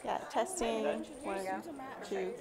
Yeah, testing. 1, 2.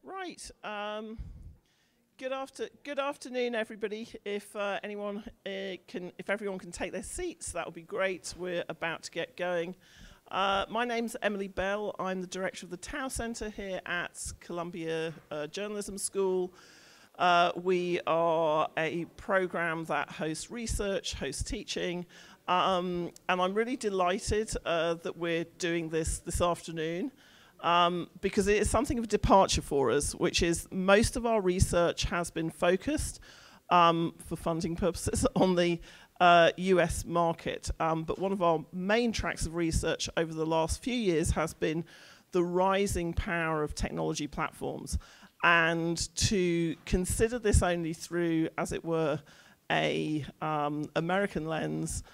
Right. Good afternoon, everybody. If if everyone can take their seats, that would be great. We're about to get going. My name's Emilie Bell. I'm the director of the Tao Center here at Columbia Journalism School. We are a program that hosts research, hosts teaching, and I'm really delighted that we're doing this afternoon. Because it is something of a departure for us, which is most of our research has been focused for funding purposes on the US market. But one of our main tracks of research over the last few years has been the rising power of technology platforms. And to consider this only through, as it were, a American lens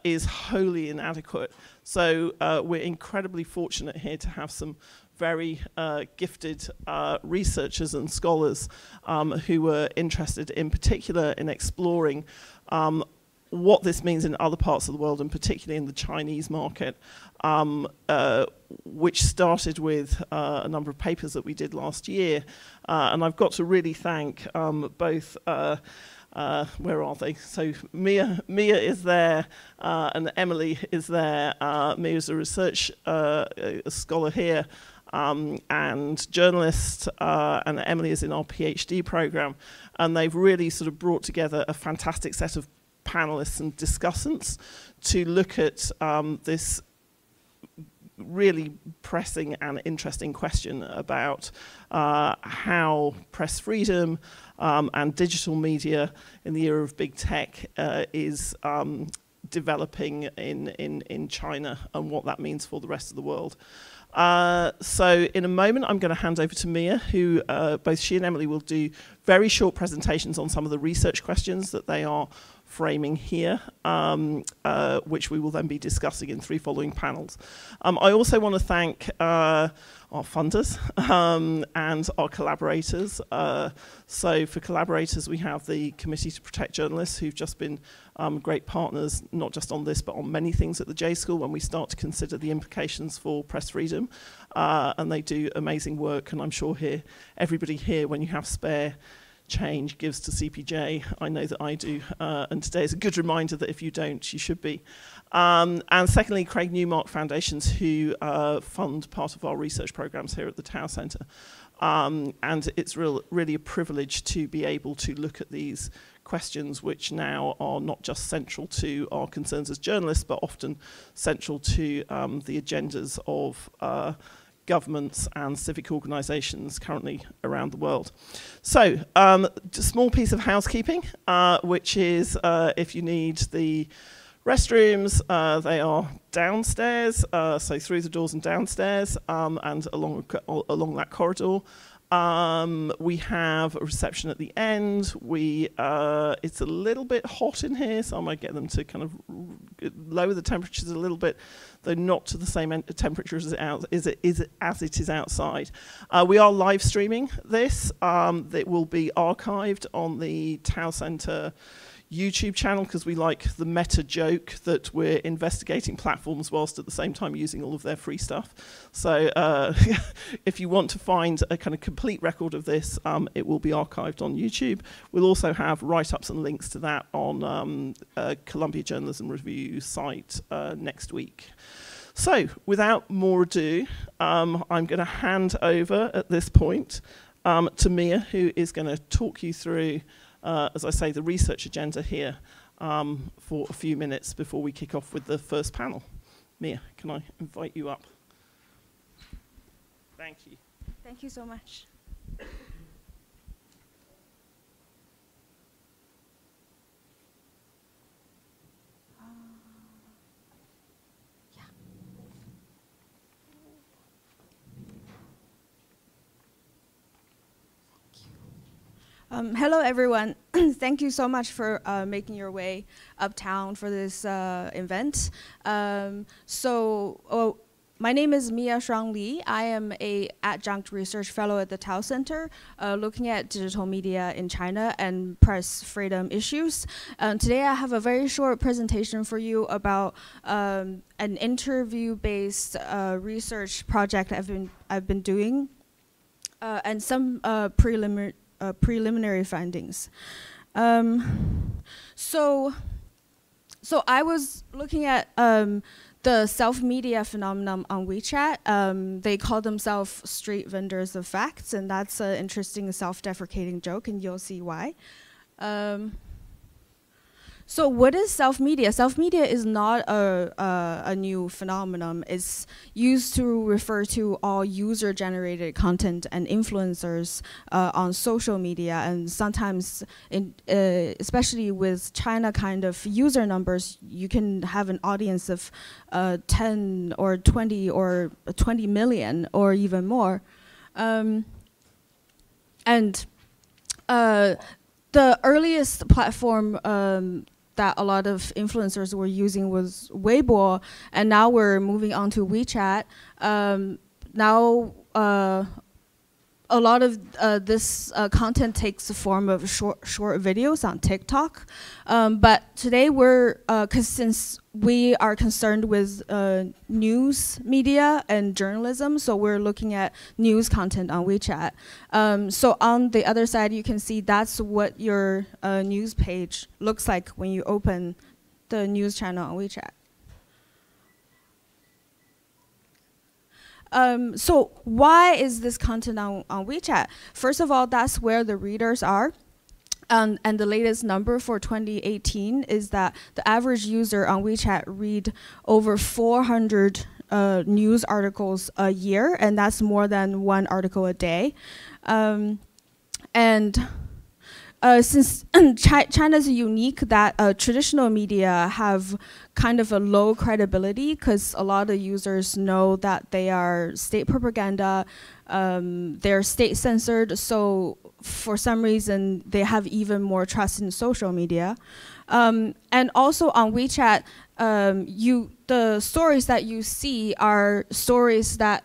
is wholly inadequate. So we're incredibly fortunate here to have some very gifted researchers and scholars who were interested in particular in exploring what this means in other parts of the world, and particularly in the Chinese market, which started with a number of papers that we did last year. And I've got to really thank both where are they? So Mia is there, and Emilie is there. Mia is a research scholar here, and journalist, and Emilie is in our PhD program. And they've really sort of brought together a fantastic set of panelists and discussants to look at this really pressing and interesting question about how press freedom and digital media in the era of big tech is developing in China, and what that means for the rest of the world. So in a moment, I'm going to hand over to Mia, who both she and Emilie will do very short presentations on some of the research questions that they are framing here, which we will then be discussing in 3 following panels. I also want to thank our funders and our collaborators. So for collaborators, we have the Committee to Protect Journalists, who've just been great partners, not just on this, but on many things at the J School when we start to consider the implications for press freedom. And they do amazing work, and I'm sure everybody here, when you have spare change, gives to CPJ. I know that I do, and today is a good reminder that if you don't, you should be. And secondly, Craig Newmark Foundations, who fund part of our research programs here at the Tower Centre. And it's really a privilege to be able to look at these questions, which now are not just central to our concerns as journalists, but often central to the agendas of governments and civic organisations currently around the world. So, a small piece of housekeeping, which is if you need the restrooms, they are downstairs, so through the doors and downstairs, and along that corridor. We have a reception at the end. It's a little bit hot in here, so I might get them to kind of lower the temperatures a little bit, though not to the same temperature as it is outside. We are live streaming this. It will be archived on the Tower Centre YouTube channel, because we like the meta joke that we're investigating platforms whilst at the same time using all of their free stuff. So if you want to find a kind of complete record of this, it will be archived on YouTube. We'll also have write-ups and links to that on Columbia Journalism Review site next week. So without more ado, I'm going to hand over at this point to Mia, who is going to talk you through as I say, the research agenda here for a few minutes before we kick off with the first panel. Mia, can I invite you up? Thank you. Thank you so much. Hello, everyone. Thank you so much for making your way uptown for this event. My name is Mia Shuang Li. I am an adjunct research fellow at the Tower Center, looking at digital media in China and press freedom issues. Today, I have a very short presentation for you about an interview-based research project I've been doing, and some preliminary findings. So I was looking at the self-media phenomenon on WeChat. They call themselves street vendors of facts, and that's an interesting self-deprecating joke, and you'll see why. So what is self-media? Self-media is not a new phenomenon. It's used to refer to all user-generated content and influencers on social media, and sometimes, especially with China kind of user numbers, you can have an audience of 10 or 20 or 20 million or even more. And the earliest platform that a lot of influencers were using was Weibo, and now we're moving on to WeChat. Now, a a lot of this content takes the form of short videos on TikTok. But today we're, because since we are concerned with news media and journalism, so we're looking at news content on WeChat. So on the other side, you can see that's what your news page looks like when you open the news channel on WeChat. So why is this content on WeChat? First of all, that's where the readers are. And the latest number for 2018 is that the average user on WeChat read over 400 news articles a year, and that's more than one article a day. Since China's unique that traditional media have kind of a low credibility because a lot of users know that they are state propaganda, they're state censored, so for some reason they have even more trust in social media. And also on WeChat, the stories that you see are stories that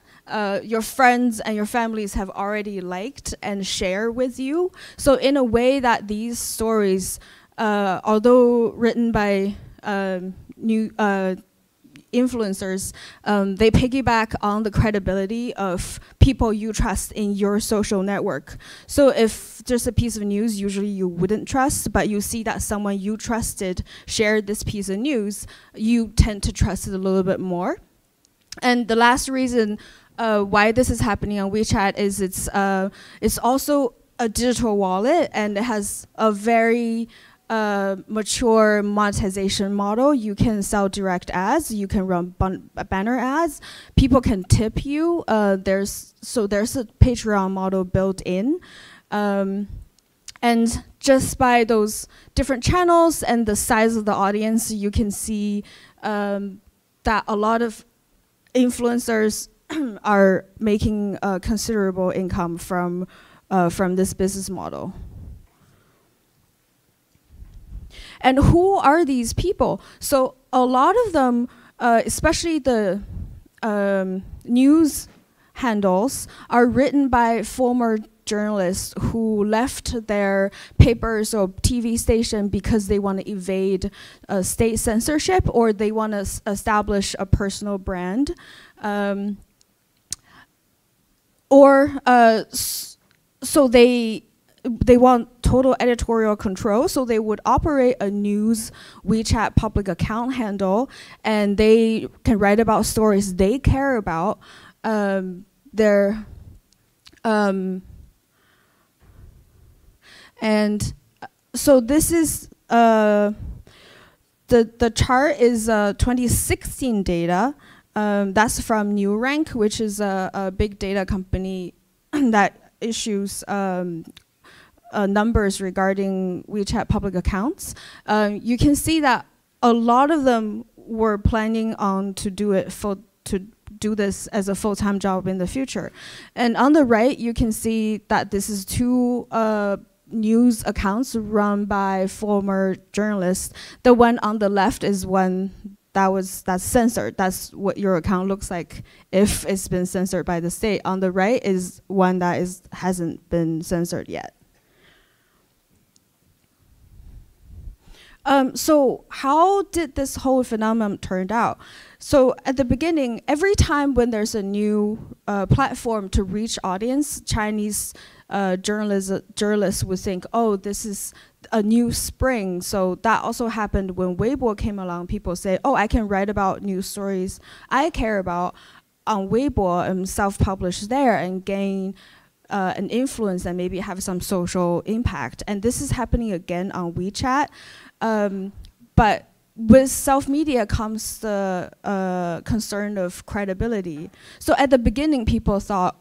your friends and your families have already liked and share with you. So in a way that these stories, although written by new influencers, they piggyback on the credibility of people you trust in your social network. So if there's a piece of news usually you wouldn't trust, but you see that someone you trusted shared this piece of news, you tend to trust it a little bit more. And the last reason why this is happening on WeChat is it's also a digital wallet, and it has a very mature monetization model. You can sell direct ads, you can run banner ads, people can tip you. There's a Patreon model built in. And just by those different channels and the size of the audience, you can see that a lot of influencers are making considerable income from this business model. And who are these people? So a lot of them, especially the news handles, are written by former journalists who left their papers or TV station because they want to evade state censorship, or they want to establish a personal brand. So they want total editorial control, so they would operate a news WeChat public account handle, and they can write about stories they care about. And so this is the chart is 2016 data. That's from NewRank, which is a big data company that issues numbers regarding WeChat public accounts. You can see that a lot of them were planning on to do this as a full-time job in the future. And on the right, you can see that this is two news accounts run by former journalists. The one on the left is one that's censored. That's what your account looks like if it's been censored by the state. On the right is one that hasn't been censored yet. So how did this whole phenomenon turn out? So at the beginning, every time when there's a new platform to reach audience, Chinese journalists would think, oh, this is a new spring. So that also happened when Weibo came along. People say, oh, I can write about news stories I care about on Weibo and self-publish there and gain an influence and maybe have some social impact. And this is happening again on WeChat. But with self-media comes the concern of credibility. So at the beginning, people thought,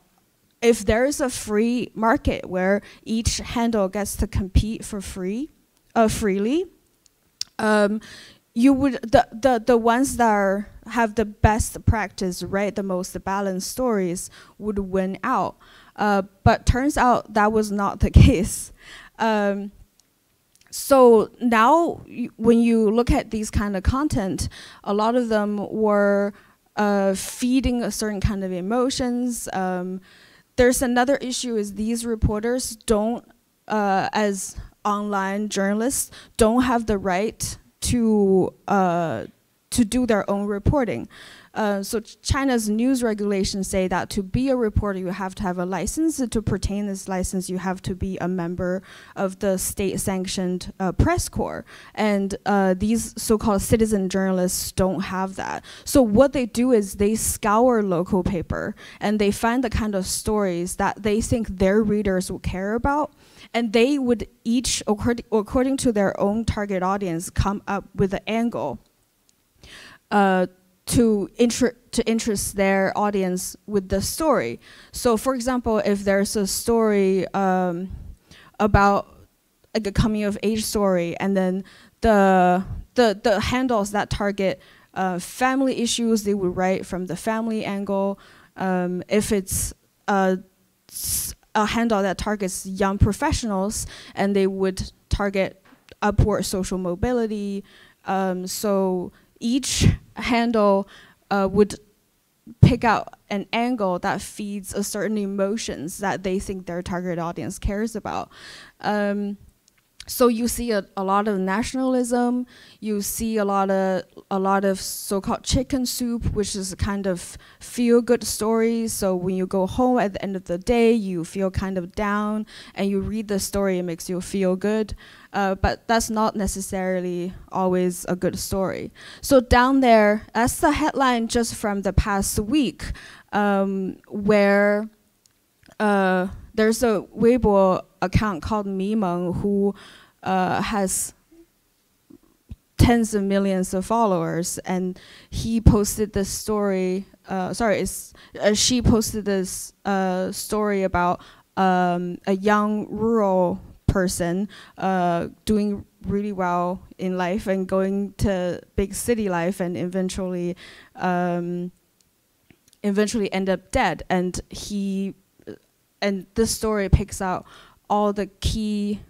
if there is a free market where each handle gets to compete for freely, you would the ones that have the best practice, right, the most balanced stories would win out. But turns out that was not the case. So now, when you look at these kind of content, a lot of them were feeding a certain kind of emotions. there's another issue is these reporters don't, as online journalists, don't have the right to do their own reporting. So China's news regulations say that to be a reporter, you have to have a license. To pertain this license, you have to be a member of the state-sanctioned press corps. And these so-called citizen journalists don't have that. So what they do is they scour local paper, and they find the kind of stories that they think their readers will care about. And they would each, according to their own target audience, come up with an angle to interest their audience with the story. So for example, if there's a story about like a coming of age story, and then the handles that target family issues, they would write from the family angle. If it's a handle that targets young professionals, and they would target upward social mobility. So each handle would pick out an angle that feeds a certain emotions that they think their target audience cares about. So you see a lot of nationalism. You see a lot of so-called chicken soup, which is a kind of feel-good story. So when you go home at the end of the day, you feel kind of down, and you read the story, it makes you feel good. But that's not necessarily always a good story. So down there, that's the headline just from the past week, where there's a Weibo account called Mimeng who has tens of millions of followers, and he posted this story. She posted this story about a young rural person doing really well in life and going to big city life, and eventually end up dead. And this story picks out all the key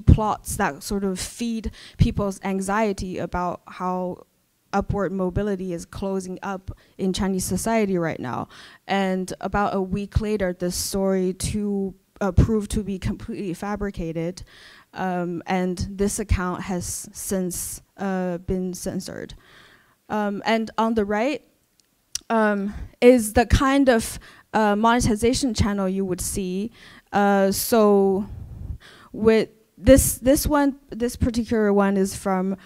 plots that sort of feed people's anxiety about how upward mobility is closing up in Chinese society right now. And about a week later, this story proved to be completely fabricated, and this account has since been censored. And on the right is the kind of monetization channel you would see. So with this particular one is from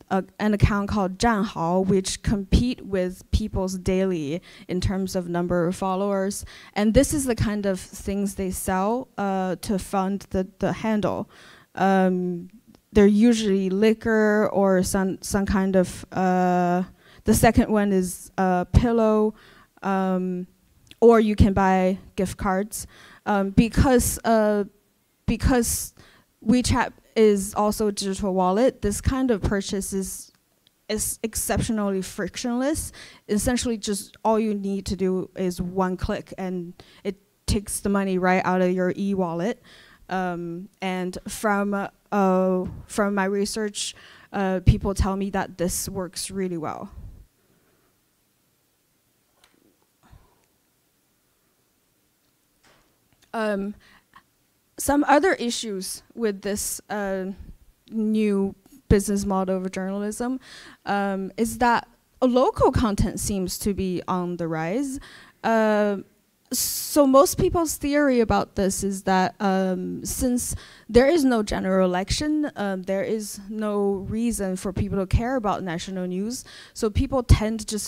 an account called Zhanhao, which compete with People's Daily in terms of number of followers. And this is the kind of things they sell to fund the handle. They're usually liquor or some kind of, the second one is pillow, or you can buy gift cards. Because WeChat is also a digital wallet, this kind of purchase is exceptionally frictionless. Essentially, just all you need to do is one click, and it takes the money right out of your e-wallet. And from my research, people tell me that this works really well. Some other issues with this new business model of journalism is that local content seems to be on the rise. So most people's theory about this is that since there is no general election, there is no reason for people to care about national news. So people tend to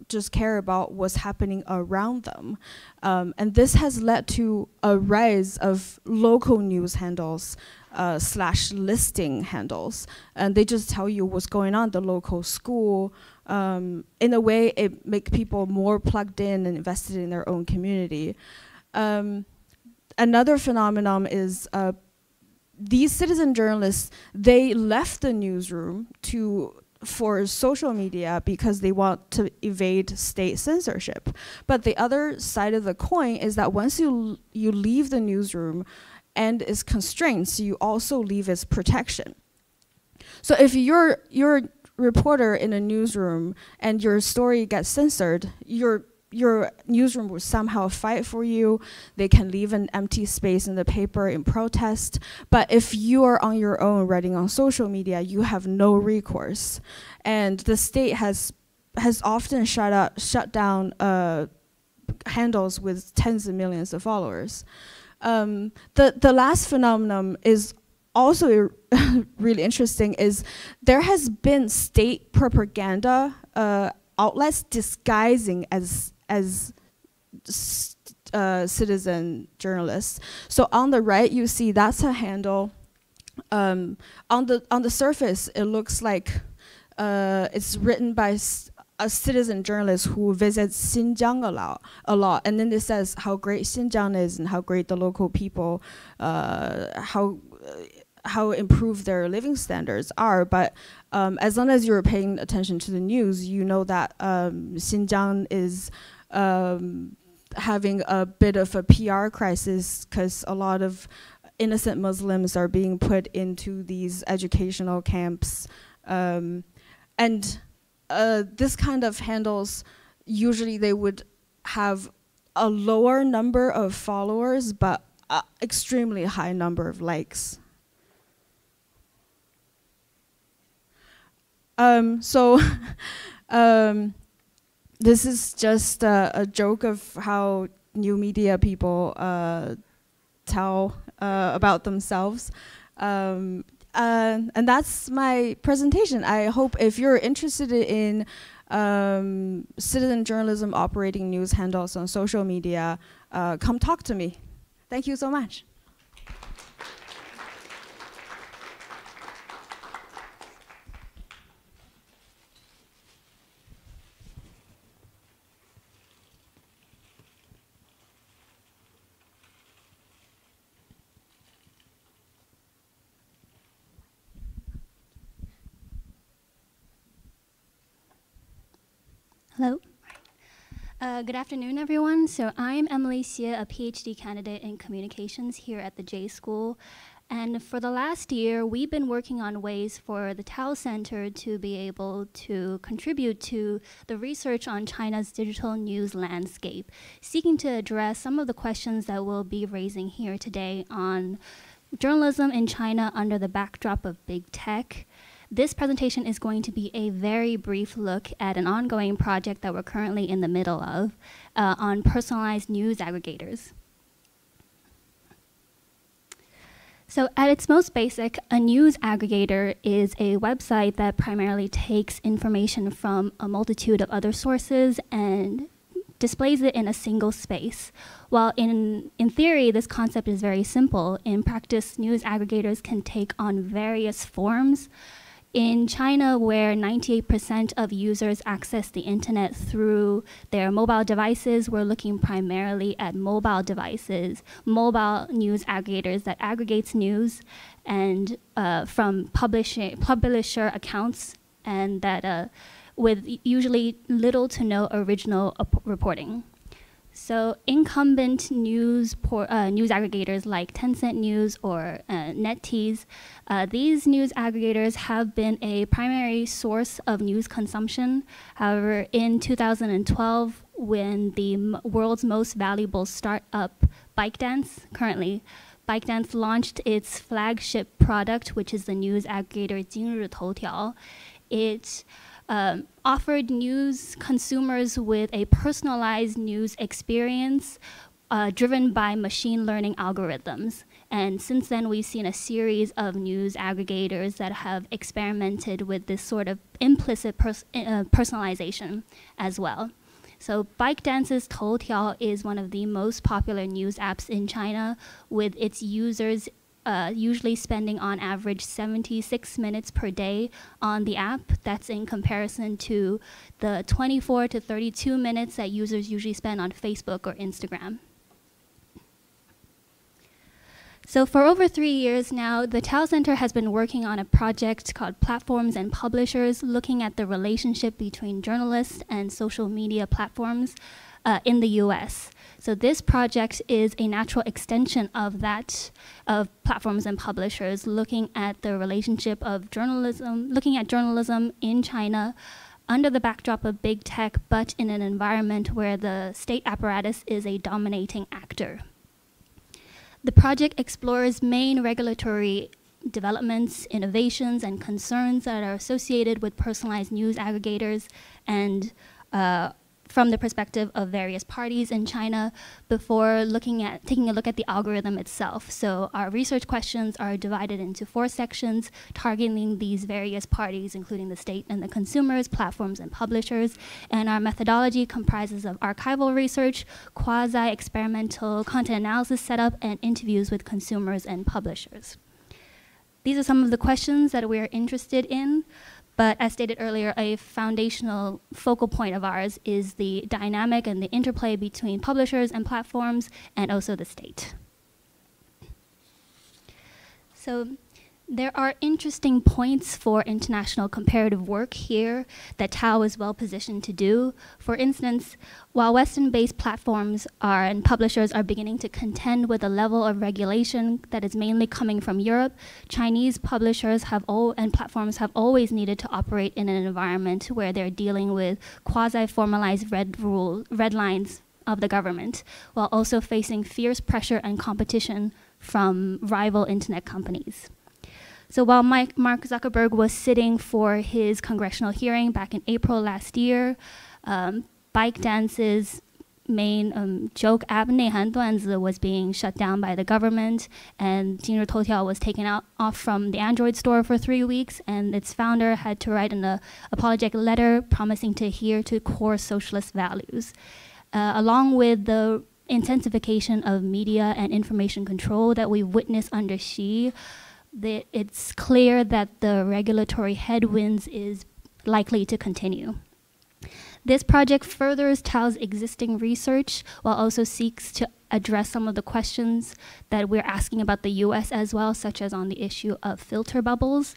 just care about what's happening around them. And this has led to a rise of local news handles / listing handles. And they just tell you what's going on at the local school. In a way, it makes people more plugged in and invested in their own community. Another phenomenon is these citizen journalists, they left the newsroom for social media because they want to evade state censorship. But the other side of the coin is that once you leave the newsroom and its constraints, you also leave its protection. So if you're reporter in a newsroom and your story gets censored, you're your newsroom will somehow fight for you. They can leave an empty space in the paper in protest. But if you are on your own writing on social media, you have no recourse. And the state has often shut down handles with tens of millions of followers. The last phenomenon is also really interesting, is there has been state propaganda outlets disguising as citizen journalists. So on the right, you see that's a handle. On the surface, it looks like it's written by a citizen journalist who visits Xinjiang a lot, and then it says how great Xinjiang is and how great the local people, how improved their living standards are. But as long as you're paying attention to the news, you know that Xinjiang is having a bit of a PR crisis because a lot of innocent Muslims are being put into these educational camps. And this kind of handles, usually they would have a lower number of followers, but extremely high number of likes. This is just a joke of how new media people tell about themselves. And that's my presentation. I hope if you're interested in citizen journalism operating news handles on social media, come talk to me. Thank you so much. Hello. Good afternoon, everyone. So I'm Emilie, a PhD candidate in communications here at the J School. And for the last year, we've been working on ways for the Tao Center to be able to contribute to the research on China's digital news landscape, seeking to address some of the questions that we'll be raising here today on journalism in China under the backdrop of big tech. This presentation is going to be a very brief look at an ongoing project that we're currently in the middle of on personalized news aggregators. So at its most basic, a news aggregator is a website that primarily takes information from a multitude of other sources and displays it in a single space. While in theory, this concept is very simple, in practice, news aggregators can take on various forms. In China, where 98% of users access the internet through their mobile devices, we're looking primarily at mobile devices, mobile news aggregators that aggregates news and from publisher accounts, and that with usually little to no original reporting. So incumbent news aggregators like Tencent News or NetEase, these news aggregators have been a primary source of news consumption. However, in 2012, when the world's most valuable startup, ByteDance launched its flagship product, which is the news aggregator 今日头条. It offered news consumers with a personalized news experience driven by machine learning algorithms. And since then, we've seen a series of news aggregators that have experimented with this sort of implicit personalization as well. So ByteDance's Toutiao is one of the most popular news apps in China, with its users usually spending on average 76 minutes per day on the app. That's in comparison to the 24 to 32 minutes that users usually spend on Facebook or Instagram. So for over 3 years now, the Tao Center has been working on a project called Platforms and Publishers, looking at the relationship between journalists and social media platforms in the US. So this project is a natural extension of that, of Platforms and Publishers, looking at the relationship of journalism, looking at journalism in China under the backdrop of big tech, but in an environment where the state apparatus is a dominating actor. The project explores main regulatory developments, innovations, and concerns that are associated with personalized news aggregators and from the perspective of various parties in China before taking a look at the algorithm itself. So our research questions are divided into 4 sections, targeting these various parties, including the state and the consumers, platforms, and publishers. And our methodology comprises of archival research, quasi-experimental content analysis setup, and interviews with consumers and publishers. These are some of the questions that we're interested in. But as stated earlier, a foundational focal point of ours is the dynamic and the interplay between publishers and platforms and also the state. So there are interesting points for international comparative work here that Tao is well positioned to do. For instance, while Western-based platforms and publishers are beginning to contend with a level of regulation that is mainly coming from Europe, Chinese publishers and platforms have always needed to operate in an environment where they're dealing with quasi-formalized red lines of the government, while also facing fierce pressure and competition from rival internet companies. So while Mark Zuckerberg was sitting for his congressional hearing back in April last year, ByteDance's main joke app 内涵段子 was being shut down by the government, and 今日头条 was taken off from the Android store for 3 weeks, and its founder had to write an apologetic letter promising to adhere to core socialist values. Along with the intensification of media and information control that we witnessed under Xi, it's clear that the regulatory headwinds is likely to continue. This project furthers Tao's existing research while also seeks to address some of the questions that we're asking about the US as well, such as on the issue of filter bubbles.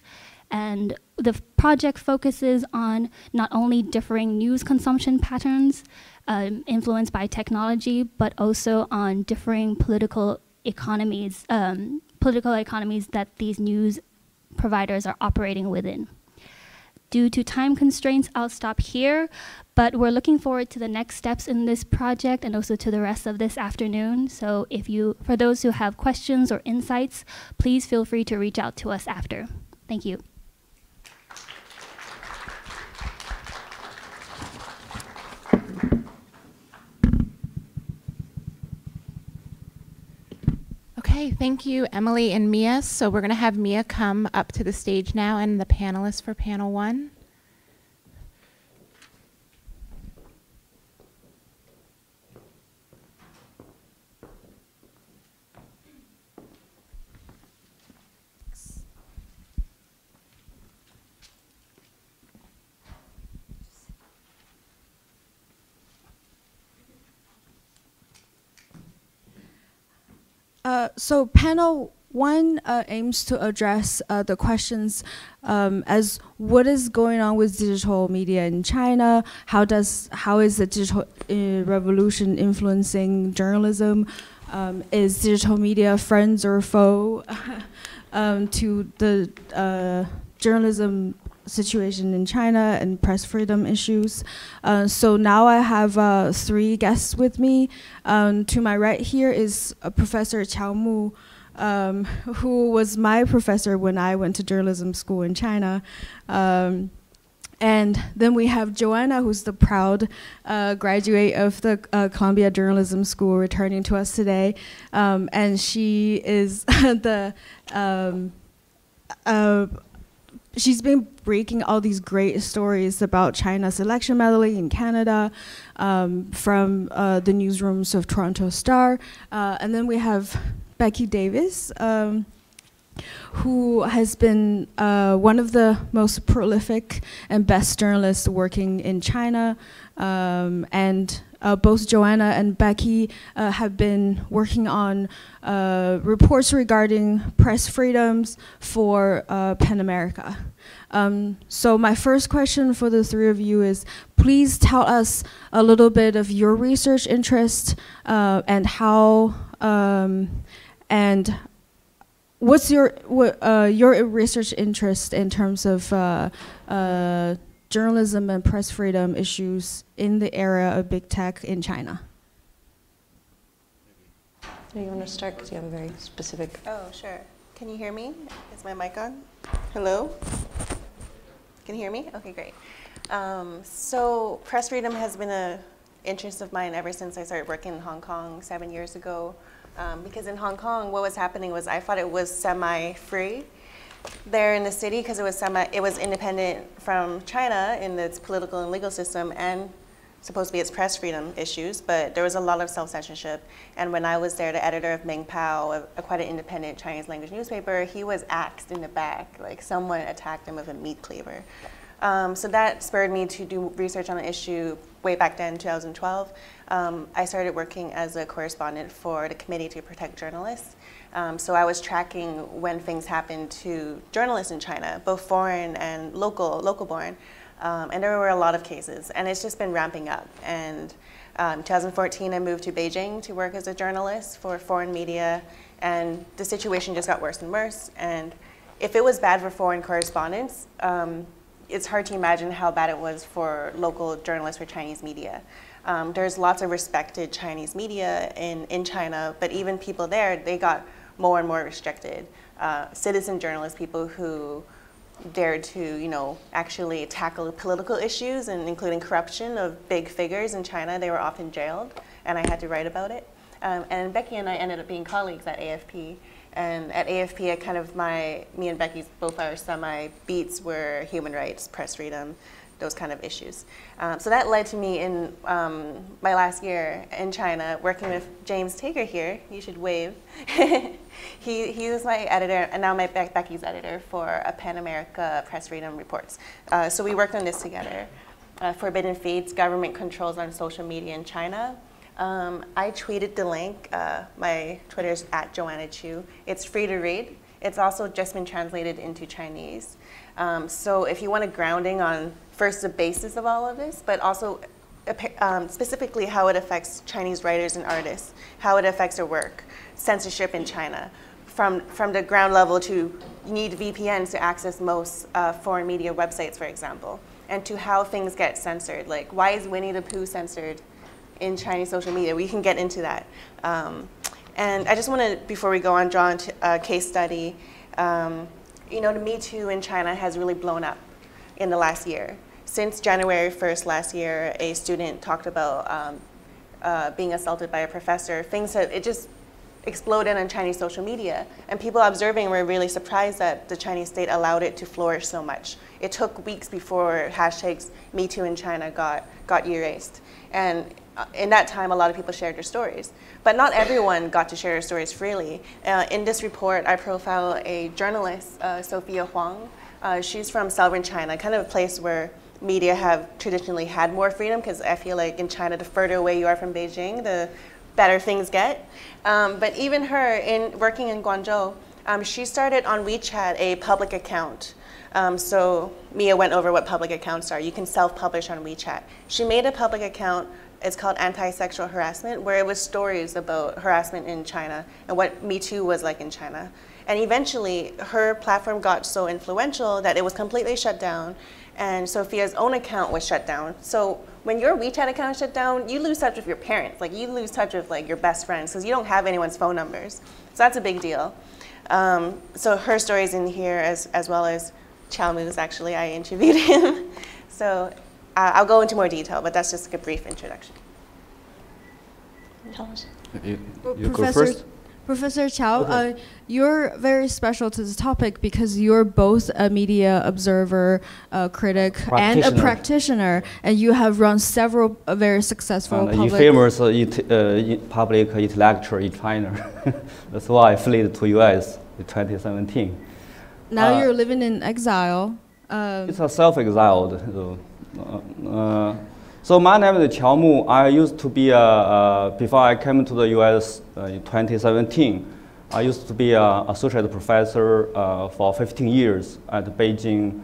And the project focuses on not only differing news consumption patterns influenced by technology, but also on differing political economies that these news providers are operating within. Due to time constraints, I'll stop here, but we're looking forward to the next steps in this project and also to the rest of this afternoon. So for those who have questions or insights, please feel free to reach out to us after. Thank you. Okay, thank you, Emilie and Mia. So we're going to have Mia come up to the stage now and the panelists for panel 1. So panel 1 aims to address the questions as what is going on with digital media in China, how is the digital revolution influencing journalism, is digital media friends or foe to the journalism situation in China and press freedom issues. So now I have 3 guests with me. To my right here is Professor Qiao Mu, who was my professor when I went to journalism school in China. And then we have Joanna, who's the proud graduate of the Columbia Journalism School, returning to us today. And she is she's been breaking all these great stories about China's election meddling in Canada from the newsrooms of Toronto Star. And then we have Becky Davis, who has been one of the most prolific and best journalists working in China. And both Joanna and Becky have been working on reports regarding press freedoms for PEN America. So my first question for the 3 of you is, please tell us a little bit of your research interest and how, and what's your research interest in terms of journalism and press freedom issues in the era of big tech in China? You want to start because you have a very specific. Oh, sure. Can you hear me? Is my mic on? Hello? Can you hear me? Okay, great. So press freedom has been an interest of mine ever since I started working in Hong Kong 7 years ago. Because in Hong Kong, what was happening was I thought it was semi-free there in the city because it was independent from China in its political and legal system and supposed to be its press freedom issues, but there was a lot of self-censorship. And when I was there, the editor of Ming Pao, quite an independent Chinese language newspaper, he was axed in the back, like someone attacked him with a meat cleaver. So that spurred me to do research on the issue way back then, 2012. I started working as a correspondent for the Committee to Protect Journalists. So I was tracking when things happened to journalists in China, both foreign and local born. And there were a lot of cases, and it's just been ramping up. And in 2014, I moved to Beijing to work as a journalist for foreign media, and the situation just got worse and worse. And if it was bad for foreign correspondents, it's hard to imagine how bad it was for local journalists for Chinese media. There's lots of respected Chinese media in China, but even people there, they got more and more restricted. Citizen journalists, people who dared to, actually tackle political issues, and including corruption of big figures in China, they were often jailed, and I had to write about it. And Becky and I ended up being colleagues at AFP. And at AFP, me and Becky's both our semi-beats were human rights, press freedom, those kind of issues. So that led to me in my last year in China, working with James Tager here. You should wave. He was my editor, and now Becky's editor for Pan America Press Freedom Reports. So we worked on this together. Forbidden Feeds, Government Controls on Social Media in China. I tweeted the link. My Twitter is @JoannaChu. It's free to read. It's also just been translated into Chinese. So if you want a grounding on first the basis of all of this, but also specifically how it affects Chinese writers and artists, how it affects their work, censorship in China, from the ground level to you need VPNs to access most foreign media websites, for example, and to how things get censored. Like, why is Winnie the Pooh censored in Chinese social media? We can get into that. And I just want to, before we go on, draw into a case study. The Me Too in China has really blown up in the last year. Since January 1st last year, a student talked about being assaulted by a professor. It just exploded on Chinese social media. And people observing were really surprised that the Chinese state allowed it to flourish so much. It took weeks before hashtags Me Too in China got erased. And in that time, a lot of people shared their stories. But not everyone got to share their stories freely. In this report, I profile a journalist, Sophia Huang. She's from southern China, kind of a place where media have traditionally had more freedom, because I feel like in China, the further away you are from Beijing, the better things get. But even her, working in Guangzhou, she started on WeChat a public account. So Mia went over what public accounts are. You can self-publish on WeChat. She made a public account. It's called Anti-Sexual Harassment, where it was stories about harassment in China and what Me Too was like in China. And eventually, her platform got so influential that it was completely shut down, and Sophia's own account was shut down. So when your WeChat account is shut down, you lose touch with your parents. Like, you lose touch with your best friends, because you don't have anyone's phone numbers. So that's a big deal. So her story's in here, as well as Chow Moo's, actually. I interviewed him. So I'll go into more detail, but that's just a brief introduction. Tell us. You go first. Professor Chow, Okay. You're very special to this topic because you're both a media observer, critic, and a practitioner, and you have run several very successful public... famous public intellectual in China. That's why I fled to US in 2017. Now you're living in exile. It's a self-exiled. So my name is Qiao Mu. I used to be, before I came to the US in 2017, I used to be an associate professor for 15 years at Beijing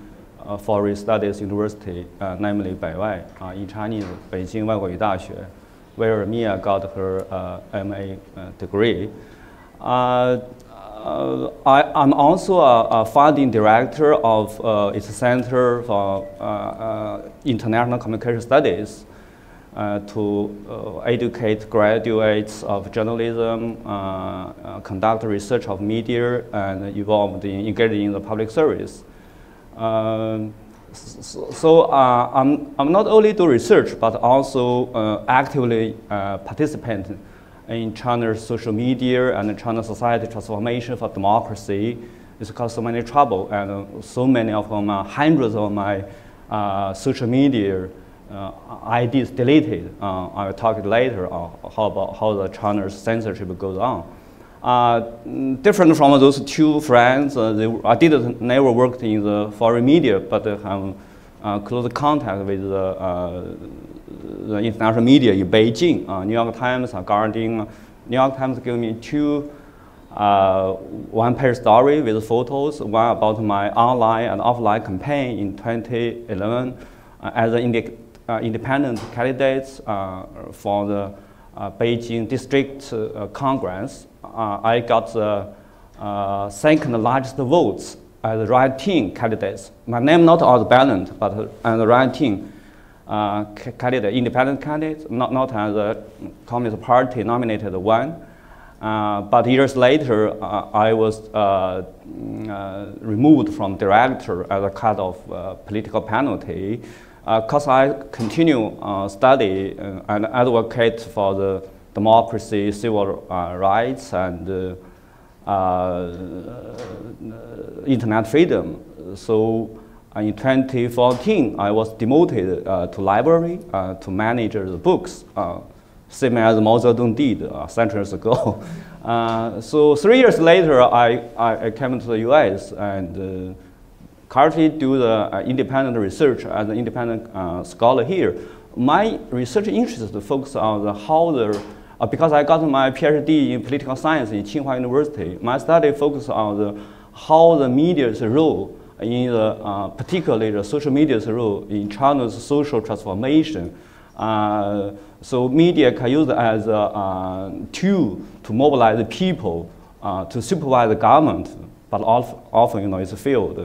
Foreign Studies University, namely Baiwai, in Chinese, Beijing 外国语大学, where Mia got her MA degree. I'm also a founding director of its Center for International Communication Studies to educate graduates of journalism, conduct research of media, and involved in engaging in the public service. I'm not only do research, but also actively participate in China's social media and China's society transformation for democracy. It's caused so many trouble, and so many of them, hundreds of my social media IDs deleted. I'll talk later about how the China's censorship goes on. Different from those two friends, I never worked in the foreign media, but have close contact with the international media in Beijing. New York Times, Guardian. New York Times gave me two one-page story with photos, one about my online and offline campaign in 2011 as an independent candidate for the Beijing District Congress. I got the second largest votes as the right-team candidates. My name not on the ballot, but as the right-team candidate, independent candidate, not as a Communist Party nominated one. But years later, I was removed from director as a kind of political penalty. Because I continue study and advocate for the democracy, civil rights, and internet freedom. So in 2014, I was demoted to library to manage the books, same as Mao Zedong did centuries ago. So 3 years later, I came to the US and currently do the independent research as an independent scholar here. My research interest focus on because I got my PhD in political science in Tsinghua University, my study focused on how the media's role in particularly the social media's role in China's social transformation. So media can use it as a tool to mobilize the people, to supervise the government, but often, it's failed.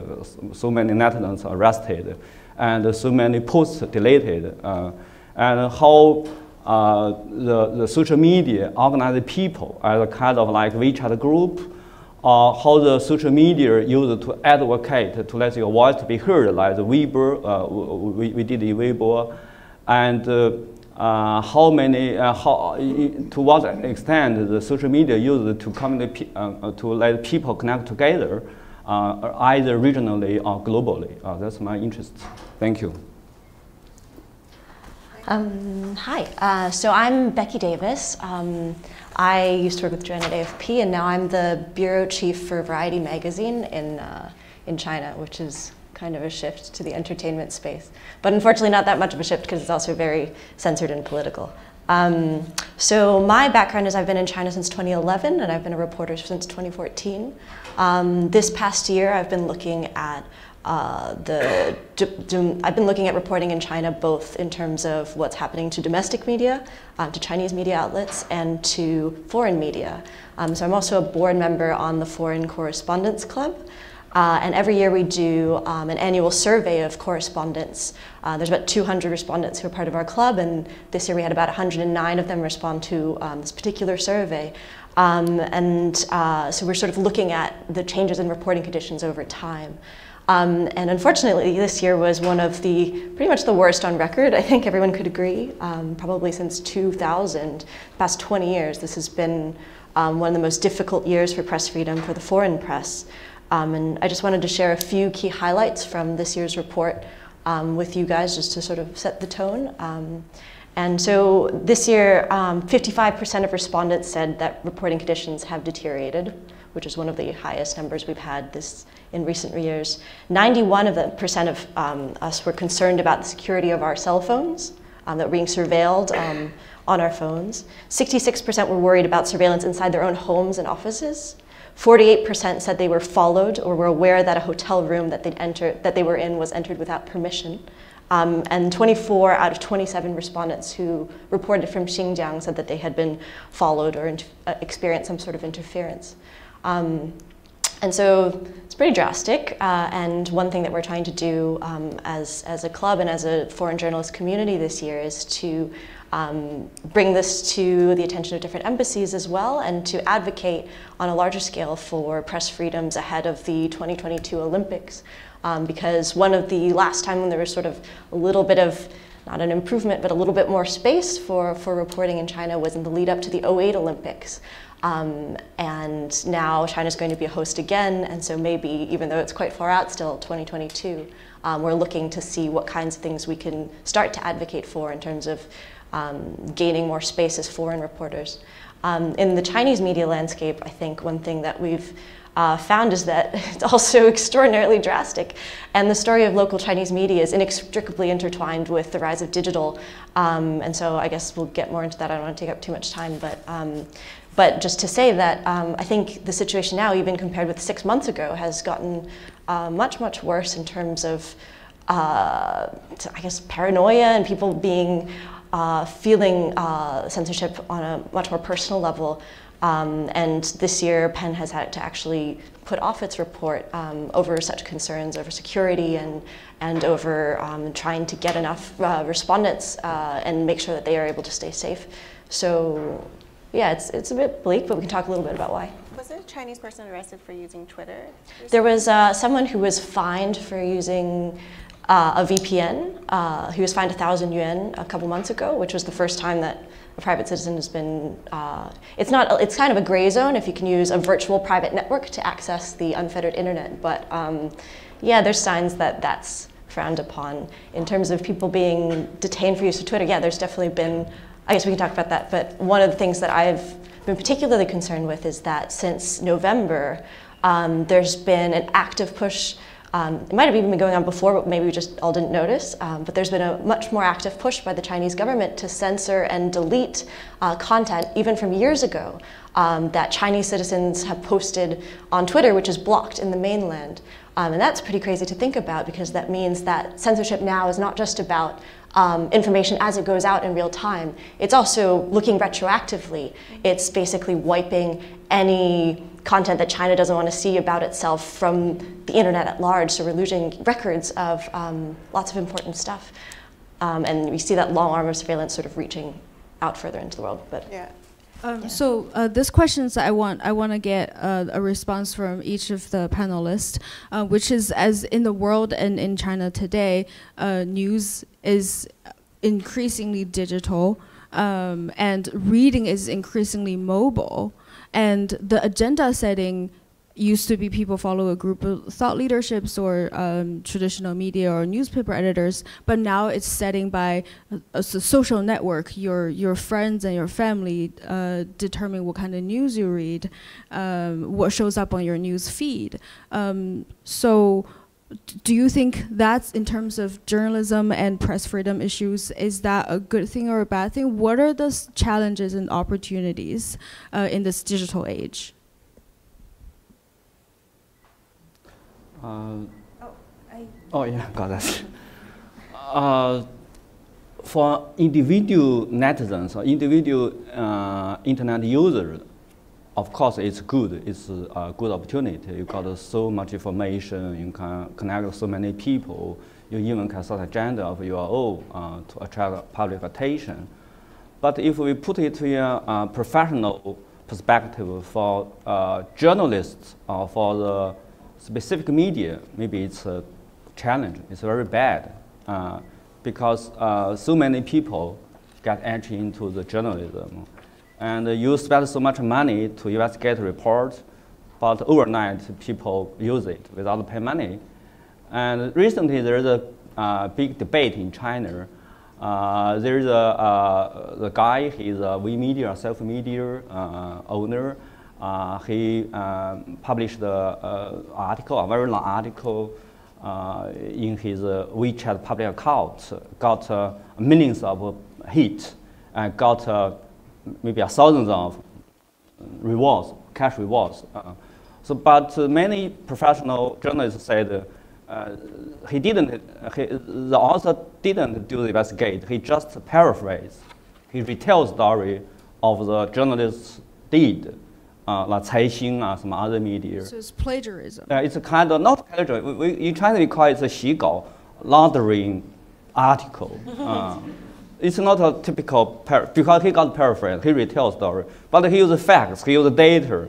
So many netizens arrested, and so many posts deleted, and how the social media organize people as a kind of like WeChat group, how the social media used to advocate to let your voice be heard, like the Weibo, we did in Weibo, and to what extent the social media used to to let people connect together, either regionally or globally. That's my interest. Thank you. Hi, so I'm Becky Davis. I used to work with Joanne at AFP, and now I'm the bureau chief for Variety magazine in China, which is kind of a shift to the entertainment space. But unfortunately not that much of a shift because it's also very censored and political. So my background is I've been in China since 2011, and I've been a reporter since 2014. This past year I've been looking at reporting in China both in terms of what's happening to domestic media, to Chinese media outlets, and to foreign media. So I'm also a board member on the Foreign Correspondents Club. And every year we do an annual survey of correspondents. There's about 200 respondents who are part of our club, and this year we had about 109 of them respond to this particular survey. So we're sort of looking at the changes in reporting conditions over time. And unfortunately, this year was one of pretty much the worst on record. I think everyone could agree. Probably since 2000, the past 20 years, this has been one of the most difficult years for press freedom for the foreign press. And I just wanted to share a few key highlights from this year's report with you guys, just to sort of set the tone. And so this year, 55% of respondents said that reporting conditions have deteriorated, which is one of the highest numbers we've had in recent years. 91% of us were concerned about the security of our cell phones, that were being surveilled on our phones. 66% were worried about surveillance inside their own homes and offices. 48% said they were followed or were aware that a hotel room that they were in was entered without permission. And 24 out of 27 respondents who reported from Xinjiang said that they had been followed or experienced some sort of interference. And so it's pretty drastic, and one thing that we're trying to do as a club and as a foreign journalist community this year is to bring this to the attention of different embassies as well, and to advocate on a larger scale for press freedoms ahead of the 2022 Olympics. Because one of the last time when there was sort of a little bit of, not an improvement, but a little bit more space for reporting in China was in the lead up to the 2008 Olympics. And now China's going to be a host again, and so maybe, even though it's quite far out still, 2022, we're looking to see what kinds of things we can start to advocate for in terms of gaining more space as foreign reporters. In the Chinese media landscape, I think one thing that we've found is that it's also extraordinarily drastic, and the story of local Chinese media is inextricably intertwined with the rise of digital, and so I guess we'll get more into that. I don't want to take up too much time, but just to say that I think the situation now, even compared with 6 months ago, has gotten much, much worse in terms of, I guess, paranoia and people being feeling censorship on a much more personal level. And this year, PEN has had to actually put off its report over such concerns over security and over trying to get enough respondents and make sure that they are able to stay safe. So yeah, it's a bit bleak, but we can talk a little bit about why. Was there a Chinese person arrested for using Twitter? There was someone who was fined for using a VPN. He was fined 1,000 yuan a couple months ago, which was the first time that a private citizen has been, it's kind of a gray zone if you can use a virtual private network to access the unfettered internet. But yeah, there's signs that that's frowned upon. In terms of people being detained for use of Twitter, yeah, there's definitely been, I guess we can talk about that, but one of the things that I've been particularly concerned with is that since November, there's been an active push. It might have even been going on before, but maybe we just all didn't notice. But there's been a much more active push by the Chinese government to censor and delete content, even from years ago, that Chinese citizens have posted on Twitter, which is blocked in the mainland. And that's pretty crazy to think about, because that means that censorship now is not just about information as it goes out in real time. It's also looking retroactively. It's basically wiping any content that China doesn't want to see about itself from the internet at large. So we're losing records of lots of important stuff. And we see that long arm of surveillance sort of reaching out further into the world. But yeah. So this questions I want to get a response from each of the panelists, which is, as in the world and in China today, news is increasingly digital, and reading is increasingly mobile, and the agenda setting used to be people follow a group of thought leaderships or traditional media or newspaper editors, but now it's setting by a social network. Your friends and your family determine what kind of news you read, what shows up on your news feed. So do you think that's, in terms of journalism and press freedom issues, is that a good thing or a bad thing? What are the challenges and opportunities in this digital age? Oh yeah, got that. For individual netizens or individual internet users, of course it's good. It's a good opportunity. You got so much information. You can connect with so many people. You even can set an agenda of your own to attract public attention. But if we put it to a professional perspective for journalists or for the specific media, maybe it's a challenge. It's very bad because so many people get entry into the journalism, and you spend so much money to investigate reports, but overnight people use it without paying money. And recently there is a big debate in China. There is the guy. He's a WeMedia, self-media owner. He published an article, a very long article, in his WeChat public account, got millions of hits, and got maybe thousands of rewards, cash rewards. But many professional journalists said the author didn't do the investigate. He just paraphrased. He retells the story of the journalist did. like Caixin, some other media. So it's plagiarism. It's a kind of, not plagiarism, in China we call it a 洗稿, laundering article. It's not a typical, because he got paraphrase, he retell story, but he used facts, he used data,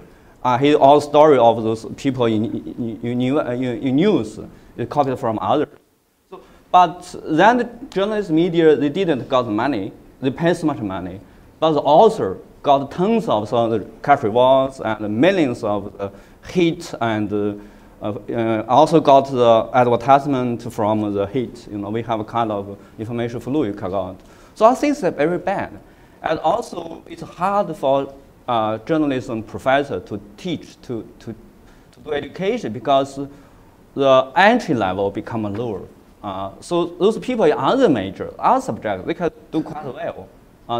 he all story of those people in news, he copied from others. So, but then the journalist media, they didn't got money, they pay so much money, but the author got tons of the cash rewards and millions of hit and also got the advertisement from the hit. You know, we have a kind of information flow you got. So I think it's very bad. And also, it's hard for journalism professor to teach, to do education because the entry level become lower. So those people in other major, other subjects, they can do quite well.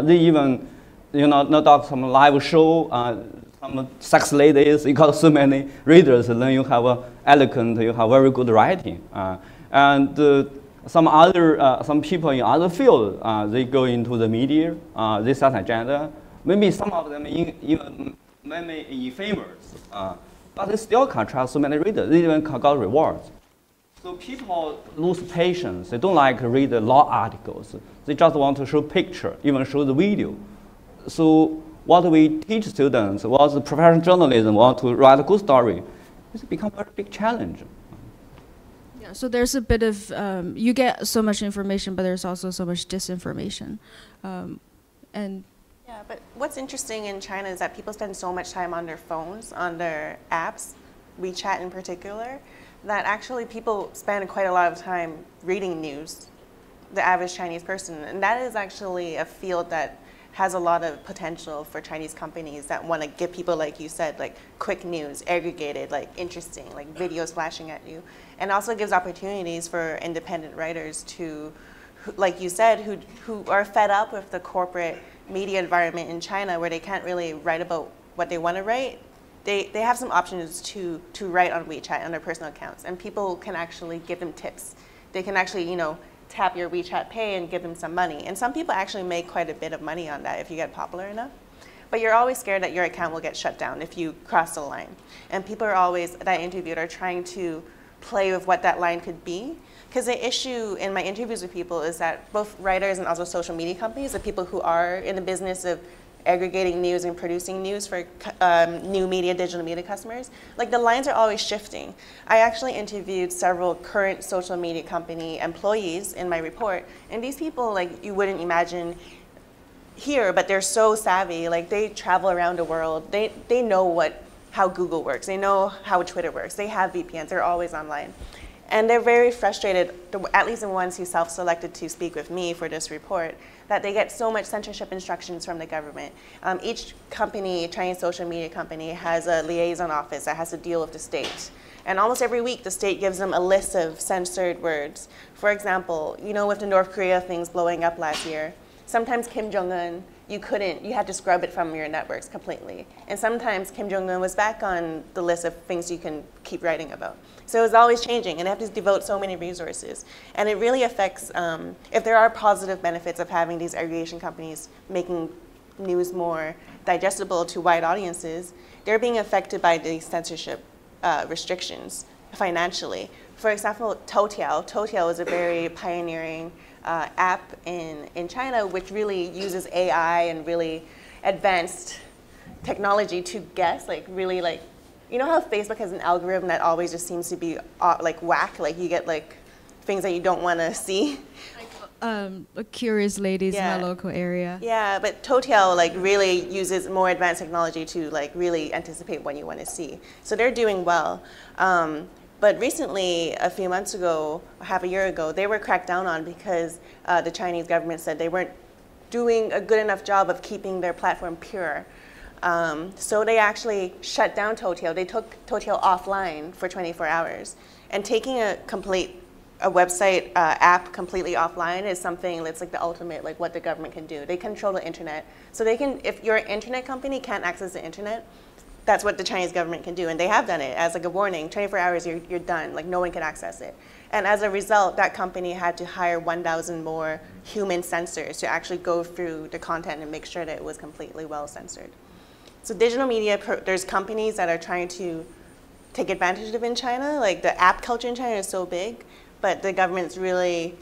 They even, you know, not some live show, some sex ladies, you got so many readers, and then you have eloquent, you have very good writing. Some other, some people in other fields, they go into the media, they set an agenda. Maybe some of them even maybe famous, but they still can't attract so many readers. They even got rewards. So people lose patience. They don't like to read the law articles. They just want to show picture, even show the video. So what we teach students, what the professional journalism want to write a good story, it's become a very big challenge. Yeah, so there's a bit of, you get so much information, but there's also so much disinformation. Yeah, but what's interesting in China is that people spend so much time on their phones, on their apps, WeChat in particular, that actually people spend quite a lot of time reading news, the average Chinese person. And that is actually a field that has a lot of potential for Chinese companies that want to give people, like you said, like quick news, aggregated, like interesting, like videos flashing at you. And also gives opportunities for independent writers to, like you said, who are fed up with the corporate media environment in China where they can't really write about what they want to write. They have some options to write on WeChat on their personal accounts, and people can actually give them tips. They can actually, you know, tap your WeChat Pay and give them some money. And some people actually make quite a bit of money on that if you get popular enough. But you're always scared that your account will get shut down if you cross the line. And people are always, that I interviewed, are trying to play with what that line could be. Because the issue in my interviews with people is that both writers and also social media companies, the people who are in the business of aggregating news and producing news for new media, digital media customers, like the lines are always shifting. I actually interviewed several current social media company employees in my report, and these people, like, you wouldn't imagine here, but they're so savvy. Like, they travel around the world. They know how Google works. They know how Twitter works. They have VPNs. They're always online. And they're very frustrated, at least the ones who self-selected to speak with me for this report, that they get so much censorship instructions from the government. Each company, Chinese social media company, has a liaison office that has to deal with the state. And almost every week, the state gives them a list of censored words. For example, you know, with the North Korea things blowing up last year, sometimes Kim Jong-un, you had to scrub it from your networks completely. And sometimes Kim Jong-un was back on the list of things you can keep writing about. So it's always changing, and they have to devote so many resources. And it really affects, if there are positive benefits of having these aggregation companies making news more digestible to wide audiences, they're being affected by the censorship restrictions financially. For example, Toutiao. Toutiao is a very pioneering app in China, which really uses AI and really advanced technology to guess, like really like, you know how Facebook has an algorithm that always just seems to be like whack, like you get like things that you don't want to see? Like curious ladies in the local area. Yeah, but Toutiao like really uses more advanced technology to like really anticipate what you want to see. So they're doing well. But recently, a few months ago, half a year ago, they were cracked down on because the Chinese government said they weren't doing a good enough job of keeping their platform pure. So they actually shut down Toutiao. They took Toutiao offline for 24 hours. And taking a website app completely offline is something that's like the ultimate, like what the government can do. They control the internet. So they can, if your internet company can't access the internet, that's what the Chinese government can do. And they have done it as like a warning, 24 hours, you're done, like no one can access it. And as a result, that company had to hire 1,000 more human censors to actually go through the content and make sure that it was completely well censored. So digital media, there's companies that are trying to take advantage of in China. Like the app culture in China is so big, but the government's really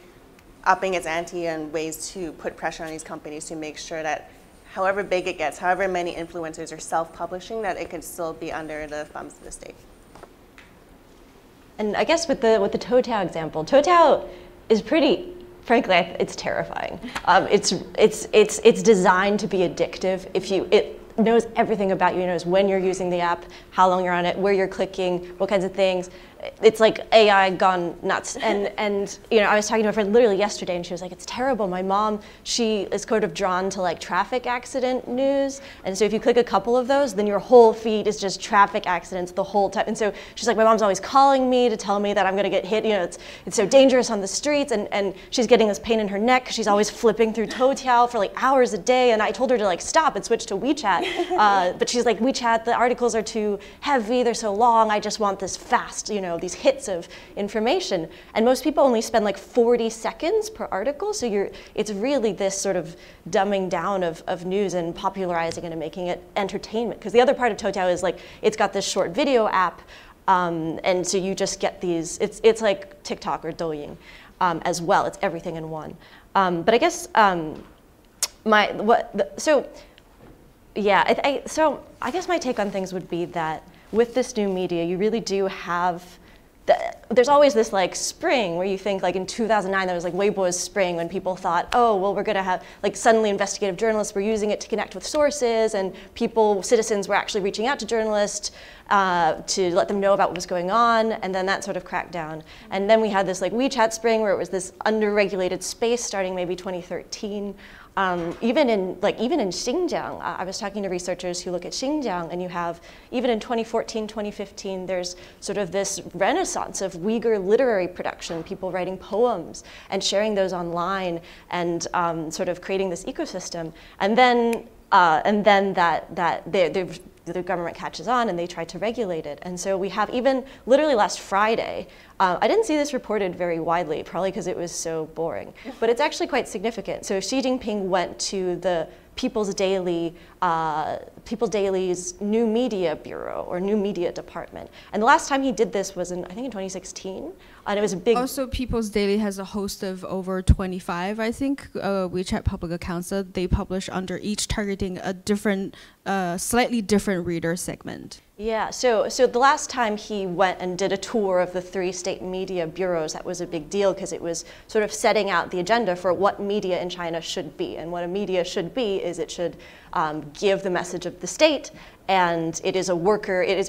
upping its ante on ways to put pressure on these companies to make sure that however big it gets, however many influencers are self-publishing, that it could still be under the thumbs of the state. And I guess with the Toutiao example, Toutiao is pretty, frankly, it's terrifying. It's designed to be addictive. It knows everything about you. It knows when you're using the app, how long you're on it, where you're clicking, what kinds of things. It's like AI gone nuts. And you know, I was talking to a friend literally yesterday, and she was like, "It's terrible. My mom, she is sort of drawn to like traffic accident news, and so if you click a couple of those, then your whole feed is just traffic accidents the whole time." And so she's like, "My mom's always calling me to tell me that I'm going to get hit. You know, it's so dangerous on the streets, and she's getting this pain in her neck because she's always flipping through Toutiao for like hours a day." And I told her to like stop and switch to WeChat, but she's like, "WeChat, the articles are too heavy. They're so long. I just want this fast, you know, these hits of information." And most people only spend like 40 seconds per article, so it's really this sort of dumbing down of news and popularizing it and making it entertainment. Because the other part of Toutiao is like, it's got this short video app, and so you just get these, it's like TikTok or Douyin as well. It's everything in one. But I guess so I guess my take on things would be that with this new media, you really do have, there's always this like spring where you think like in 2009, there was like Weibo's spring when people thought, oh, well, we're gonna have like suddenly investigative journalists were using it to connect with sources, and citizens were actually reaching out to journalists to let them know about what was going on, and then that sort of cracked down. And then we had this like WeChat spring where it was this under-regulated space starting maybe 2013. Even in Xinjiang, I was talking to researchers who look at Xinjiang, and you have, even in 2014, 2015, there's sort of this renaissance of Uyghur literary production, people writing poems and sharing those online, and sort of creating this ecosystem. And then the government catches on and they try to regulate it. And so we have, even literally last Friday, I didn't see this reported very widely, probably because it was so boring, but it's actually quite significant. So Xi Jinping went to the People's Daily's new media bureau or new media department. And the last time he did this was I think in 2016. And it was a big... Also, People's Daily has a host of over 25, I think, WeChat public accounts that they publish under each targeting a different, slightly different reader segment. Yeah, so the last time he went and did a tour of the 3 state media bureaus, that was a big deal because it was sort of setting out the agenda for what media in China should be. And what a media should be is it should give the message of the state, and it is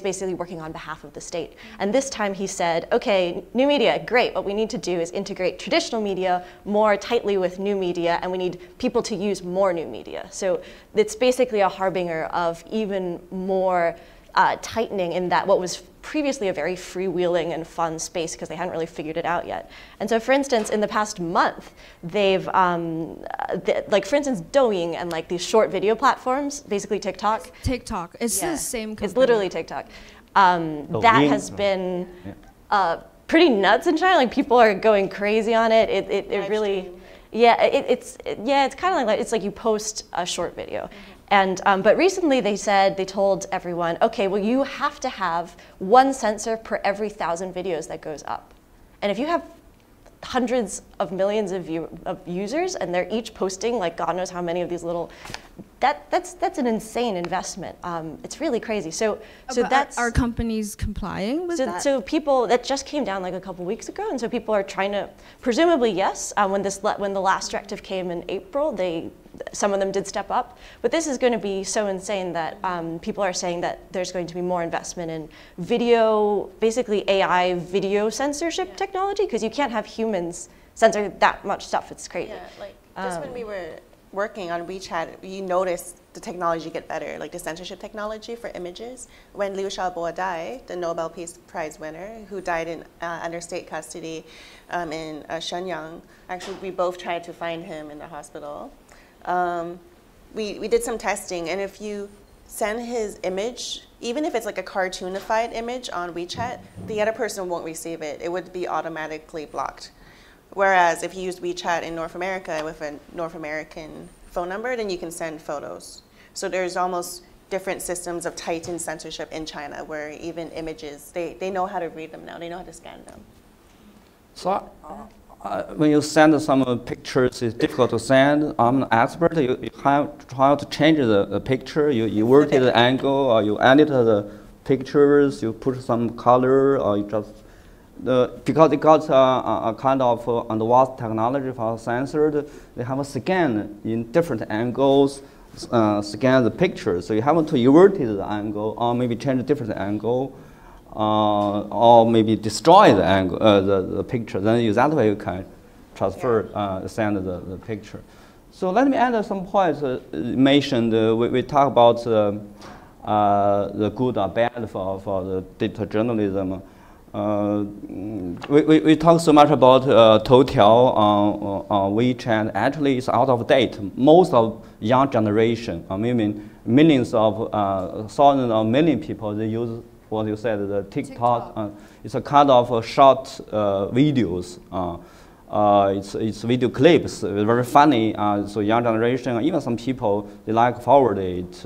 basically working on behalf of the state. And this time he said, okay, new media, great. What we need to do is integrate traditional media more tightly with new media, and we need people to use more new media. So it's basically a harbinger of even more tightening in that what was previously a very freewheeling and fun space because they hadn't really figured it out yet. And so, for instance, in the past month, they've, like for instance, Douyin and like these short video platforms, basically TikTok. TikTok, it's the same company. It's literally TikTok. That has been pretty nuts in China. Like people are going crazy on it. It really, it's kind of like it's like you post a short video. And, but recently they told everyone, okay, well you have to have 1 censor per every 1,000 videos that goes up. And if you have hundreds of millions of users and they're each posting like God knows how many of these little, that's an insane investment. It's really crazy. So that's... Are companies complying with that? So people, that just came down like a couple weeks ago, and so people are trying to, presumably yes, when the last directive came in April, some of them did step up, but this is going to be so insane that people are saying that there's going to be more investment in video, basically AI video censorship technology, because you can't have humans censor that much stuff. It's crazy. Yeah, like just when we were working on WeChat, you noticed the technology get better, like the censorship technology for images. When Liu Xiaobo died, the Nobel Peace Prize winner, who died in under state custody in Shuang, actually we both tried to find him in the hospital. We did some testing, and if you send his image, even if it's like a cartoonified image on WeChat, the other person won't receive it. It would be automatically blocked. Whereas if you use WeChat in North America with a North American phone number, then you can send photos. So there's almost different systems of tightened censorship in China, where even images, they know how to read them now, they know how to scan them. So when you send some pictures, it's difficult to send. I'm an expert. You have to change the picture. You invert the angle, or you edit the pictures. You put some color, or you just because it got a kind of advanced technology for censored. They have a scan in different angles, scan the picture. So you have to invert the angle, or maybe change a different angle. Or maybe destroy the angle, the picture. Then that way you can transfer, send the picture. So let me add some points mentioned. We talk about the good or bad for the data journalism. We talk so much about Toutiao on WeChat. Actually, it's out of date. Most of young generation, maybe millions of thousands of million people, they use what you said, the TikTok. It's a kind of short videos. It's video clips, very funny. So young generation, even some people, they like forward it.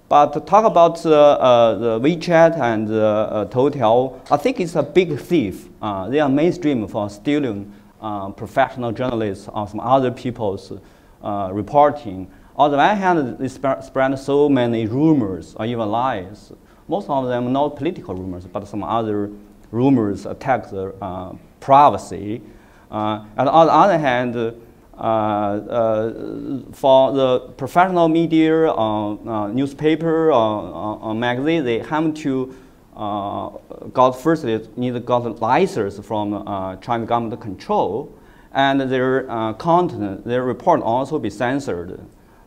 But to talk about the WeChat and Toutiao, I think it's a big thief. They are mainstream for stealing professional journalists or some other people's reporting. On the one hand, they spread so many rumors or even lies. Most of them not political rumors, but some other rumors attack the privacy. And on the other hand, for the professional media, newspaper, or magazine, they have to need to got license from China government control, and their content, their report also be censored.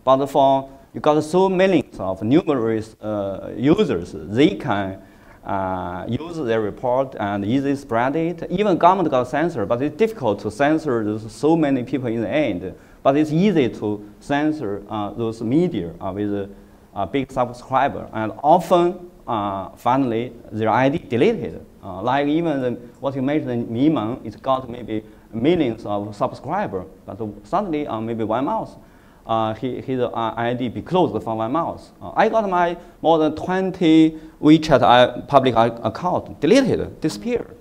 But for you got so millions of numerous users, they can use their report and easily spread it. Even government got censored, but it's difficult to censor so many people in the end. But it's easy to censor those media with a big subscriber, and often, finally, their ID deleted. Like even what you mentioned, Mimeng, it's got maybe millions of subscribers, but suddenly maybe 1 month. His ID be closed for 1 month. I got my more than 20 WeChat public account deleted, disappeared.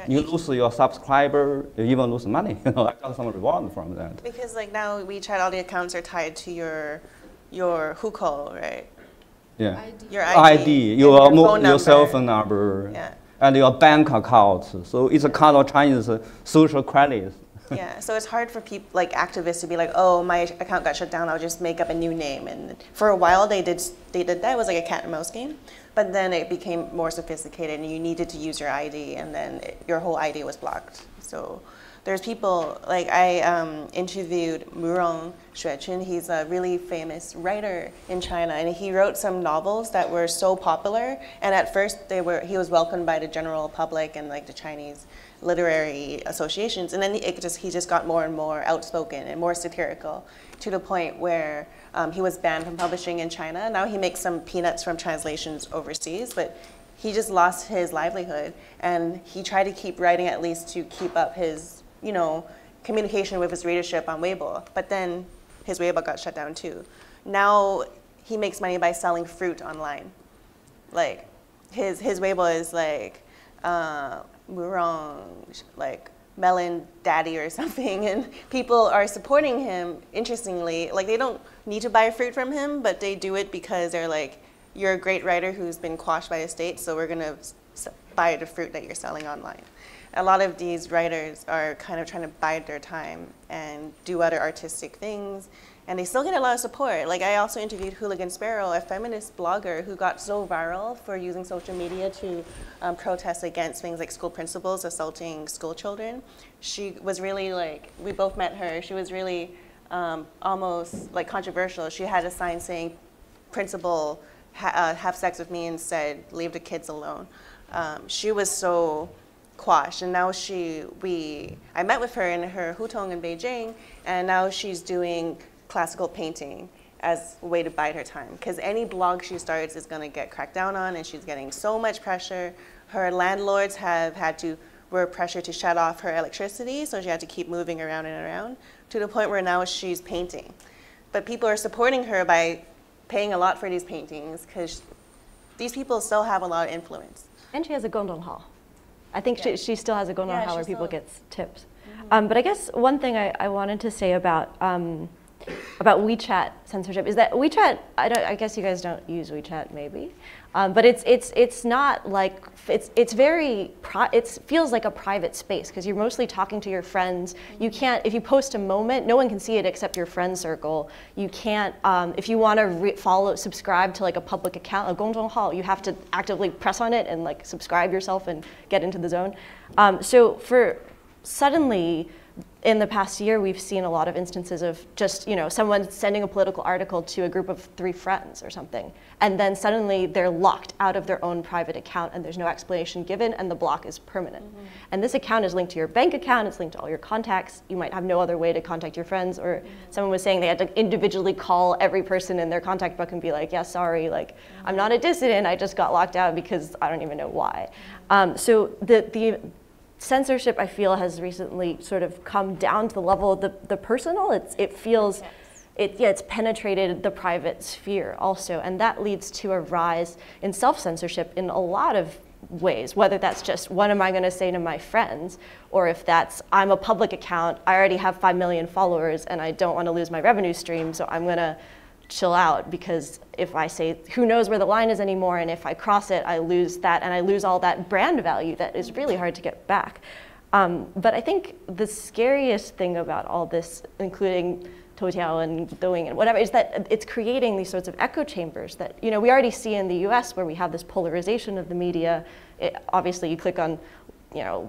You lose your subscriber, you even lose money. I got some reward from that. Because like now WeChat, all the accounts are tied to your hukou, right? Yeah. Your ID, your cell phone number, and your bank account. So it's a kind of Chinese social credit. Yeah, so it's hard for people, like activists, to be like, oh, my account got shut down, I'll just make up a new name. And for a while they did that. It was like a cat and mouse game. But then it became more sophisticated and you needed to use your ID, and then your whole ID was blocked. So there's people, like I interviewed Murong Xuechun. He's a really famous writer in China, and he wrote some novels that were so popular. And at first he was welcomed by the general public and like the Chinese literary associations, and then he just got more and more outspoken and more satirical, to the point where he was banned from publishing in China. Now he makes some peanuts from translations overseas, but he just lost his livelihood, and he tried to keep writing at least to keep up his, communication with his readership on Weibo. But then his Weibo got shut down too. Now he makes money by selling fruit online. Like his Weibo is like Murong, like Melon Daddy or something, and people are supporting him. Interestingly, like they don't need to buy fruit from him, but they do it because they're like, you're a great writer who's been quashed by the state, so we're gonna buy the fruit that you're selling online. A lot of these writers are kind of trying to bide their time and do other artistic things, and they still get a lot of support. Like I also interviewed Hooligan Sparrow, a feminist blogger who got so viral for using social media to protest against things like school principals assaulting school children. She was really like, we both met her, she was really almost like controversial. She had a sign saying, principal have sex with me, and said, leave the kids alone. She was so quashed, and now I met with her in her hutong in Beijing, and now she's doing classical painting as a way to bide her time, because any blog she starts is going to get cracked down on, and she's getting so much pressure. Her landlords were pressured to shut off her electricity, so she had to keep moving around and around, to the point where now she's painting. But people are supporting her by paying a lot for these paintings because these people still have a lot of influence. And she has a Gondong Hall. I think she still has a Gondong Hall where people get tips. Mm-hmm. But I guess one thing I wanted to say about WeChat censorship is that WeChat, I guess you guys don't use WeChat maybe, but it's not like, it feels like a private space because you're mostly talking to your friends. You can't, if you post a moment, no one can see it except your friend circle. You can't, if you want to subscribe to like a public account, a Gongzhong Hao, you have to actively press on it and like subscribe yourself and get into the zone. So suddenly, in the past year, we've seen a lot of instances of just, someone sending a political article to a group of 3 friends or something, and then suddenly they're locked out of their own private account and there's no explanation given and the block is permanent. Mm-hmm. And this account is linked to your bank account, it's linked to all your contacts. You might have no other way to contact your friends, or someone was saying they had to individually call every person in their contact book and be like, yeah, sorry, like, I'm not a dissident, I just got locked out because I don't even know why. So the censorship, I feel, has recently sort of come down to the level of the personal. It's penetrated the private sphere also, and that leads to a rise in self-censorship in a lot of ways, whether that's just, what am I going to say to my friends, or if that's, I'm a public account, I already have 5 million followers, and I don't want to lose my revenue stream, so I'm going to chill out, because if I say, who knows where the line is anymore, and if I cross it, I lose that, and I lose all that brand value that is really hard to get back. But I think the scariest thing about all this, including Toutiao and Douyin and whatever, is that it's creating these sorts of echo chambers that, we already see in the US where we have this polarization of the media. Obviously, you click on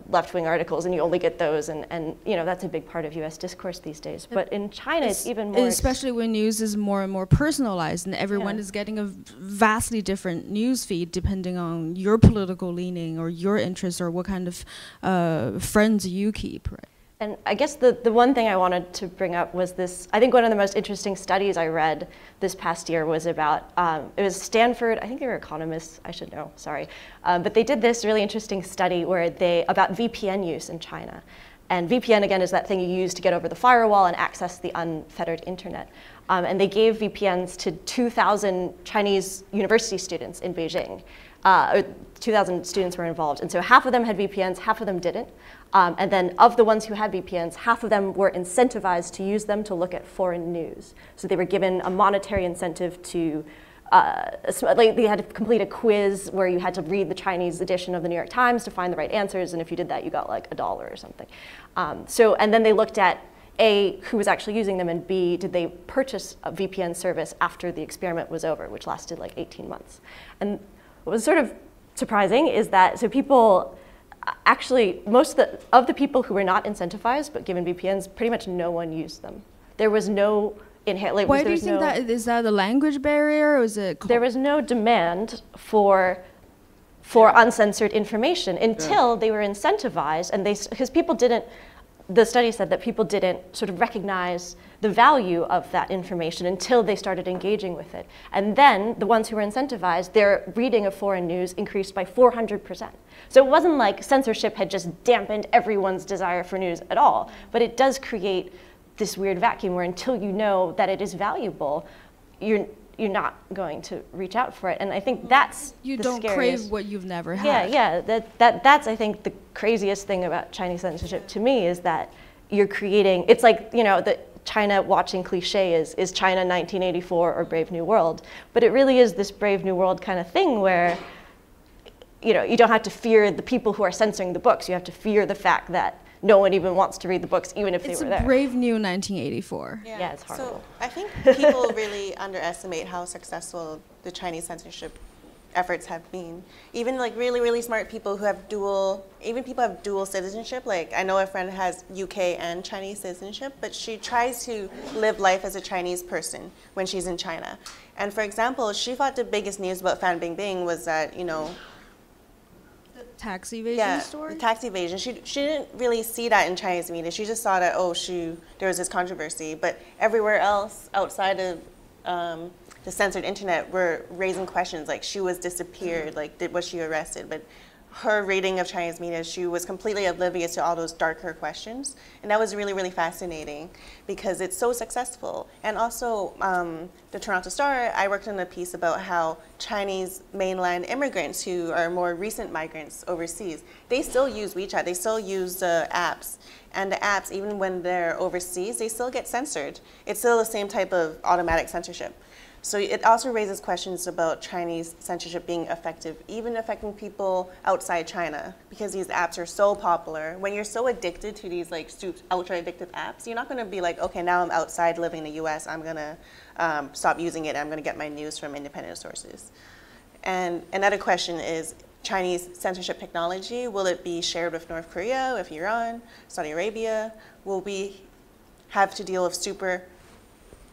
left-wing articles and you only get those, and that's a big part of US discourse these days. But in China, it's even more... Especially when news is more and more personalized and everyone is getting a vastly different news feed depending on your political leaning or your interests or what kind of friends you keep, right? And I guess the one thing I wanted to bring up was this. I think one of the most interesting studies I read this past year was about, it was Stanford, I think they were economists, I should know, sorry. But they did this really interesting study about VPN use in China. And VPN, again, is that thing you use to get over the firewall and access the unfettered internet. And they gave VPNs to 2,000 Chinese university students in Beijing. 2,000 students were involved. And so half of them had VPNs, half of them didn't. And then of the ones who had VPNs, half of them were incentivized to use them to look at foreign news. So they were given a monetary incentive to, they had to complete a quiz where you had to read the Chinese edition of the New York Times to find the right answers. And if you did that, you got like $1 or something. And then they looked at A, who was actually using them, and B, did they purchase a VPN service after the experiment was over, which lasted like 18 months. And what was sort of surprising is that, so people, actually, most of the people who were not incentivized but given VPNs, pretty much no one used them. There was no inherent. Why do you think that is? That a language barrier, or is it? There was no demand for uncensored information until they were incentivized, and because people didn't. The study said that people didn't sort of recognize the value of that information until they started engaging with it. And then the ones who were incentivized, their reading of foreign news increased by 400%. So it wasn't like censorship had just dampened everyone's desire for news at all, but it does create this weird vacuum where until you know that it is valuable, you're not going to reach out for it. And I think that's you the don't scariest. crave what you've never had. Yeah. That's I think the craziest thing about Chinese censorship to me is that you're creating. It's like the China watching cliche is China 1984 or Brave New World, but it really is this Brave New World kind of thing where you don't have to fear the people who are censoring the books. You have to fear the fact that no one even wants to read the books, even if they were there. It's a brave new 1984. Yeah, it's horrible. So I think people really underestimate how successful the Chinese censorship efforts have been. Even like really, really smart people who have dual citizenship. Like I know a friend has UK and Chinese citizenship, but she tries to live life as a Chinese person when she's in China. And for example, she thought the biggest news about Fan Bingbing was that, tax evasion story? The tax evasion. She didn't really see that in Chinese media. She just saw that, there was this controversy. But everywhere else outside of the censored internet were raising questions like she was disappeared, like was she arrested? But her rating of Chinese media, she was completely oblivious to all those darker questions. And that was really, really fascinating because it's so successful. And also, the Toronto Star, I worked on a piece about how Chinese mainland immigrants who are more recent migrants overseas, they still use WeChat, they still use apps. And the apps, even when they're overseas, they still get censored. It's still the same type of automatic censorship. So it also raises questions about Chinese censorship being effective, even affecting people outside China, because these apps are so popular. When you're so addicted to these like ultra addictive apps, you're not going to be like, okay, now I'm outside living in the US, I'm going to stop using it, I'm going to get my news from independent sources. And another question is, Chinese censorship technology, will it be shared with North Korea, with Iran, Saudi Arabia? Will we have to deal with super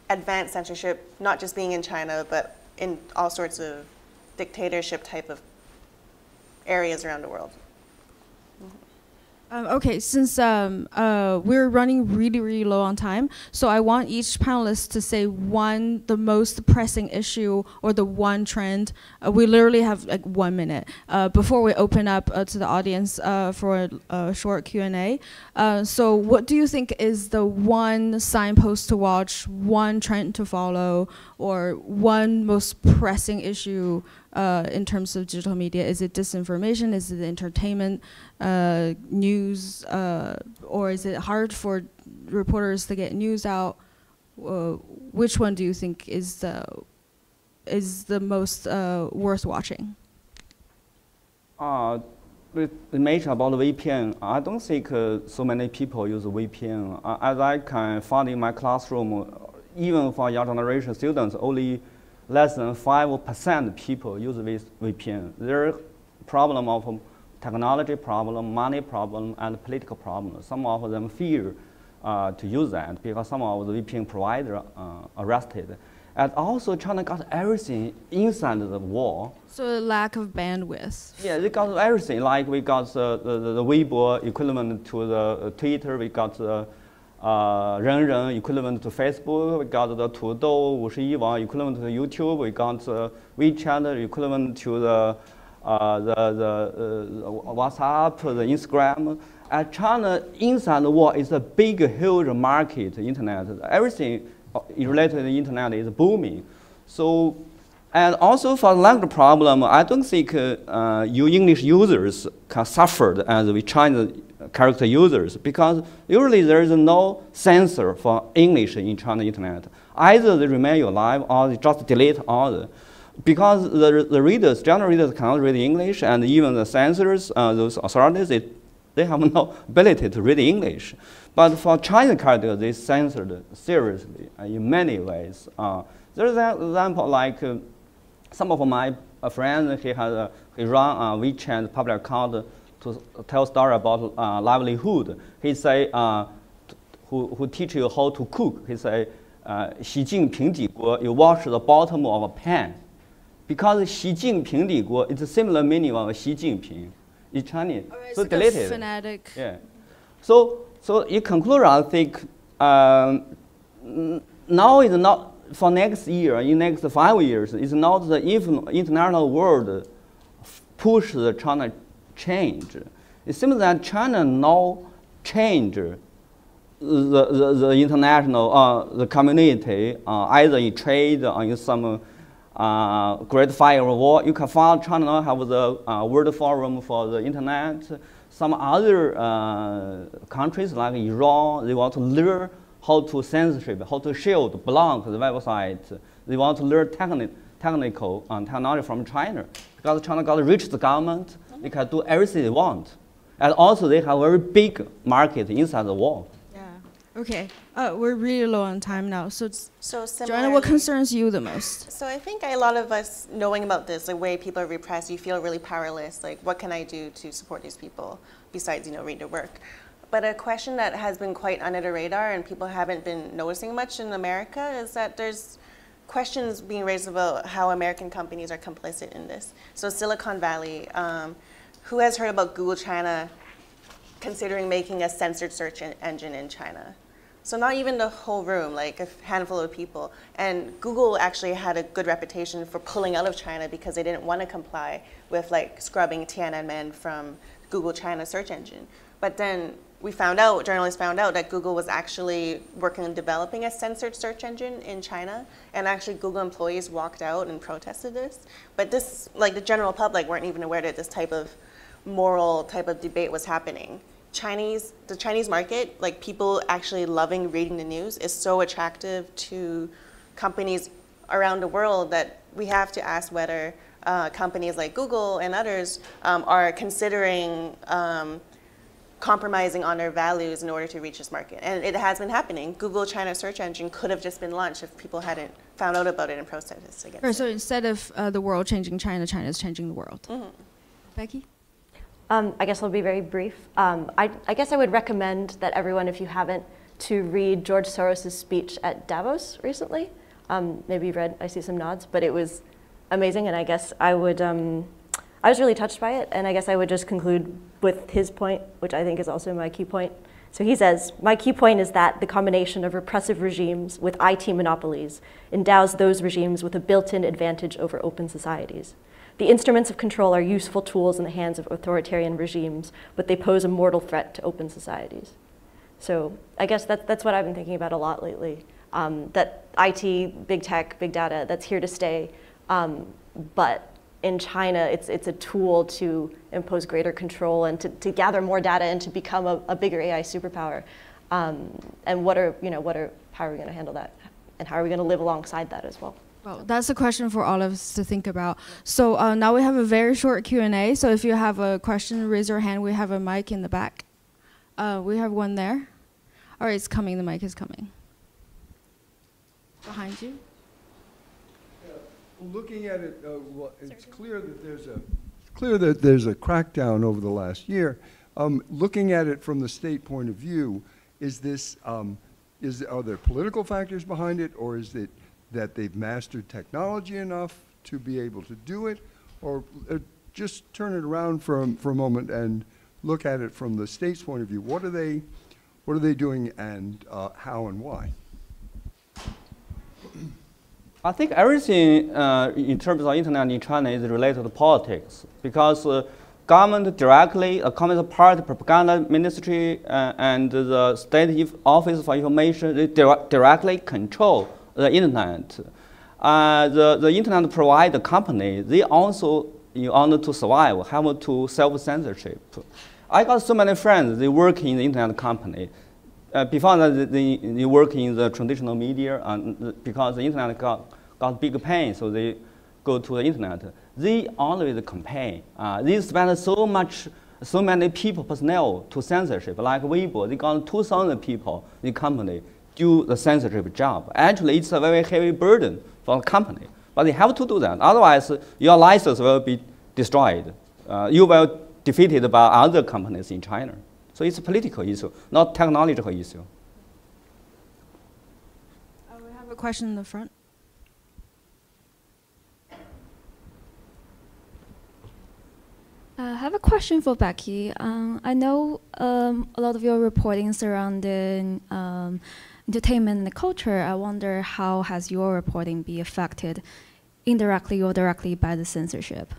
advanced censorship, not just being in China, but in all sorts of dictatorship type of areas around the world? Okay, since we're running really low on time, so I want each panelist to say the most pressing issue or the one trend. We literally have like 1 minute before we open up to the audience for a short Q&A. So what do you think is the one signpost to watch, one trend to follow, or one most pressing issue in terms of digital media? Is it disinformation? Is it entertainment, news, or is it hard for reporters to get news out? Which one do you think is the most worth watching? The mention about the VPN, I don't think so many people use VPN. As I can find in my classroom, even for young generation students, only less than 5% people use this VPN. There are problem of technology problem, money problem, and political problem. Some of them fear to use that because some of the VPN providers arrested. And also China got everything inside the wall. So a lack of bandwidth. Yeah, they got everything. Like we got the Weibo equivalent to the Twitter, we got the Renren equivalent to Facebook, we got the Tudou 51网 equivalent to YouTube, we got the WeChat equivalent to the WhatsApp, the Instagram. And China inside the wall is a big, huge market, internet. Everything related to the internet is booming. So, and also for the language problem, I don't think you English users can suffer as we Chinese character users because usually there is no censor for English in China internet. Either they remain alive or they just delete all the. Because the readers, general readers cannot read English, and even the censors, those authorities, they have no ability to read English. But for Chinese characters, they censored seriously in many ways. There's an example like some of my friends, he run a WeChat public account to tell story about livelihood. He say, who teach you how to cook. He say, 习近平帝国, you wash the bottom of a pan. Because 习近平帝国, it's a similar meaning of 习近平in Chinese. Right, so like deleted. Phonetic. Yeah. So in conclusion, I think now is not for next year, in next 5 years, it's not the international world push the China change. It seems that China now change the international the community either in trade or in some great firewall. You can find China now have the World Forum for the Internet. Some other countries like Iran, they want to learn how to censorship, how to shield, block the website. They want to learn technical technology from China. Because China got to reach the government, they can do everything they want. And also they have a very big market inside the wall. Okay, we're really low on time now. So Joanna, similarly, what concerns you the most? So I think a lot of us knowing about this, the way people are repressed, you feel really powerless. Like, what can I do to support these people besides, read their work? But a question that has been quite under the radar and people haven't been noticing much in America is that there's questions being raised about how American companies are complicit in this. So Silicon Valley, who has heard about Google China considering making a censored search engine in China? So not even the whole room, like a handful of people. And Google actually had a good reputation for pulling out of China because they didn't want to comply with like scrubbing Tiananmen from Google China search engine. But then we found out, journalists found out that Google was actually working on developing a censored search engine in China. And actually Google employees walked out and protested this. But this, like the general public weren't even aware that this type of moral type of debate was happening. The Chinese market, like people actually loving reading the news, is so attractive to companies around the world that we have to ask whether companies like Google and others are considering compromising on their values in order to reach this market. And it has been happening. Google China search engine could have just been launched if people hadn't found out about it and protested against it. So instead of the world changing China, China is changing the world. Mm-hmm. Becky? I guess I'll be very brief. I guess I would recommend that everyone, if you haven't, to read George Soros' speech at Davos recently. Maybe you've read, I see some nods, but it was amazing, and I guess I would, I was really touched by it, and I guess I would just conclude with his point, which I think is also my key point. So he says, my key point is that the combination of repressive regimes with IT monopolies endows those regimes with a built-in advantage over open societies. The instruments of control are useful tools in the hands of authoritarian regimes, but they pose a mortal threat to open societies. So I guess that's what I've been thinking about a lot lately, that IT, big tech, big data, that's here to stay, but in China, it's a tool to impose greater control and to gather more data and to become a bigger AI superpower. And how are we going to handle that? And how are we going to live alongside that as well? Well, that's a question for all of us to think about. So now we have a very short Q&A. So if you have a question, raise your hand. We have a mic in the back. We have one there. All right, it's coming. The mic is coming. Behind you. Looking at it, well, it's clear that there's a crackdown over the last year. Looking at it from the state point of view, are there political factors behind it, or is it that they've mastered technology enough to be able to do it, or just turn it around for a moment and look at it from the state's point of view? What are they doing, and how and why? I think everything in terms of internet in China is related to politics, because government directly, a Communist Party propaganda ministry and the state office for information, they directly control the internet. The internet provider company, they also, in order to survive, have to self-censorship. I got so many friends, they work in the internet company. Before that, they work in the traditional media, and because the internet got big pain, so they go to the internet. They always campaign. They spend so many people, personnel to censorship, like Weibo. They got 2,000 people in the company do the censorship job. Actually, it's a very heavy burden for the company, but they have to do that. Otherwise, your license will be destroyed. You will defeated by other companies in China. So it's a political issue, not technological issue. We have a question in the front. I have a question for Becky. I know a lot of your reporting surrounding entertainment and culture. I wonder how has your reporting been affected indirectly or directly by the censorship?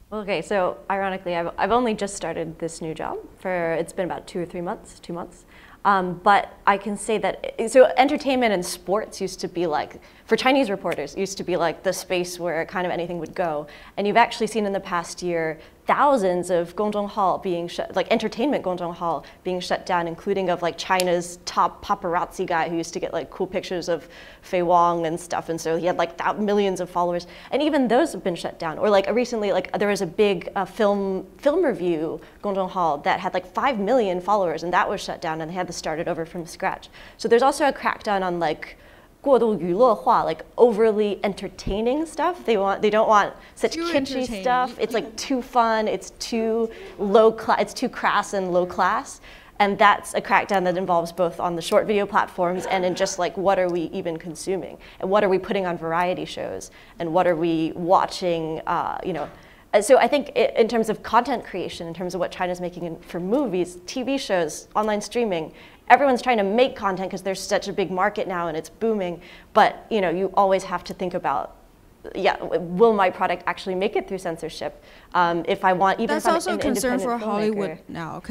Well, okay, so ironically, I've only just started this new job. It's been about 2 or 3 months, 2 months. But I can say that, so entertainment and sports used to be like, for Chinese reporters, used to be like the space where kind of anything would go. And you've actually seen in the past year, thousands of Gongzhonghao being shut, like entertainment Gongzhonghao being shut down, including of like China's top paparazzi guy who used to get like cool pictures of Fei Wang and stuff. And so he had like millions of followers. And even those have been shut down. Or like recently, like there was a big film review Gongzhonghao that had like 5 million followers, and that was shut down, and they had to start it over from scratch. So there's also a crackdown on like 过度娱乐化, like overly entertaining stuff. They don't want such kitschy stuff. It's like too fun. It's too low class. It's too crass and low class. And that's a crackdown that involves both on the short video platforms and in just like what are we even consuming, and what are we putting on variety shows, and what are we watching, you know. So I think in terms of content creation, in terms of what China's making for movies, TV shows, online streaming, everyone's trying to make content because there's such a big market now and it's booming, but you always have to think about, will my product actually make it through censorship? If I want, even that's if I'm also an a concern for independent Hollywood filmmaker. now,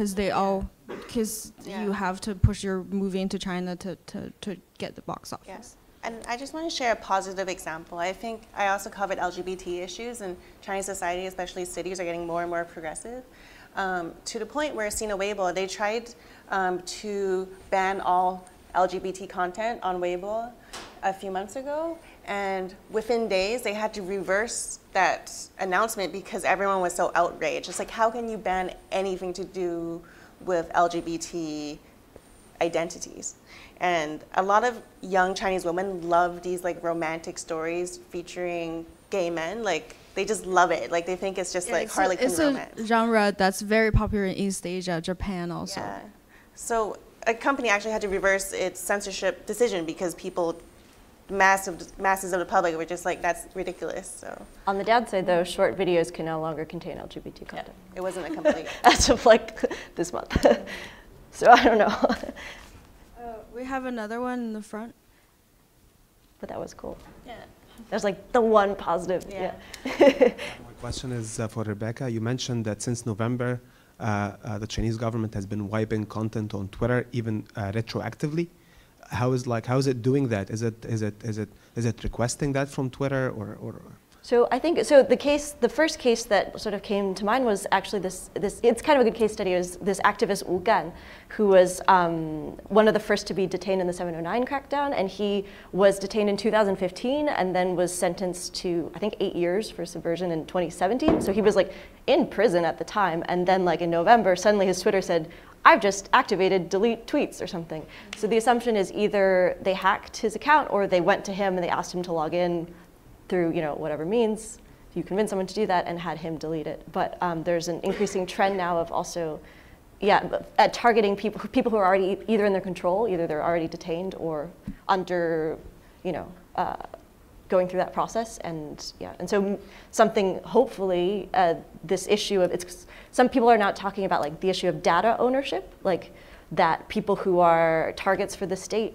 because you have to push your movie into China to get the box office. Yes. And I just want to share a positive example. I think I also covered LGBT issues, and Chinese society, especially cities, are getting more and more progressive. To the point where Sina Weibo, they tried to ban all LGBT content on Weibo a few months ago, and within days they had to reverse that announcement because everyone was so outraged. It's like, how can you ban anything to do with LGBT identities? And a lot of young Chinese women love these like romantic stories featuring gay men. Like, they just love it. Like, they think it's just like Harlequin romance. It's a genre that's very popular in East Asia, Japan also. Yeah. So a company actually had to reverse its censorship decision because people, masses of the public were just like, that's ridiculous. So On the downside, though, short videos can no longer contain LGBT content. it wasn't a complete. As of like this month. So I don't know. We have another one in the front. But that was cool. Yeah. That was like the one positive. Yeah. My question is for Rebecca. You mentioned that since November, the Chinese government has been wiping content on Twitter, even retroactively. How is it doing that? Is it requesting that from Twitter or? So I think the first case that sort of came to mind was actually this. It's kind of a good case study. It was this activist Wu Gan, who was one of the first to be detained in the 709 crackdown, and he was detained in 2015 and then was sentenced to, I think, 8 years for subversion in 2017. So he was like in prison at the time, and then like in November, suddenly his Twitter said, "I've just activated delete tweets" or something. So the assumption is either they hacked his account or they went to him and they asked him to log in through whatever means, you convince someone to do that, and had him delete it. But there's an increasing trend now of also, at targeting people who are already either in their control, either they're already detained or under, going through that process. And so something, hopefully, this issue of, some people are now talking about like the issue of data ownership, like that people who are targets for the state,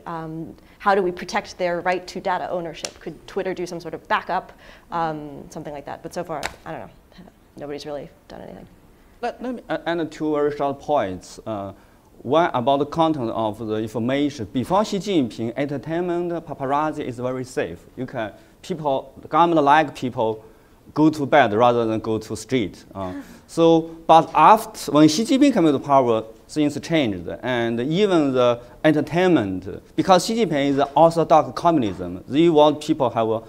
how do we protect their right to data ownership? Could Twitter do some sort of backup, something like that? But so far, I don't know. Nobody's really done anything. Let me add two very short points. One about the content of the information. Before Xi Jinping, entertainment, paparazzi is very safe. The government like people go to bed rather than go to street. But after, when Xi Jinping came to power, things changed, and even the entertainment, because Xi Jinping is orthodox communism, they want people have a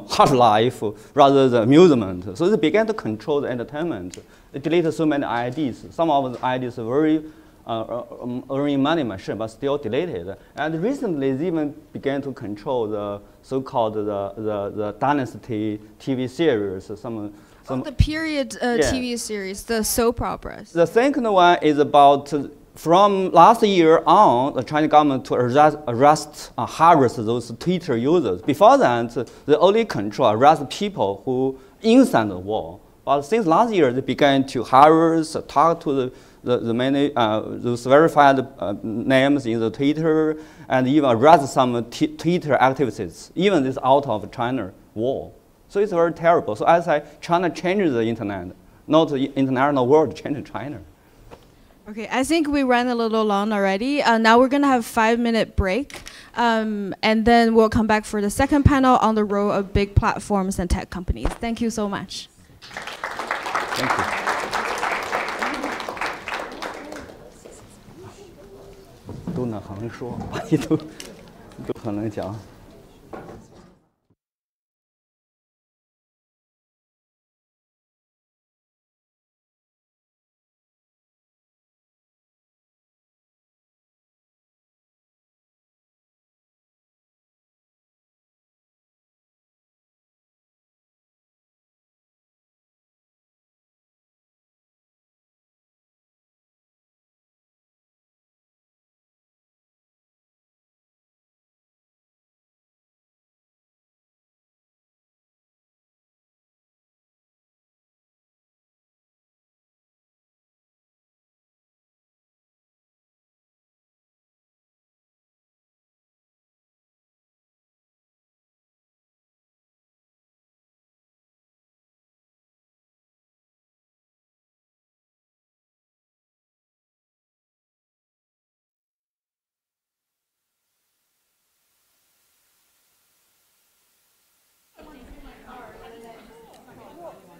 hard life rather than amusement. So they began to control the entertainment. They deleted so many IDs. Some of the IDs are very earning money machine, but still deleted. And recently, they even began to control the so-called the dynasty TV series. The period TV series, the soap operas. The second one is about from last year on, the Chinese government to arrest, harass those Twitter users. Before that, they only arrest people who inside the war. But since last year, they began to harass, talk to the many those verified names in the Twitter, and even arrest some Twitter activists. Even this out of China war. So it's very terrible. So as China changes the internet, not the international world changes China. Okay, I think we ran a little long already. Now we're gonna have a 5-minute break, and then we'll come back for the second panel on the role of big platforms and tech companies. Thank you so much. Thank you. 都能说，你都很能讲。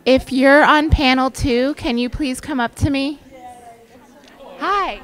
If you're on panel 2, can you please come up to me? Hi.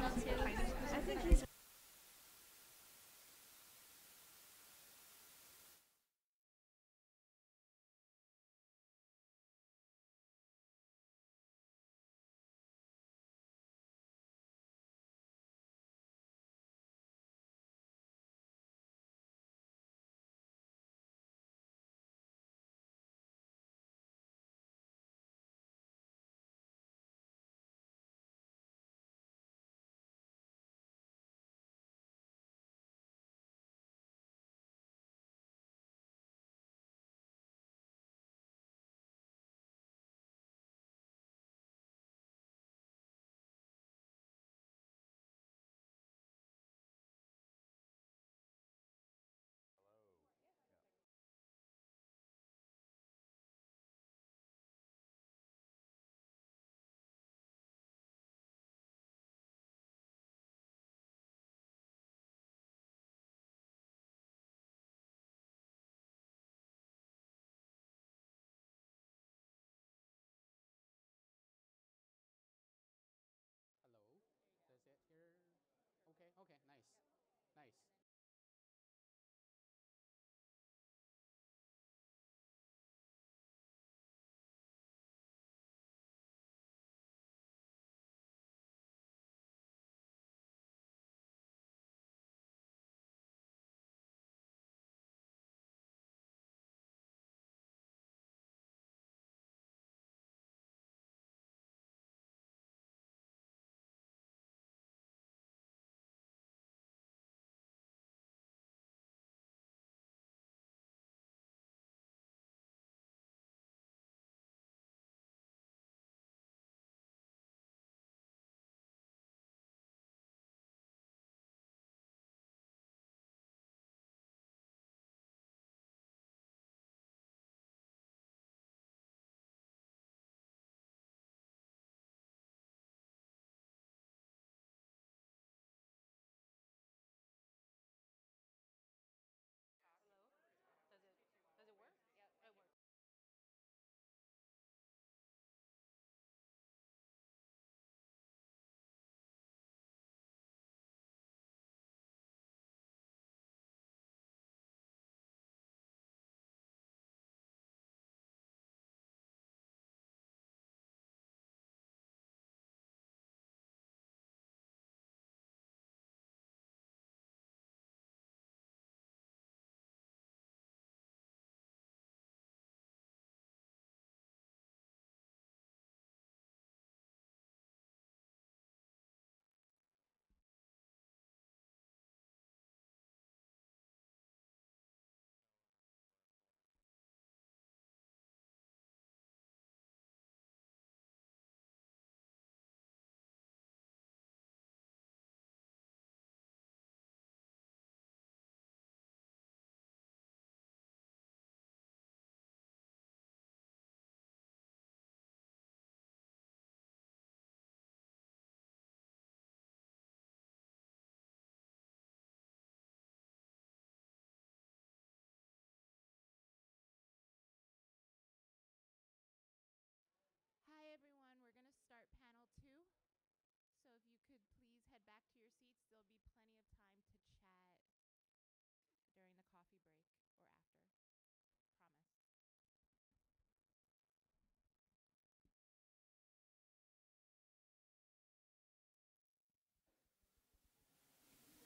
Hi, everyone. We're going to start panel 2. So if you could please head back to your seats, there'll be plenty of time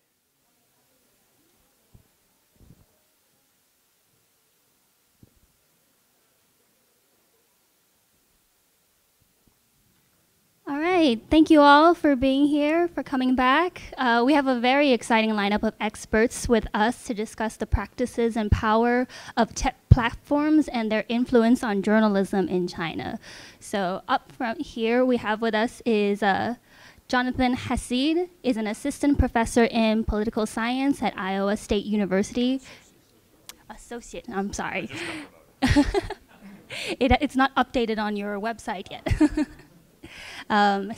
to chat during the coffee break or after. Promise. All right, thank you all for being here, for coming back. We have a very exciting lineup of experts with us to discuss the practices and power of tech platforms and their influence on journalism in China. So up front here, we have with us is Jonathan Hasid, is an assistant professor in political science at Iowa State University. Associate, I'm sorry. It's not updated on your website yet.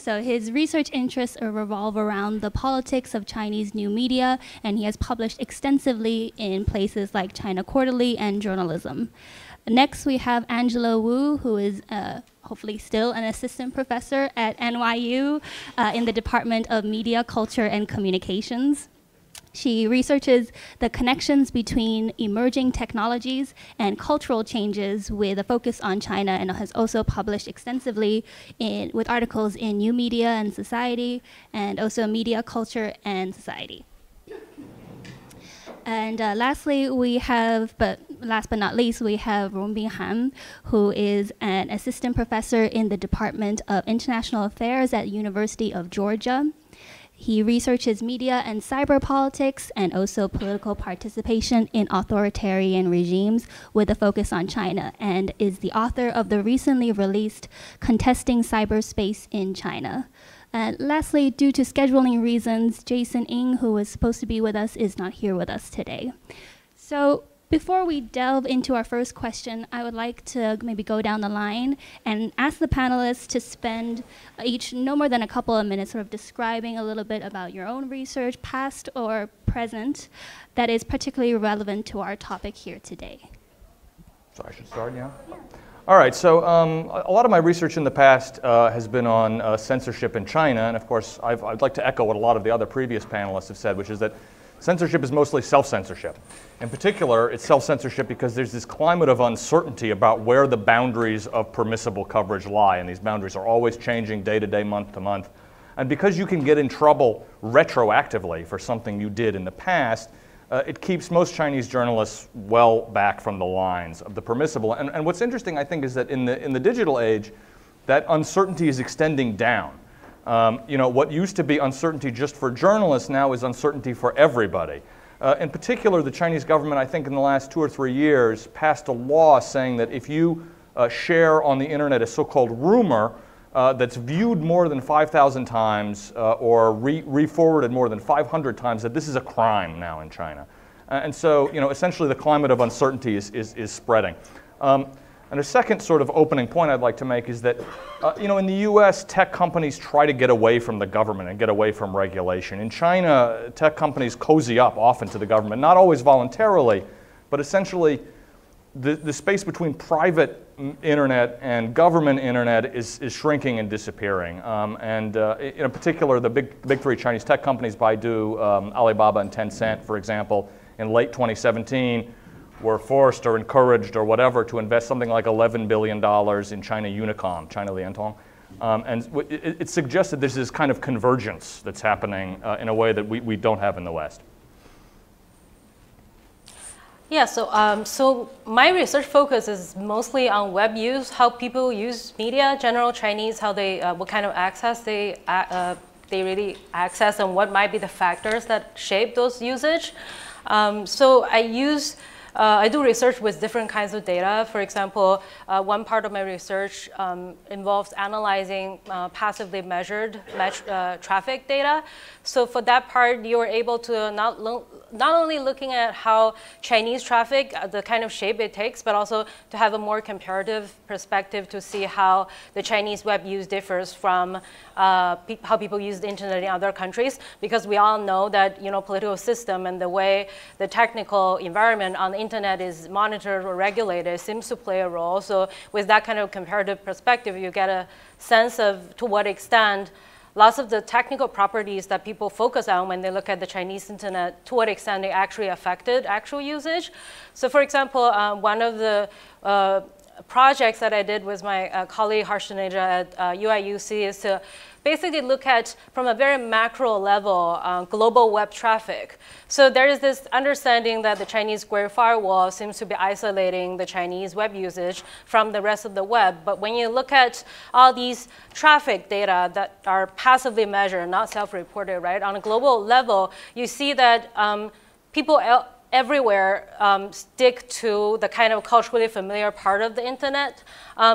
So his research interests revolve around the politics of Chinese new media, and he has published extensively in places like China Quarterly and Journalism. Next, we have Angela Wu, who is hopefully still an assistant professor at NYU in the Department of Media, Culture, and Communications. She researches the connections between emerging technologies and cultural changes with a focus on China, and has also published extensively with articles in New Media and Society, and also Media, Culture, and Society. And lastly, we have, but last but not least, we have Rongbin Han, who is an assistant professor in the Department of International Affairs at University of Georgia. He researches media and cyber politics and also political participation in authoritarian regimes with a focus on China, and is the author of the recently released Contesting Cyberspace in China. And lastly, due to scheduling reasons, Jason Ng, who was supposed to be with us, is not here with us today. So before we delve into our first question, I would like to maybe go down the line and ask the panelists to spend each no more than a couple of minutes sort of describing a little bit about your own research, past or present, that is particularly relevant to our topic here today. So I should start now? Yeah. All right, so a lot of my research in the past has been on censorship in China, and of course I'd like to echo what a lot of the other previous panelists have said, which is that censorship is mostly self-censorship. In particular, it's self-censorship because there's this climate of uncertainty about where the boundaries of permissible coverage lie, and these boundaries are always changing day to day, month to month. And because you can get in trouble retroactively for something you did in the past, it keeps most Chinese journalists well back from the lines of the permissible. And what's interesting, I think, is that in the digital age, that uncertainty is extending down. You know, what used to be uncertainty just for journalists now is uncertainty for everybody. In particular, the Chinese government, I think in the last 2 or 3 years, passed a law saying that if you share on the internet a so-called rumor that's viewed more than 5,000 times or re-forwarded more than 500 times, that this is a crime now in China. And so, you know, essentially the climate of uncertainty is spreading. And a second sort of opening point I'd like to make is that, you know, in the US, tech companies try to get away from the government and get away from regulation. In China, tech companies cozy up often to the government, not always voluntarily, but essentially the space between private internet and government internet is shrinking and disappearing. In particular, the big three Chinese tech companies, Baidu, Alibaba, and Tencent, for example, in late 2017, were forced or encouraged or whatever to invest something like $11 billion in China Unicom, China Liantong. And it suggested there's this kind of convergence that's happening in a way that we don't have in the West. Yeah, so my research focus is mostly on web use, how people use media, general Chinese, how they, what kind of access they really access, and what might be the factors that shape those usage. So I do research with different kinds of data. For example, one part of my research involves analyzing passively measured traffic data. So for that part, you're able to not only looking at how Chinese traffic, the kind of shape it takes, but also to have a more comparative perspective to see how the Chinese web use differs from how people use the internet in other countries. Because we all know that, you know, political system and the way the technical environment on the internet is monitored or regulated seems to play a role. So with that kind of comparative perspective, you get a sense of to what extent lots of the technical properties that people focus on when they look at the Chinese internet, to what extent they actually affected actual usage. So for example, one of the projects that I did with my colleague Harshaneja at UIUC is to basically look at, from a very macro level, global web traffic. So there is this understanding that the Chinese Great Firewall seems to be isolating the Chinese web usage from the rest of the web. But when you look at all these traffic data that are passively measured, not self-reported, right? On a global level, you see that people everywhere stick to the kind of culturally familiar part of the internet.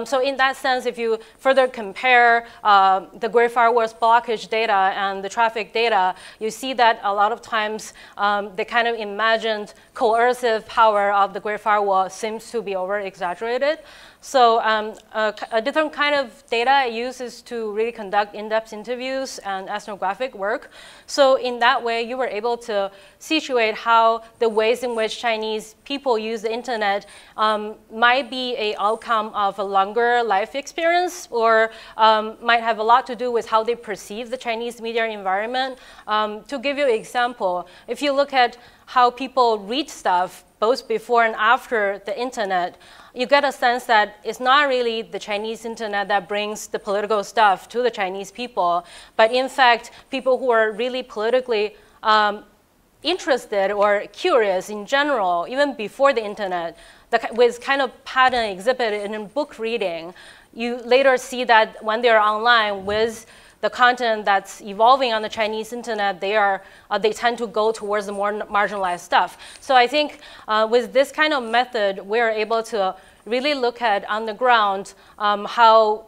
So in that sense, if you further compare the Great Firewall's blockage data and the traffic data, you see that a lot of times the kind of imagined coercive power of the Great Firewall seems to be over-exaggerated. So a different kind of data I use is to really conduct in-depth interviews and ethnographic work. So in that way, you were able to situate how the way ways in which Chinese people use the internet might be an outcome of a longer life experience, or might have a lot to do with how they perceive the Chinese media environment. To give you an example, if you look at how people read stuff, both before and after the internet, you get a sense that it's not really the Chinese internet that brings the political stuff to the Chinese people, but in fact, people who are really politically interested or curious in general, even before the internet, with kind of pattern exhibited in book reading, you later see that when they're online with the content that's evolving on the Chinese internet, they tend to go towards the more marginalized stuff. So I think with this kind of method, we're able to really look at on the ground how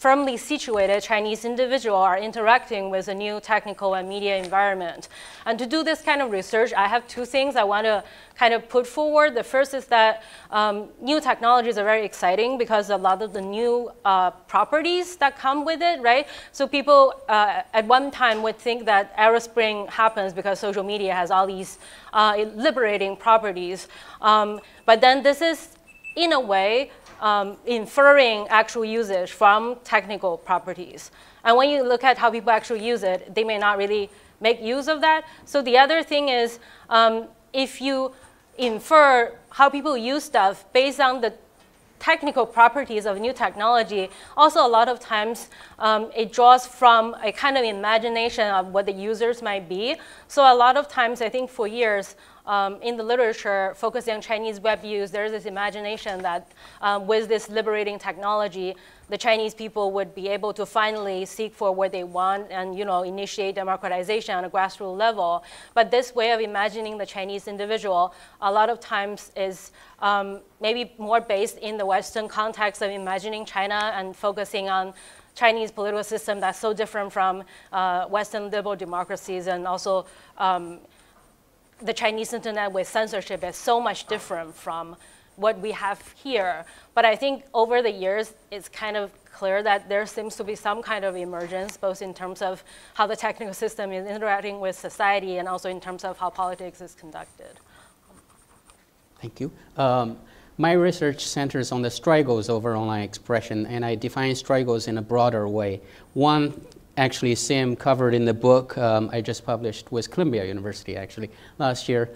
firmly situated Chinese individuals are interacting with a new technical and media environment. And to do this kind of research, I have two things I want to kind of put forward. The first is that new technologies are very exciting because a lot of the new properties that come with it, right? So people at one time would think that era spring happens because social media has all these liberating properties. But then this is, in a way, inferring actual usage from technical properties. And when you look at how people actually use it, they may not really make use of that. So the other thing is, if you infer how people use stuff based on the technical properties of new technology, also a lot of times it draws from a kind of imagination of what the users might be. So a lot of times, I think for years, in the literature focusing on Chinese web use, there's this imagination that with this liberating technology, the Chinese people would be able to finally seek for what they want and initiate democratization on a grassroots level. But this way of imagining the Chinese individual a lot of times is maybe more based in the Western context of imagining China and focusing on Chinese political system that's so different from Western liberal democracies, and also the Chinese internet with censorship is so much different from what we have here. But I think over the years, it's kind of clear that there seems to be some kind of emergence, both in terms of how the technical system is interacting with society and also in terms of how politics is conducted. Thank you. My research centers on the struggles over online expression, and I define struggles in a broader way. One, actually, Sim covered in the book I just published with Columbia University, actually, last year,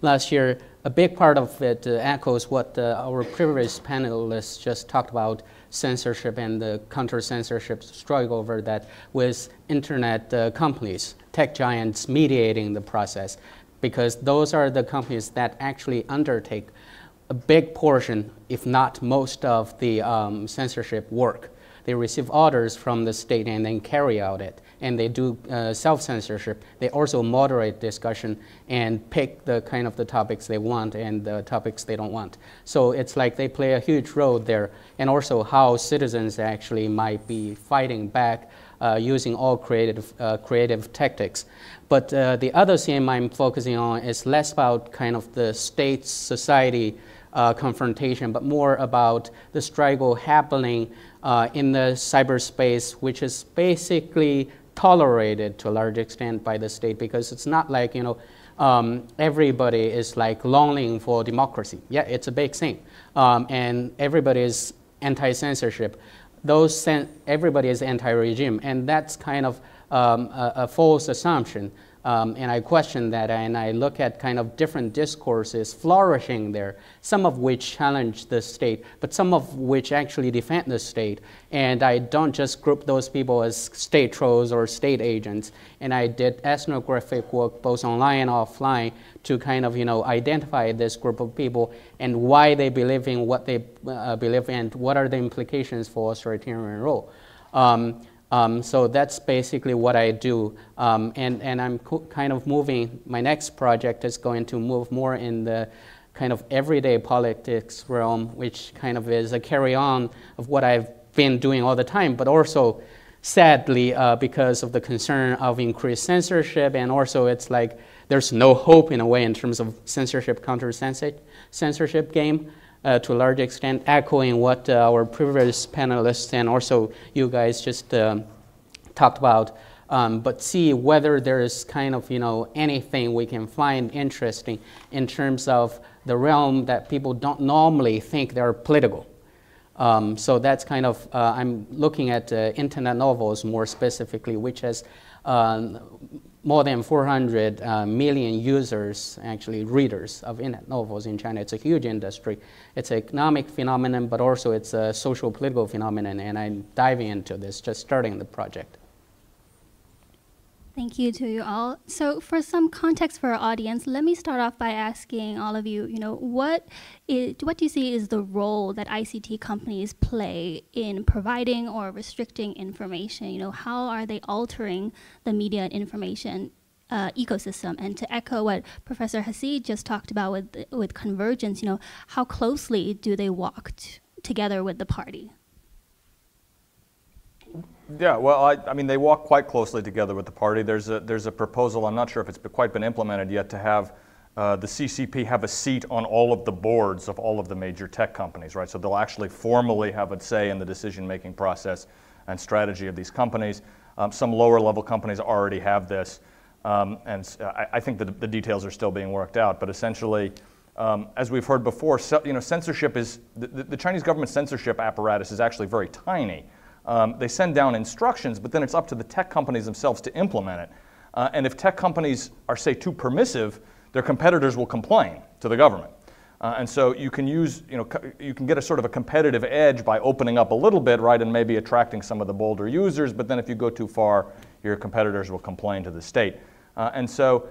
last year, a big part of it echoes what our previous panelists just talked about, censorship and the counter-censorship struggle over that with internet companies, tech giants mediating the process, because those are the companies that actually undertake a big portion, if not most, of the censorship work. They receive orders from the state and then carry out it. And they do self-censorship. They also moderate discussion and pick the kind of the topics they want and the topics they don't want. So it's like they play a huge role there. And also how citizens actually might be fighting back using all creative tactics. But the other theme I'm focusing on is less about kind of the state-society confrontation, but more about the struggle happening in the cyberspace, which is basically tolerated to a large extent by the state, because it's not like, everybody is like longing for democracy. Yeah, it's a big thing. And everybody is anti-censorship. Everybody is anti-regime, and that's kind of a false assumption. And I question that, and I look at kind of different discourses flourishing there, some of which challenge the state, but some of which actually defend the state. And I don't just group those people as state trolls or state agents. And I did ethnographic work both online and offline to kind of, identify this group of people and why they believe in what they believe in, and what are the implications for authoritarian rule. So that's basically what I do, and I'm kind of moving, my next project is going to move more in the kind of everyday politics realm, which kind of is a carry-on of what I've been doing all the time, but also, sadly, because of the concern of increased censorship, and also it's like there's no hope in a way in terms of censorship, counter-censorship game. To a large extent, echoing what our previous panelists and also you guys just talked about. but see whether there's kind of, anything we can find interesting in terms of the realm that people don't normally think they're political. So that's kind of, I'm looking at internet novels more specifically, which has more than 400 million users, actually readers of internet novels in China. It's a huge industry. It's an economic phenomenon, but also it's a social political phenomenon, and I'm diving into this, just starting the project. Thank you to you all. So for some context for our audience, let me start off by asking all of you, what do you see is the role that ICT companies play in providing or restricting information? How are they altering the media and information ecosystem? And to echo what Professor Hasid just talked about with convergence, how closely do they walk together with the party? Yeah, well, I mean, they walk quite closely together with the party. There's a proposal, I'm not sure if it's quite been implemented yet, to have the CCP have a seat on all of the boards of all of the major tech companies, right? So they'll actually formally have a say in the decision-making process and strategy of these companies. Some lower-level companies already have this, and I think that the details are still being worked out. But essentially, as we've heard before, censorship is, the Chinese government censorship apparatus is actually very tiny. They send down instructions, but then it's up to the tech companies themselves to implement it. And if tech companies are, say, too permissive, their competitors will complain to the government. And so you can use, you can get a sort of a competitive edge by opening up a little bit, right, and maybe attracting some of the bolder users. But then if you go too far, your competitors will complain to the state. And so,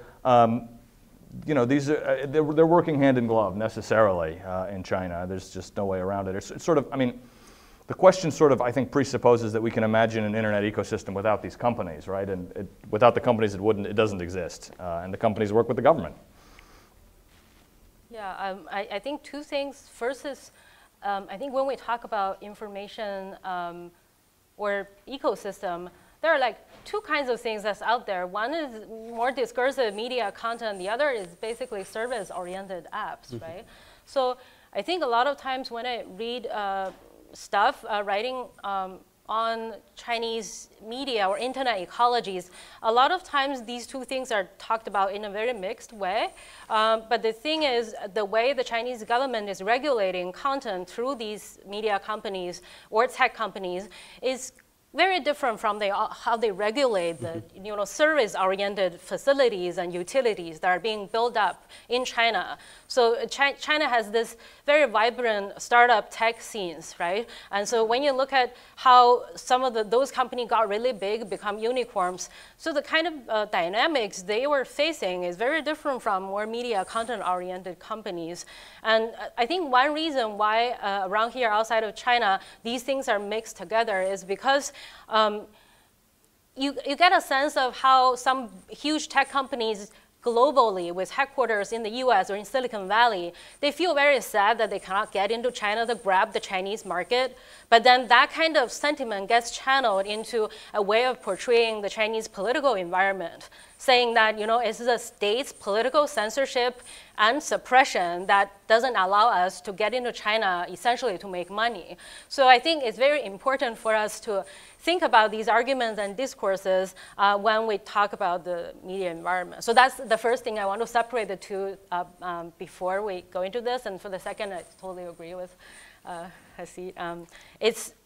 these are, they're working hand in glove necessarily in China. There's just no way around it. It's sort of, I mean, the question sort of, I think, presupposes that we can imagine an internet ecosystem without these companies, right? And without the companies, it doesn't exist. And the companies work with the government. Yeah, I think two things. First is, I think when we talk about information or ecosystem, there are like two kinds of things that's out there. One is more discursive media content. The other is basically service-oriented apps, right? So I think a lot of times when I read stuff, writing on Chinese media or internet ecologies, a lot of times these two things are talked about in a very mixed way. But the thing is, the way the Chinese government is regulating content through these media companies or tech companies is very different from how they regulate the service-oriented facilities and utilities that are being built up in China. So China has this very vibrant startup tech scenes, right? And so when you look at how some of those companies got really big, become unicorns, so the kind of dynamics they were facing is very different from more media content-oriented companies. And I think one reason why around here outside of China, these things are mixed together is because you get a sense of how some huge tech companies globally with headquarters in the US or in Silicon Valley, they feel very sad that they cannot get into China to grab the Chinese market. But then that kind of sentiment gets channeled into a way of portraying the Chinese political environment, saying that, it's the state's political censorship and suppression that doesn't allow us to get into China essentially to make money. So I think it's very important for us to think about these arguments and discourses when we talk about the media environment. So that's the first thing. I want to separate the two before we go into this. And for the second, I totally agree with Hasid.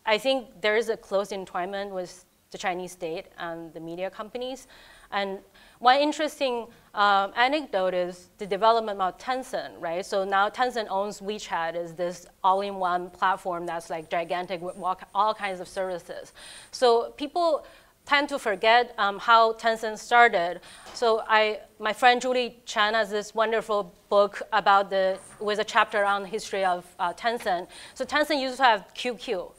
I think there is a close entwinement with the Chinese state and the media companies. And one interesting anecdote is the development of Tencent, right? So now Tencent owns WeChat, is this all-in-one platform that's like gigantic with all kinds of services. So people tend to forget how Tencent started. So my friend Julie Chan has this wonderful book about with a chapter on the history of Tencent. So Tencent used to have QQ.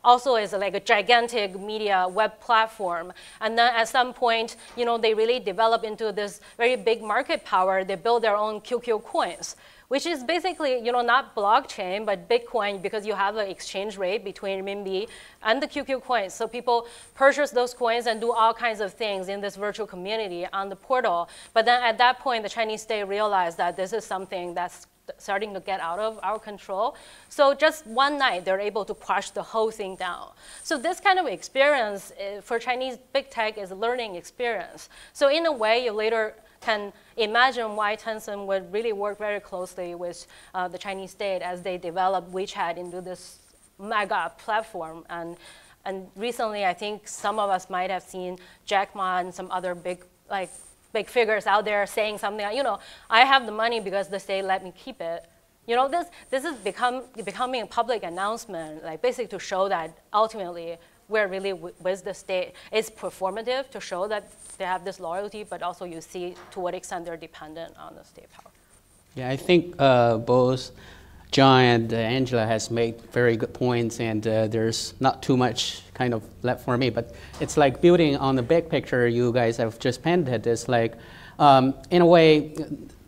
Also is like a gigantic media web platform. And then at some point, they really develop into this very big market power. They build their own QQ coins, which is basically, not blockchain, but Bitcoin, because you have an exchange rate between renminbi and the QQ coins. So people purchase those coins and do all kinds of things in this virtual community on the portal. But then at that point, the Chinese state realized that this is something that's starting to get out of our control. So just one night, they're able to crush the whole thing down. So this kind of experience for Chinese big tech is a learning experience. So in a way, you later can imagine why Tencent would really work very closely with the Chinese state as they develop WeChat into this mega platform. And recently, I think some of us might have seen Jack Ma and some other big figures out there saying something like, I have the money because the state let me keep it. This is becoming a public announcement, like basically to show that ultimately we're really with the state. It's performative to show that they have this loyalty, but also you see to what extent they're dependent on the state power. Yeah, I think both John and Angela has made very good points, and there's not too much kind of left for me, but it's like building on the big picture you guys have just painted. It's like, in a way,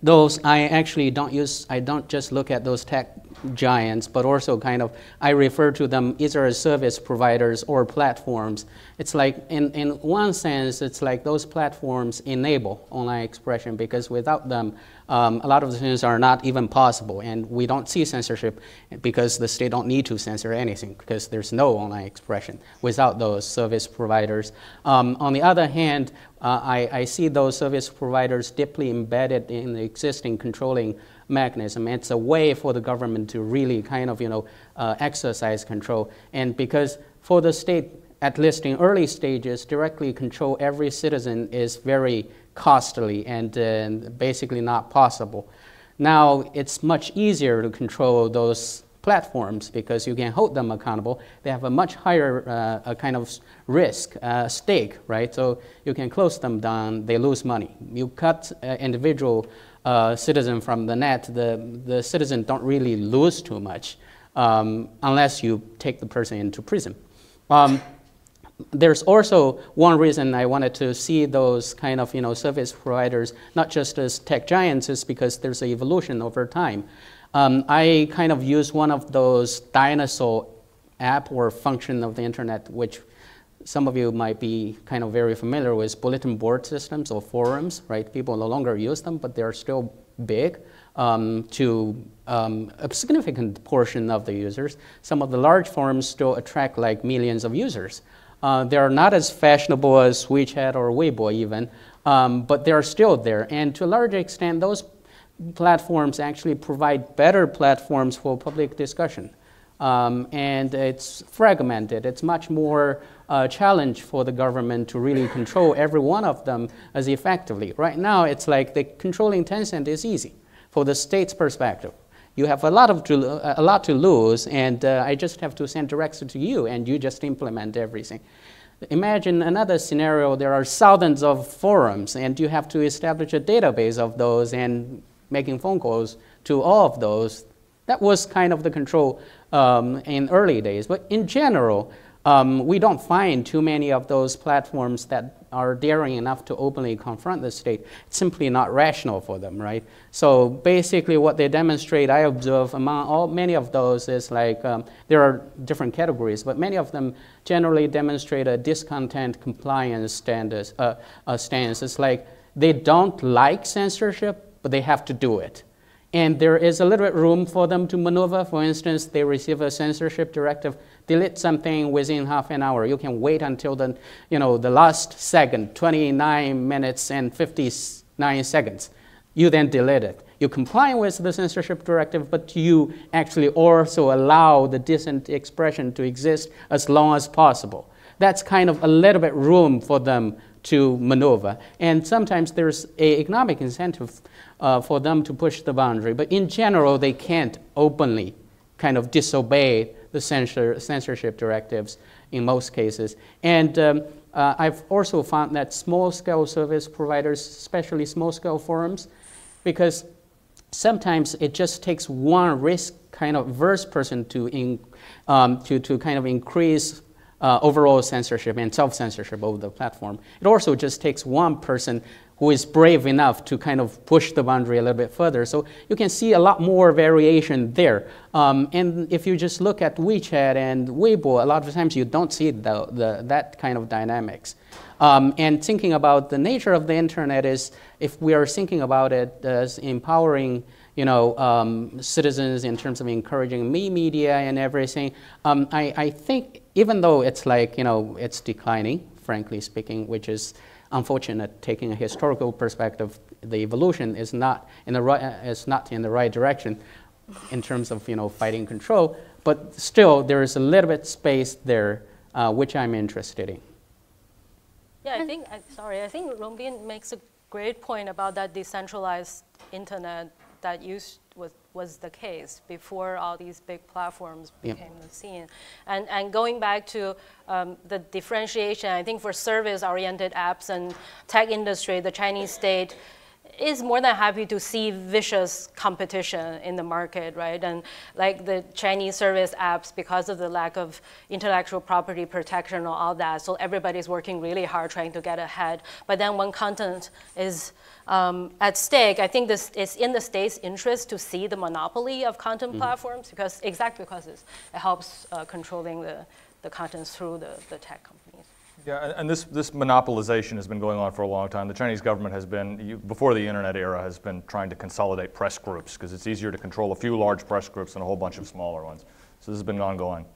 I don't just look at those tech giants, but also kind of, I refer to them either as service providers or platforms. It's like, in one sense, it's like those platforms enable online expression, because without them, a lot of the things are not even possible, and we don't see censorship because the state don't need to censor anything, because there's no online expression without those service providers. On the other hand, I see those service providers deeply embedded in the existing controlling mechanism. It's a way for the government to really kind of, exercise control. And because for the state, at least in early stages, directly control every citizen is very costly and basically not possible. Now, it's much easier to control those platforms because you can hold them accountable. They have a much higher kind of risk, stake, right? So you can close them down, they lose money. You cut individual citizen from the net, the citizen don't really lose too much unless you take the person into prison. There's also one reason I wanted to see those kind of service providers not just as tech giants is because there's an evolution over time. I kind of use one of those dinosaur app or function of the internet, which some of you might be kind of very familiar with, bulletin board systems or forums, right? People no longer use them, but they're still big to a significant portion of the users. Some of the large forums still attract like millions of users. They're not as fashionable as WeChat or Weibo even, but they're still there. And to a large extent, those platforms actually provide better platforms for public discussion. And it's fragmented. It's much more challenge for the government to really control every one of them as effectively. Right now, it's like the controlling Tencent is easy for the state's perspective. You have a lot to lose, and I just have to send directions to you, and you just implement everything. Imagine another scenario. There are thousands of forums, and you have to establish a database of those and making phone calls to all of those. That was kind of the control in early days. But in general, we don't find too many of those platforms that are daring enough to openly confront the state. It's simply not rational for them, right? So basically what they demonstrate, I observe among many of those is like, there are different categories, but many of them generally demonstrate a discontent compliance stance. It's like they don't like censorship, but they have to do it. And there is a little bit room for them to maneuver. For instance, they receive a censorship directive, delete something within half an hour. You can wait until the last second, 29 minutes and 59 seconds. You then delete it. You comply with the censorship directive, but you actually also allow the decent expression to exist as long as possible. That's kind of a little bit room for them to maneuver. And sometimes there's an economic incentive for them to push the boundary. But in general, they can't openly kind of disobey the censorship directives in most cases. And I've also found that small-scale service providers, especially small-scale forums, because sometimes it just takes one risk kind of averse person to kind of increase overall censorship and self-censorship over the platform. It also just takes one person who is brave enough to kind of push the boundary a little bit further. So you can see a lot more variation there. And if you just look at WeChat and Weibo, a lot of times you don't see that kind of dynamics. And thinking about the nature of the internet is, if we are thinking about it as empowering, citizens in terms of encouraging media and everything, I think even though it's like, it's declining, frankly speaking, which is unfortunate, taking a historical perspective, the evolution is not in the right direction in terms of, fighting control, but still there is a little bit space there, which I'm interested in. Yeah, I think Rongbin makes a great point about that decentralized internet that was the case before all these big platforms became the scene. And going back to the differentiation, I think for service-oriented apps and tech industry, the Chinese state is more than happy to see vicious competition in the market, right? And like the Chinese service apps, because of the lack of intellectual property protection and all that, so everybody's working really hard trying to get ahead. But then when content is at stake, I think this is in the state's interest to see the monopoly of content platforms, because it helps controlling the content through the tech companies. Yeah, and this monopolization has been going on for a long time. The Chinese government has been, before the internet era, has been trying to consolidate press groups because it's easier to control a few large press groups than a whole bunch of smaller ones. So this has been ongoing.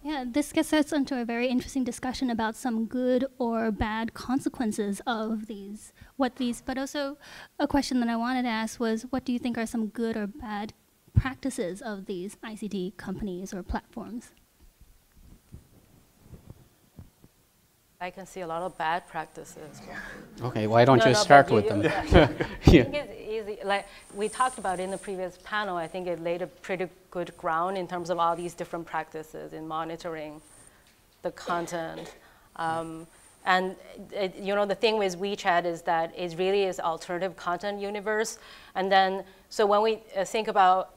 Yeah, this gets us into a very interesting discussion about some good or bad consequences of but also a question that I wanted to ask was, what do you think are some good or bad practices of these ICT companies or platforms? I can see a lot of bad practices. Okay, why don't you start with them? I think it's easy. Like we talked about in the previous panel, I think it laid a pretty good ground in terms of all these different practices in monitoring the content. And the thing with WeChat is that it really is alternative content universe. And then, so when we think about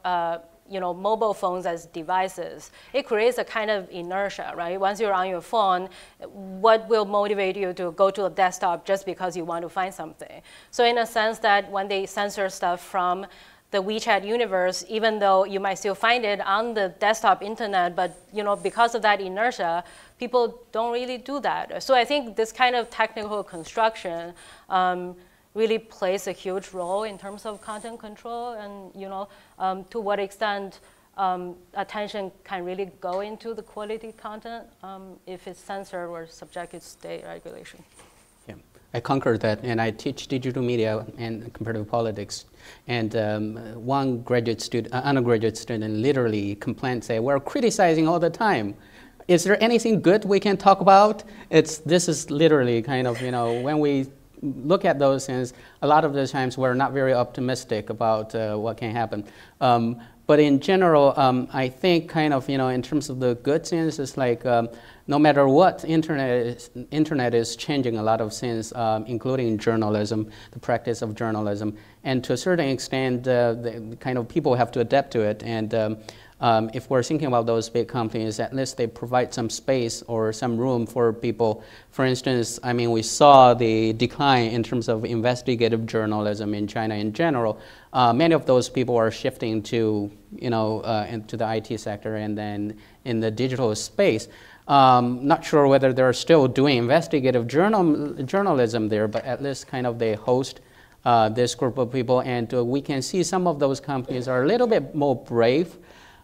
mobile phones as devices, it creates a kind of inertia, right? Once you're on your phone, what will motivate you to go to a desktop just because you want to find something? So in a sense that when they censor stuff from the WeChat universe, even though you might still find it on the desktop internet, but because of that inertia, people don't really do that. So I think this kind of technical construction really plays a huge role in terms of content control, and to what extent attention can really go into the quality content if it's censored or subjected to state regulation. Yeah, I concur that, and I teach digital media and comparative politics. And one undergraduate student literally complained, say, "We're criticizing all the time. Is there anything good we can talk about?" This is literally kind of, when we look at those things, a lot of the times we're not very optimistic about what can happen. But in general, I think kind of, in terms of the good things, it's like no matter what, internet is changing a lot of things, including journalism, the practice of journalism. And to a certain extent, the kind of people have to adapt to it. And if we're thinking about those big companies, at least they provide some space or some room for people. For instance, we saw the decline in terms of investigative journalism in China in general. Many of those people are shifting to, into the IT sector and then in the digital space. Not sure whether they're still doing investigative journalism there, but at least kind of they host this group of people. And we can see some of those companies are a little bit more brave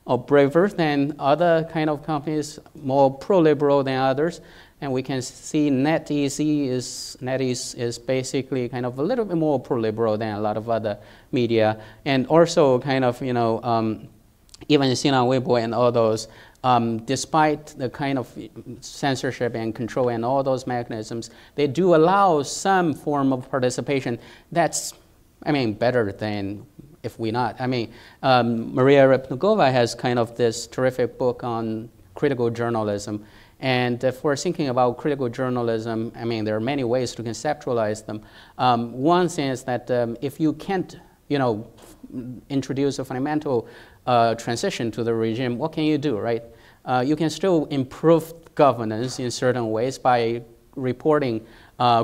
or braver than other kind of companies, more pro-liberal than others. And we can see NetEase is basically kind of a little bit more pro-liberal than a lot of other media. And also kind of, even Shuang Weibo and all those, despite the kind of censorship and control and all those mechanisms, they do allow some form of participation that's, better than if we not. Maria Repnagova has kind of this terrific book on critical journalism. And if we're thinking about critical journalism, there are many ways to conceptualize them. One thing is that if you can't, introduce a fundamental transition to the regime, what can you do, right? You can still improve governance in certain ways by reporting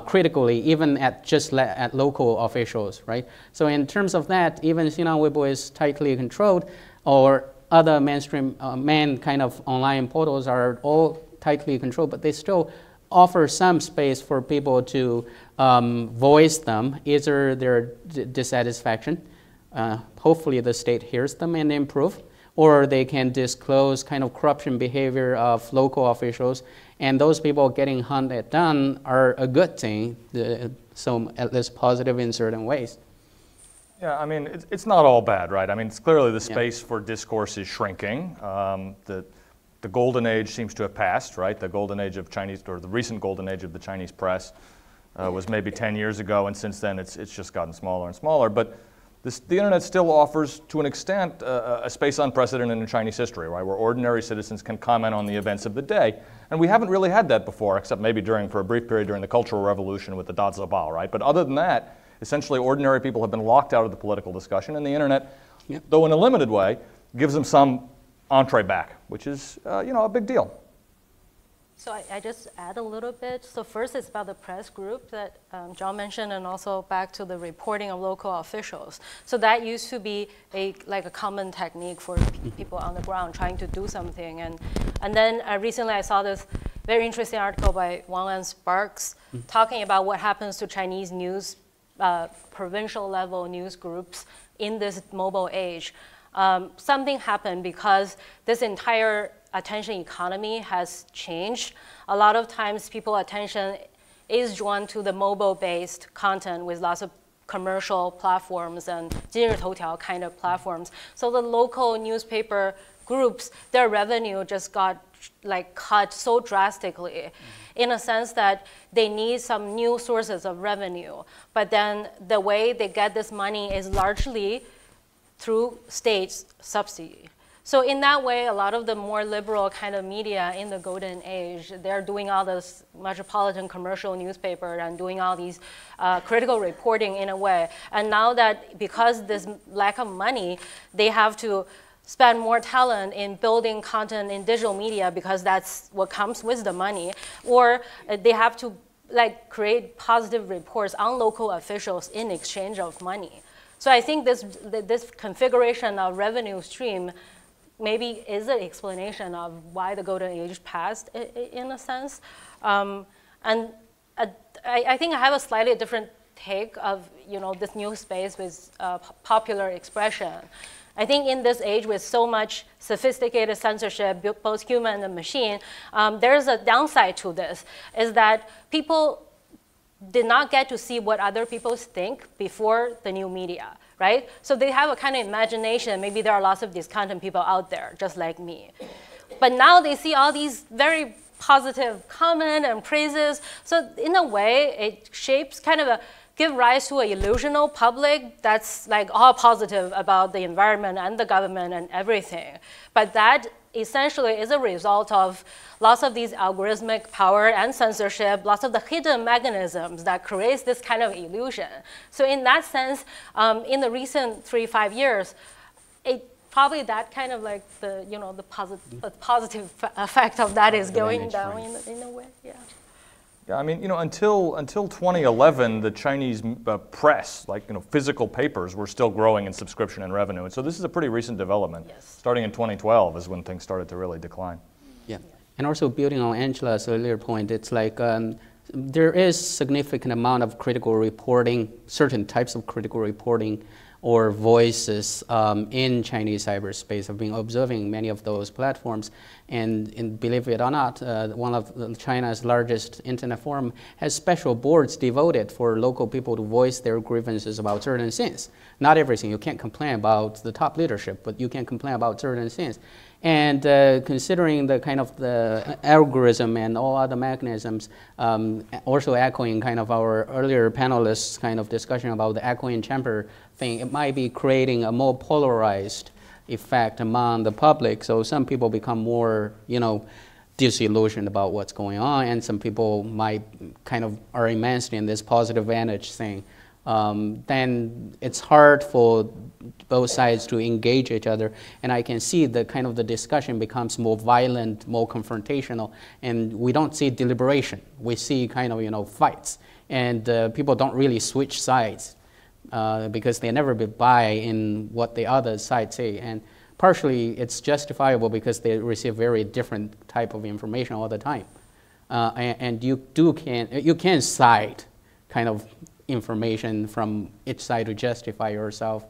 critically, even at local officials, right? So in terms of that, even Shuang Weibo is tightly controlled, or other mainstream kind of online portals are all tightly controlled, but they still offer some space for people to voice them, either their dissatisfaction, hopefully the state hears them and improve, or they can disclose kind of corruption behavior of local officials, and those people getting hunted down are a good thing, so at least positive in certain ways. Yeah, I mean, it's not all bad, right? I mean, it's clearly the space for discourse is shrinking. The golden age seems to have passed, right? The golden age of Chinese, or the recent golden age of the Chinese press was maybe 10 years ago, and since then it's just gotten smaller and smaller. But the internet still offers, to an extent, a space unprecedented in Chinese history, right? Where ordinary citizens can comment on the events of the day. And we haven't really had that before, except maybe for a brief period during the Cultural Revolution with the Dazabao, right? But other than that, essentially ordinary people have been locked out of the political discussion, and the internet, though in a limited way, gives them some entree back, which is, a big deal. So I just add a little bit. So first it's about the press group that John mentioned, and also back to the reporting of local officials. So that used to be like a common technique for people on the ground trying to do something. And then recently I saw this very interesting article by Wang and Sparks talking about what happens to Chinese news, provincial level news groups in this mobile age. Something happened because this entire attention economy has changed. A lot of times people's attention is drawn to the mobile-based content with lots of commercial platforms and 今日头条 kind of platforms. So the local newspaper groups, their revenue just got cut so drastically in a sense that they need some new sources of revenue. But then the way they get this money is largely through state subsidy. So in that way, a lot of the more liberal kind of media in the golden age, they're doing all this metropolitan commercial newspaper and doing all these critical reporting in a way. And now that because this lack of money, they have to spend more talent in building content in digital media because that's what comes with the money, or they have to create positive reports on local officials in exchange of money. So I think this configuration of revenue stream maybe is an explanation of why the golden age passed in a sense. And I think I have a slightly different take of this new space with popular expression. I think in this age with so much sophisticated censorship, both human and machine, there's a downside to this, is that people did not get to see what other people think before the new media, right? So they have a kind of imagination. Maybe there are lots of discontent people out there, just like me. But now they see all these very positive comments and praises. So in a way, it shapes give rise to an illusional public that's all positive about the environment and the government and everything. But that essentially is a result of lots of these algorithmic power and censorship, lots of the hidden mechanisms that creates this kind of illusion. So in that sense, in the recent 3-5 years, probably that kind of the positive effect of that is going down in a way, yeah. Yeah, I mean, until 2011, the Chinese press, physical papers, were still growing in subscription and revenue. And so this is a pretty recent development. Yes. Starting in 2012 is when things started to really decline. Yeah, and also building on Angela's earlier point, it's there is significant amount of critical reporting, certain types of critical reporting or voices in Chinese cyberspace. I've been observing many of those platforms, and believe it or not, one of China's largest internet forum has special boards devoted for local people to voice their grievances about certain things. Not everything. You can't complain about the top leadership, but you can complain about certain things. And considering the kind of the algorithm and all other mechanisms, also echoing kind of our earlier panelists' kind of discussion about the echoing chamber thing, it might be creating a more polarized effect among the public. So some people become more, disillusioned about what's going on, and some people might kind of are immersed in this positive vantage thing. Then it's hard for both sides to engage each other, and I can see the kind of the discussion becomes more violent, more confrontational, and we don't see deliberation. We see kind of fights, and people don't really switch sides because they never buy in what the other side say, and partially it's justifiable because they receive very different type of information all the time. and you can cite kind of information from each side to justify yourself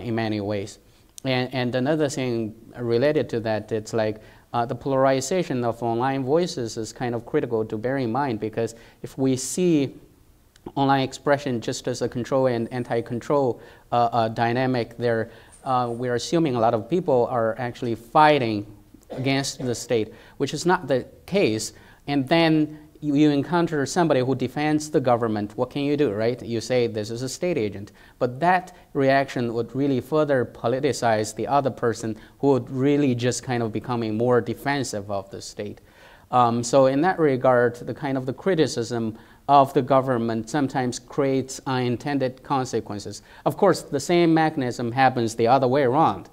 in many ways. And another thing related to that, it's like the polarization of online voices is kind of critical to bear in mind, because if we see online expression just as a control and anti-control dynamic there, we're assuming a lot of people are actually fighting against the state, which is not the case. And then you encounter somebody who defends the government. What can you do, right? You say this is a state agent. But that reaction would really further politicize the other person, who would really just kind of becoming more defensive of the state. So in that regard, the kind of the criticism of the government sometimes creates unintended consequences. Of course, the same mechanism happens the other way around.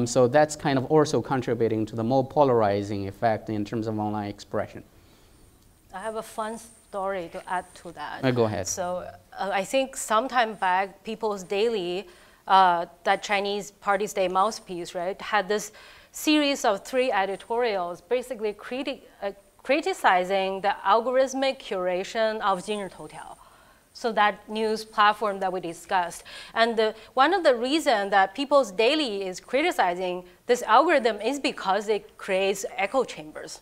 So that's kind of also contributing to the more polarizing effect in terms of online expression. I have a fun story to add to that. Go ahead. So I think sometime back, People's Daily, that Chinese Party State mouthpiece, right, had this series of 3 editorials basically criticizing the algorithmic curation of 今日头条. So that news platform that we discussed. And one of the reasons that People's Daily is criticizing this algorithm is because it creates echo chambers.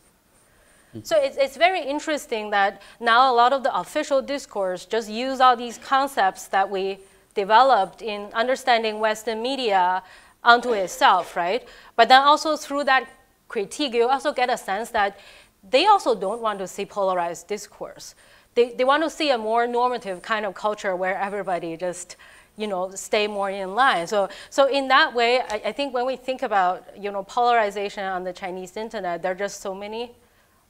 So it's very interesting that now a lot of the official discourse just use all these concepts that we developed in understanding Western media onto itself, right? But then also through that critique, you also get a sense that they also don't want to see polarized discourse. They want to see a more normative kind of culture where everybody just, stay more in line. So in that way, I think when we think about, polarization on the Chinese internet, there are just so many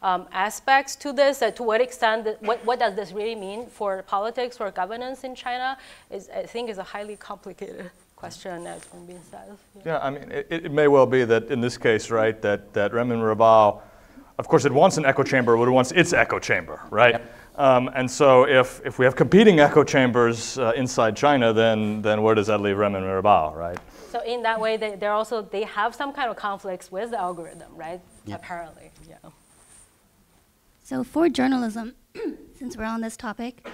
aspects to this. To what extent, what does this really mean for politics or governance in China? I think is a highly complicated question, as has been said. Yeah, I mean, it may well be that in this case, right, that Renmin Raobao, of course, it wants an echo chamber, but it wants its echo chamber, right? Yep. And so if we have competing echo chambers inside China, then where does that leave Renmin Raobao, right? So in that way, they have some kind of conflicts with the algorithm, right? Yep. Apparently, yeah. So for journalism, since we're on this topic,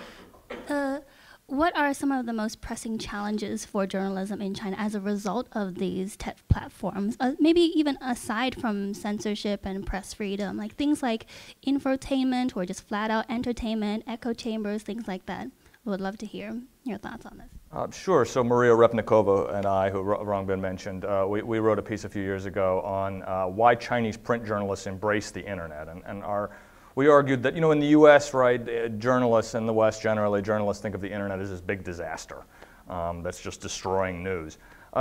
what are some of the most pressing challenges for journalism in China as a result of these tech platforms? Maybe even aside from censorship and press freedom, like things like infotainment or just flat out entertainment, echo chambers, things like that. I would love to hear your thoughts on this. Sure. So Maria Repnikova and I, who Rongbin mentioned, we wrote a piece a few years ago on why Chinese print journalists embrace the internet. We argued that, in the US, right, journalists in the West generally, journalists think of the internet as this big disaster that's just destroying news.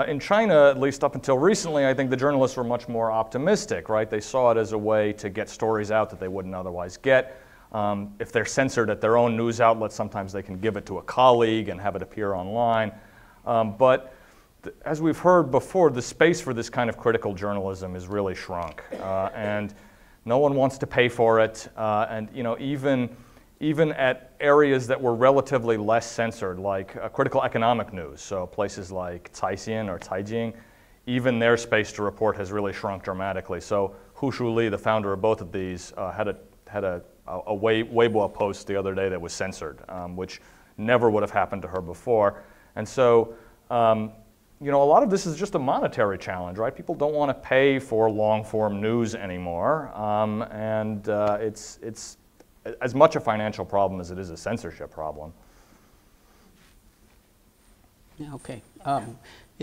In China, at least up until recently, I think the journalists were much more optimistic, right? They saw it as a way to get stories out that they wouldn't otherwise get. If they're censored at their own news outlet, sometimes they can give it to a colleague and have it appear online. But as we've heard before, the space for this kind of critical journalism is really shrunk. And no one wants to pay for it, and even at areas that were relatively less censored, like critical economic news, so places like Caixin or Caijing, even their space to report has really shrunk dramatically. So Hu Shuli, the founder of both of these, had a Weibo post the other day that was censored, which never would have happened to her before, and so. A lot of this is just a monetary challenge, right? People don't want to pay for long-form news anymore, and it's as much a financial problem as it is a censorship problem. Yeah, okay.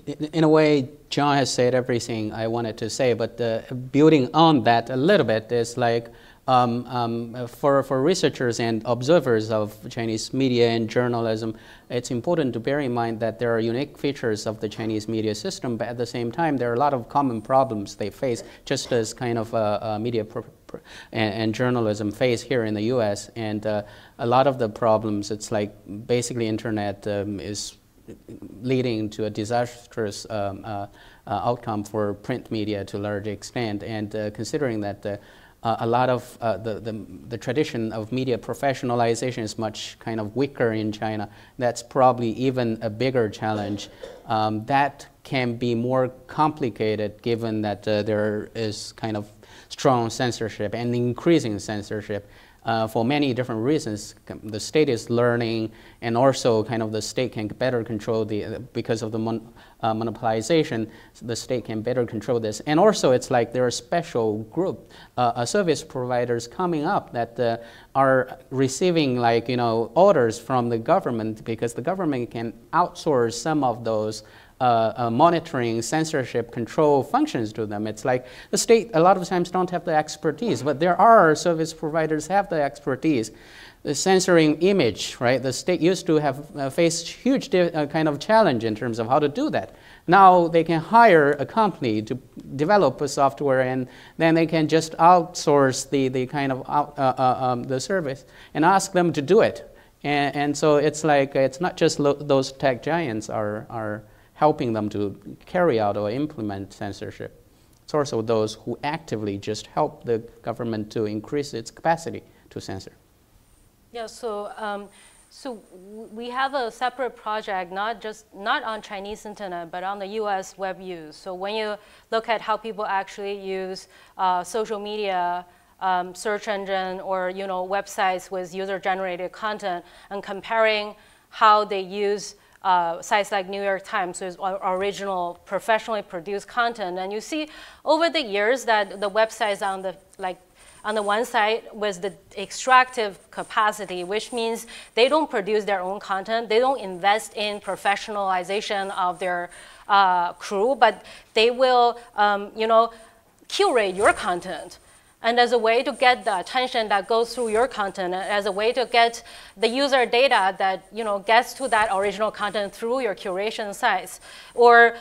In a way, John has said everything I wanted to say, but building on that a little bit is like, for researchers and observers of Chinese media and journalism, it's important to bear in mind that there are unique features of the Chinese media system, but at the same time, there are a lot of common problems they face, just as kind of media and journalism face here in the US. And a lot of the problems, it's like basically internet is leading to a disastrous outcome for print media to a large extent. And considering that a lot of the tradition of media professionalization is much kind of weaker in China. That's probably even a bigger challenge. That can be more complicated given that there is kind of strong censorship and increasing censorship. for many different reasons. The state is learning, and also kind of the state can better control because of the monopolization, the state can better control this. And also it's like there are special group, service providers coming up that are receiving like, orders from the government, because the government can outsource some of those monitoring, censorship, control functions to them. It's like the state a lot of times don't have the expertise, but there are service providers have the expertise. The censoring image, right? The state used to have faced huge kind of challenge in terms of how to do that. Now they can hire a company to develop a software, and then they can just outsource the kind of the service and ask them to do it. And so it's like it's not just those tech giants are helping them to carry out or implement censorship. It's also those who actively just help the government to increase its capacity to censor. Yeah, so we have a separate project, not on Chinese internet, but on the US web use. So when you look at how people actually use social media, search engine, or websites with user-generated content, and comparing how they use sites like New York Times, so it's original, professionally produced content, and you see over the years that the websites on the one side with the extractive capacity, which means they don't produce their own content, they don't invest in professionalization of their crew, but they will, curate your content. And as a way to get the attention that goes through your content, as a way to get the user data that gets to that original content through your curation sites, or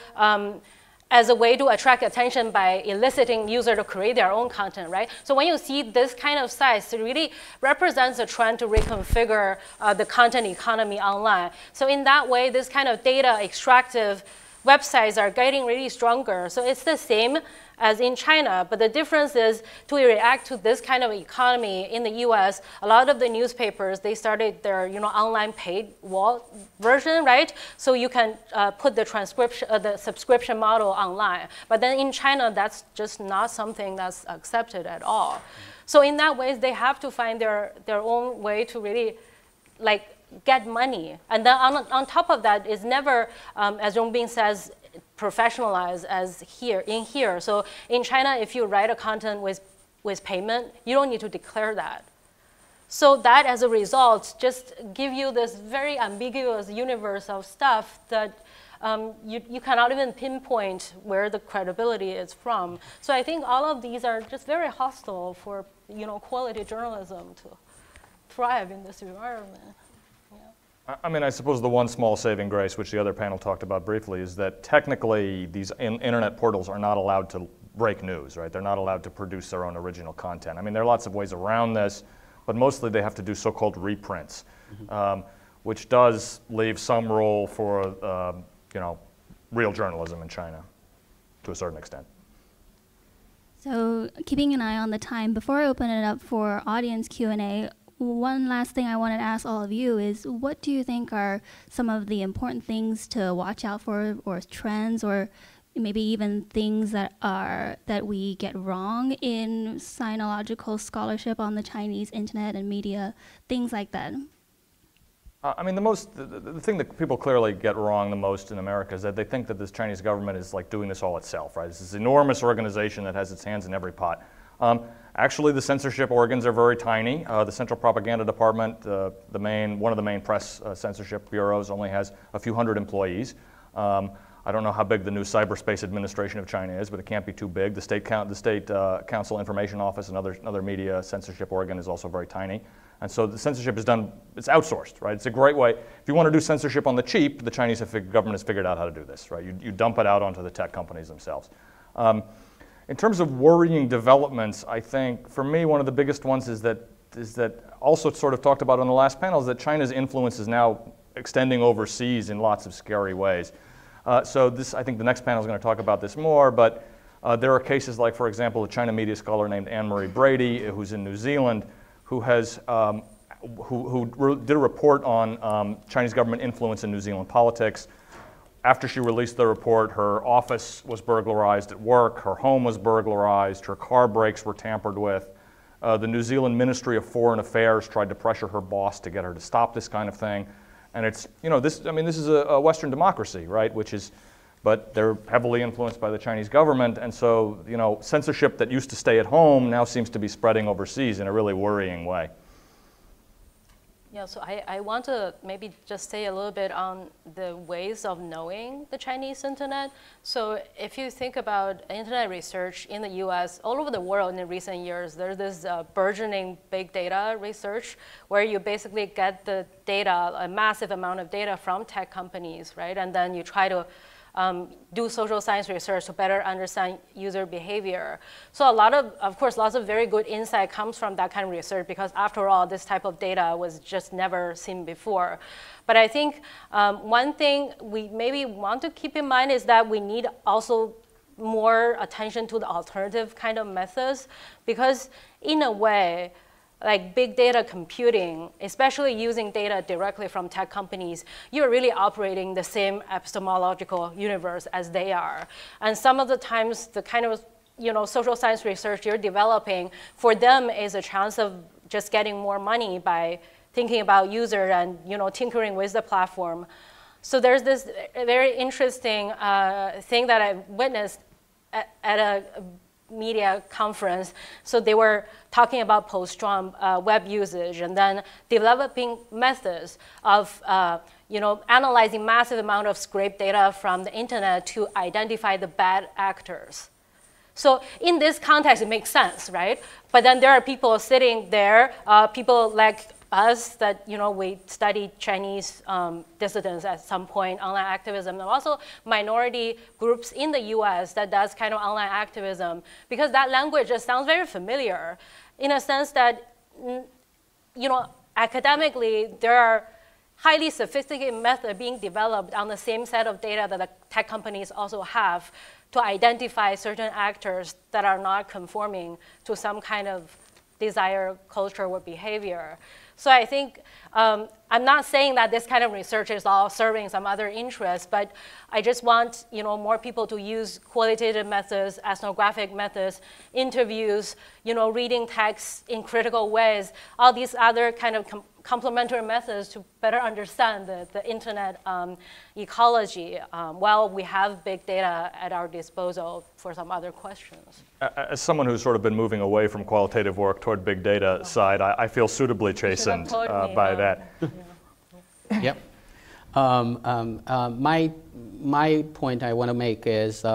as a way to attract attention by eliciting user to create their own content, right? So when you see this kind of sites, it really represents a trend to reconfigure the content economy online. So in that way, this kind of data extractive websites are getting really stronger. So it's the same as in China, but the difference is to react to this kind of economy in the US, a lot of the newspapers, they started their online paid wall version, right? So you can put the transcription, the subscription model online. But then in China, that's just not something that's accepted at all. So in that way, they have to find their own way to really get money. And then on top of that is never, as Yongbing says, professionalized as in here. So in China, if you write a content with payment, you don't need to declare that. So that, as a result, just give you this very ambiguous universe of stuff that you cannot even pinpoint where the credibility is from. So I think all of these are just very hostile for quality journalism to thrive in this environment. I mean, I suppose the one small saving grace, which the other panel talked about briefly, is that technically these internet portals are not allowed to break news, right? They're not allowed to produce their own original content. I mean, there are lots of ways around this, but mostly they have to do so-called reprints, which does leave some role for, real journalism in China to a certain extent. So keeping an eye on the time, before I open it up for audience Q&A, one last thing I wanted to ask all of you is, what do you think are some of the important things to watch out for, or trends, or maybe even things that we get wrong in sinological scholarship on the Chinese internet and media, things like that? I mean, the thing that people clearly get wrong the most in America is that they think that this Chinese government is doing this all itself, right? It's this enormous organization that has its hands in every pot. Actually, the censorship organs are very tiny. The Central Propaganda Department, one of the main press censorship bureaus, only has a few hundred employees. I don't know how big the new Cyberspace Administration of China is, but it can't be too big. The State Council Information Office, another media censorship organ, is also very tiny. And so the censorship is done, it's outsourced, right? It's a great way. If you want to do censorship on the cheap, the Chinese government has figured out how to do this, right? You dump it out onto the tech companies themselves. In terms of worrying developments, I think, for me, one of the biggest ones is that also sort of talked about on the last panel, is that China's influence is now extending overseas in lots of scary ways. So I think the next panel is going to talk about this more, but there are cases like, for example, a China media scholar named Anne-Marie Brady, who's in New Zealand, who did a report on Chinese government influence in New Zealand politics. After she released the report, her office was burglarized at work, her home was burglarized, her car brakes were tampered with. The New Zealand Ministry of Foreign Affairs tried to pressure her boss to get her to stop this kind of thing. And it's, this is a Western democracy, right? But they're heavily influenced by the Chinese government. And so, censorship that used to stay at home now seems to be spreading overseas in a really worrying way. Yeah, so I want to maybe just say a little bit on the ways of knowing the Chinese internet. So if you think about internet research in the US, all over the world in recent years, there's this burgeoning big data research where you basically get the data, a massive amount of data from tech companies, right? And then you try to do social science research to better understand user behavior. So of course, lots of very good insight comes from that kind of research because after all, this type of data was just never seen before. But I think one thing we maybe want to keep in mind is that we need also more attention to the alternative kind of methods because in a way, like big data computing, especially using data directly from tech companies, you're really operating the same epistemological universe as they are. And some of the times, the kind of social science research you're developing, for them is a chance of just getting more money by thinking about user and tinkering with the platform. So there's this very interesting thing that I witnessed at a media conference. So they were talking about post-Trump web usage and then developing methods of analyzing massive amount of scraped data from the internet to identify the bad actors. So in this context, it makes sense, right? But then there are people sitting there, people like us that we studied Chinese dissidents at some point, online activism, and also minority groups in the US that does kind of online activism, because that language just sounds very familiar in a sense that, academically, there are highly sophisticated methods being developed on the same set of data that the tech companies also have to identify certain actors that are not conforming to some kind of desired culture or behavior. So I think, I'm not saying that this kind of research is all serving some other interest, but I just want more people to use qualitative methods, ethnographic methods, interviews, reading texts in critical ways, all these other kind of complementary methods to better understand the internet ecology while we have big data at our disposal for some other questions. As someone who's sort of been moving away from qualitative work toward big data side, I feel suitably chastened by that. Yep. My point I want to make is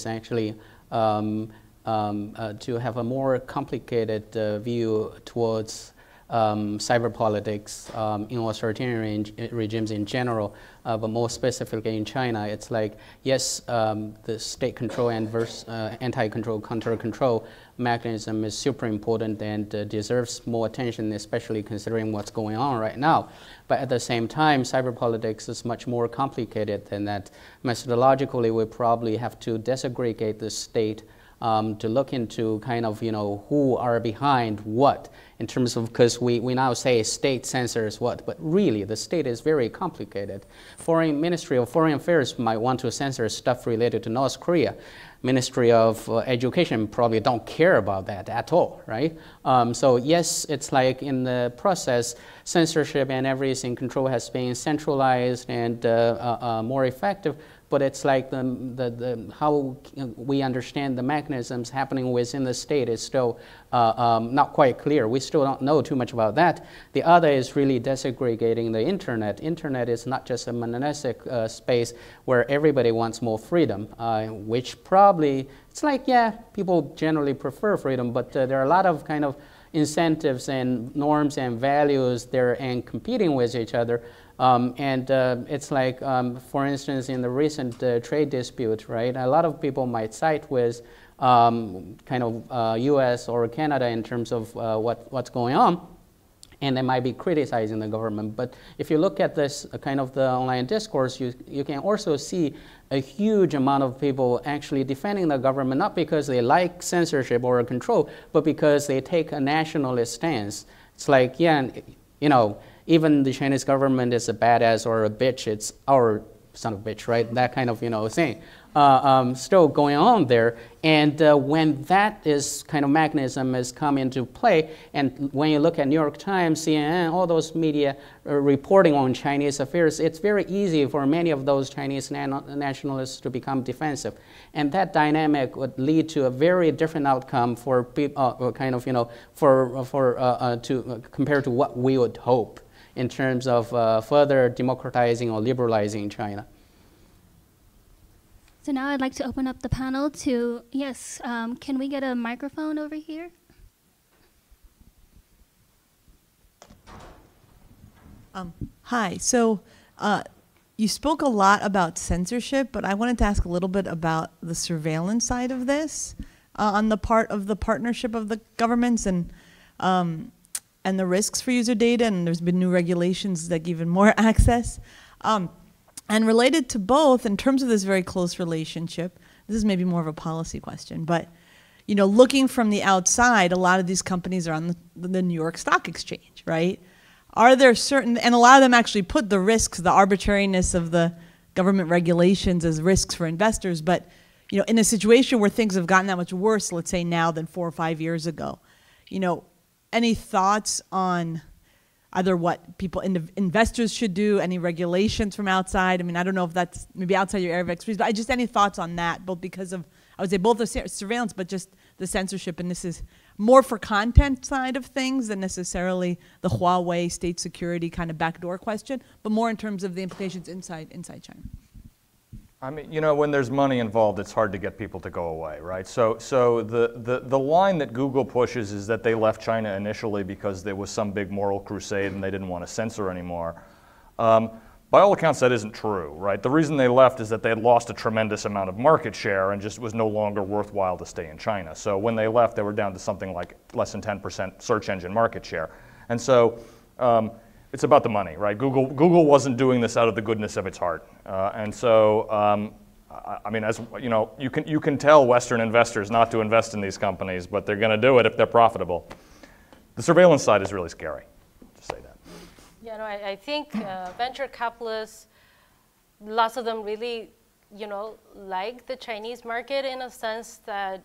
actually to have a more complicated view towards cyber politics in authoritarian regimes in general, but more specifically in China. It's like, yes, the state control and anti-control, counter-control mechanism is super important and deserves more attention, especially considering what's going on right now. But at the same time, cyber politics is much more complicated than that. Methodologically, we probably have to disaggregate the state to look into kind of, who are behind what in terms of, because we now say state censors what, but really the state is very complicated. Ministry of Foreign Affairs might want to censor stuff related to North Korea. Ministry of Education probably don't care about that at all, right? So yes, it's like in the process, censorship and everything control has been centralized and more effective, but it's like how we understand the mechanisms happening within the state is still not quite clear. We still don't know too much about that. The other is really disaggregating the internet. Internet is not just a monolithic space where everybody wants more freedom, which probably, it's like, yeah, people generally prefer freedom, but there are a lot of kind of incentives and norms and values there and competing with each other. It's like, for instance, in the recent trade dispute, right? A lot of people might side with kind of U.S. or Canada in terms of what's going on, and they might be criticizing the government. But if you look at this kind of the online discourse, you can also see a huge amount of people actually defending the government, not because they like censorship or control, but because they take a nationalist stance. It's like, yeah, even the Chinese government is a badass or a bitch, it's our son of a bitch, right? That kind of, thing. Still going on there. And when that is kind of mechanism has come into play, and when you look at New York Times, CNN, all those media reporting on Chinese affairs, it's very easy for many of those Chinese nationalists to become defensive. And that dynamic would lead to a very different outcome for people, compared to what we would hope in terms of further democratizing or liberalizing China. So now I'd like to open up the panel to, yes, can we get a microphone over here? Hi, so you spoke a lot about censorship, but I wanted to ask a little bit about the surveillance side of this on the part of the partnership of the governments and the risks for user data, and there's been new regulations that give even more access. And related to both, in terms of this very close relationship, this is maybe more of a policy question, but looking from the outside, a lot of these companies are on the New York Stock Exchange, right? Are there certain, and a lot of them actually put the risks, the arbitrariness of the government regulations as risks for investors, but in a situation where things have gotten that much worse, let's say now than 4 or 5 years ago, any thoughts on either what investors should do, any regulations from outside? I mean, I don't know if that's maybe outside your area of expertise, but just any thoughts on that, both because of, I would say both the surveillance, but just the censorship, and this is more for content side of things than necessarily the Huawei state security kind of backdoor question, but more in terms of the implications inside China. I mean, when there's money involved, it's hard to get people to go away, right? So the line that Google pushes is that they left China initially because there was some big moral crusade and they didn't want to censor anymore. By all accounts, that isn't true, right? The reason they left is that they had lost a tremendous amount of market share and just was no longer worthwhile to stay in China. So when they left, they were down to something like less than 10% search engine market share. And so it's about the money, right? Google wasn't doing this out of the goodness of its heart. And so, I mean, as you can tell Western investors not to invest in these companies, but they're going to do it if they're profitable. The surveillance side is really scary, just say that. Yeah, no, I think venture capitalists, lots of them really, like the Chinese market in a sense that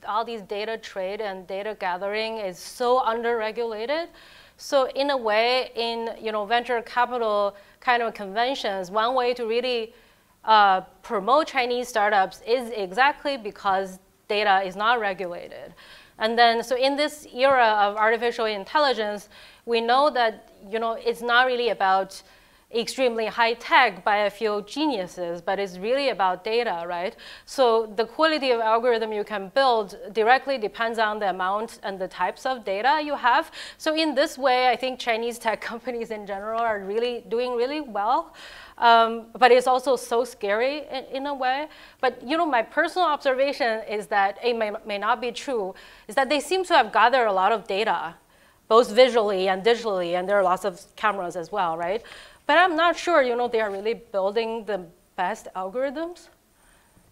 all these data trade and data gathering is so under-regulated. So in a way, in venture capital kind of conventions, one way to really promote Chinese startups is exactly because data is not regulated. And then, so in this era of artificial intelligence, we know that it's not really about extremely high tech by a few geniuses, but it's really about data, right? So the quality of algorithm you can build directly depends on the amount and the types of data you have. So in this way, I think Chinese tech companies in general are really doing really well. But it's also so scary in a way. But my personal observation is that it may not be true, is that they seem to have gathered a lot of data, both visually and digitally, and there are lots of cameras as well, right? But I'm not sure, they are really building the best algorithms.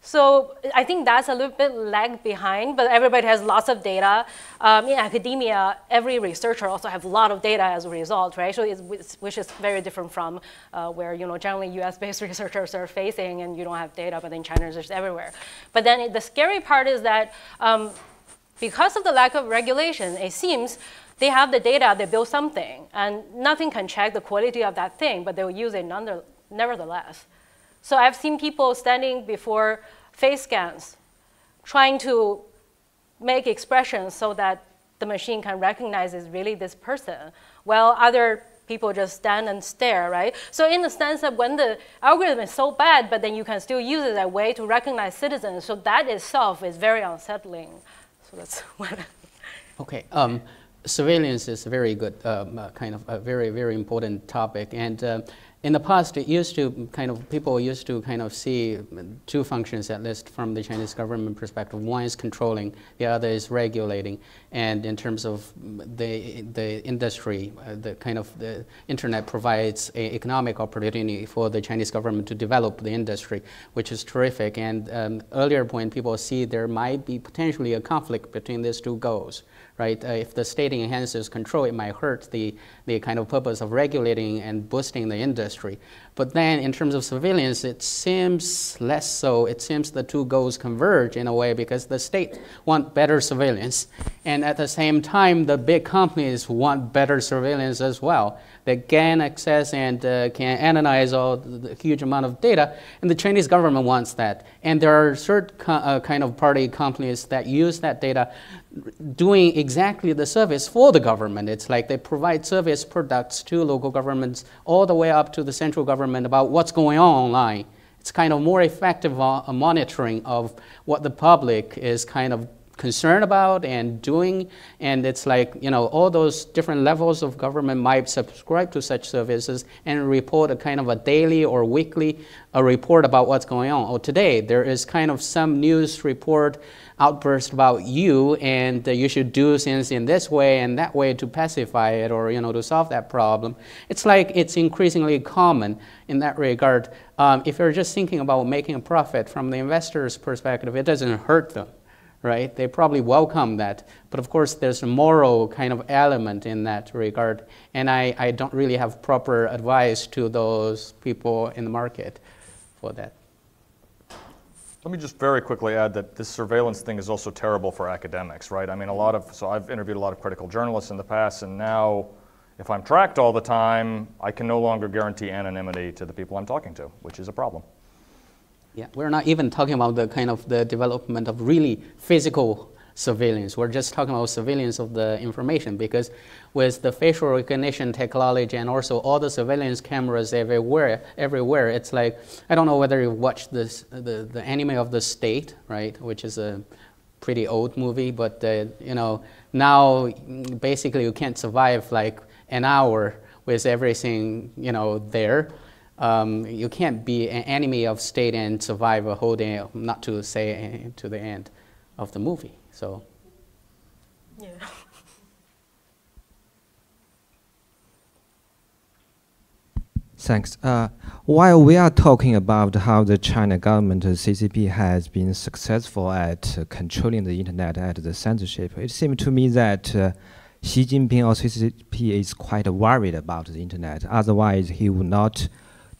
So I think that's a little bit lag behind, but everybody has lots of data. In academia, every researcher also has a lot of data as a result, right? So which is very different from where generally US-based researchers are facing, and you don't have data, but in China it's just everywhere. But then the scary part is that because of the lack of regulation, it seems they have the data, they build something, and nothing can check the quality of that thing, but they'll use it nevertheless. So I've seen people standing before face scans, trying to make expressions so that the machine can recognize it's really this person, while other people just stand and stare, right? So in the sense that when the algorithm is so bad, but then you can still use it as a way to recognize citizens, so that itself is very unsettling. So that's what. Okay. Surveillance is a very good kind of a very, very important topic. And in the past, it used to people used to see two functions, at least from the Chinese government perspective. One is controlling, the other is regulating. And in terms of the industry, the internet provides an economic opportunity for the Chinese government to develop the industry, which is terrific. And earlier point, people see there might be potentially a conflict between these two goals. right? If the state enhances control, it might hurt the kind of purpose of regulating and boosting the industry. But then in terms of surveillance, it seems less so. It seems the two goals converge in a way because the state want better surveillance. And at the same time, the big companies want better surveillance as well. They gain access and can analyze all the huge amount of data. And the Chinese government wants that. And there are certain kind of party companies that use that data doing exactly the service for the government. It's like they provide service products to local governments all the way up to the central government about what's going on online. It's kind of more effective monitoring of what the public is kind of concerned about and doing, and it's like, you know, all those different levels of government might subscribe to such services and report a kind of a daily or weekly report about what's going on. Or today, there is kind of some news report outburst about you, and you should do things in this way and that way to pacify it, or, you know, to solve that problem. It's like it's increasingly common in that regard. If you're just thinking about making a profit from the investor's perspective, it doesn't hurt them, right? They probably welcome that. But of course, there's a moral kind of element in that regard. And I don't really have proper advice to those people in the market for that. Let me just very quickly add that this surveillance thing is also terrible for academics, right? I mean, so I've interviewed a lot of critical journalists in the past, and now if I'm tracked all the time, I can no longer guarantee anonymity to the people I'm talking to, which is a problem. Yeah, we're not even talking about the kind of the development of really physical surveillance. We're just talking about surveillance of the information, because with the facial recognition technology and also all the surveillance cameras everywhere, it's like, I don't know whether you've watched this, the anime of The State, right, which is a pretty old movie, but you know, now basically you can't survive like an hour with everything, you know, there. You can't be an enemy of state and survive a whole day, not to say to the end of the movie. So, yeah. Thanks. While we are talking about how the China government, CCP, has been successful at controlling the internet, at the censorship, it seemed to me that Xi Jinping or CCP is quite worried about the internet. Otherwise, he would not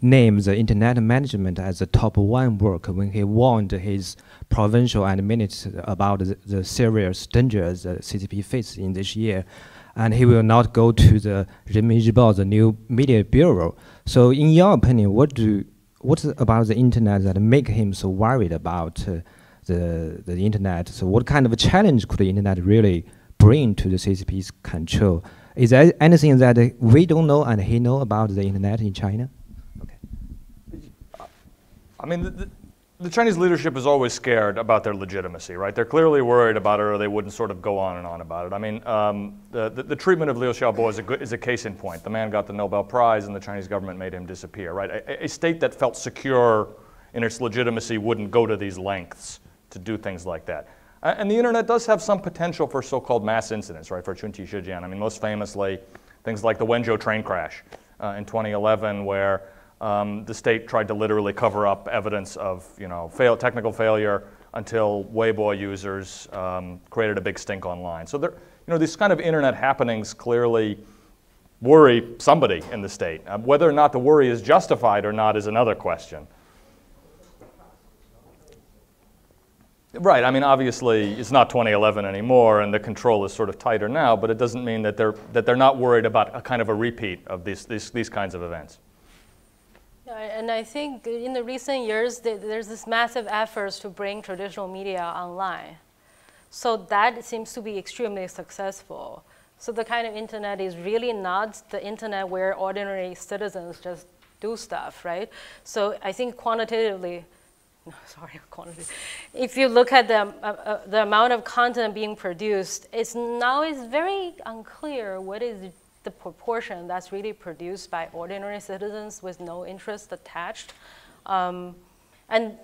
name the internet management as the top one work when he warned his provincial and ministers about the serious dangers the CCP faces in this year. And he will not go to the Renminbi, the new media bureau. So in your opinion, what's about the internet that make him so worried about the internet? So what kind of a challenge could the internet really bring to the CCP's control? Is there anything that we don't know and he know about the internet in China? I mean, the Chinese leadership is always scared about their legitimacy, right? They're clearly worried about it, or they wouldn't sort of go on and on about it. I mean, the treatment of Liu Xiaobo is a case in point. The man got the Nobel Prize, and the Chinese government made him disappear, right? A state that felt secure in its legitimacy wouldn't go to these lengths to do things like that. And the internet does have some potential for so-called mass incidents, right? For Chunqi Shijian. I mean, most famously, things like the Wenzhou train crash in 2011, where the state tried to literally cover up evidence of, you know, technical failure until Weibo users created a big stink online. So there, you know, these kind of internet happenings clearly worry somebody in the state. Whether or not the worry is justified or not is another question. Right. I mean, obviously, it's not 2011 anymore, and the control is sort of tighter now. But it doesn't mean that they're not worried about a kind of a repeat of these kinds of events. And I think in the recent years, there's this massive efforts to bring traditional media online. So that seems to be extremely successful. So the kind of internet is really not the internet where ordinary citizens just do stuff, right? So I think quantitatively, if you look at the amount of content being produced, it's very unclear what is the proportion that's really produced by ordinary citizens with no interest attached. And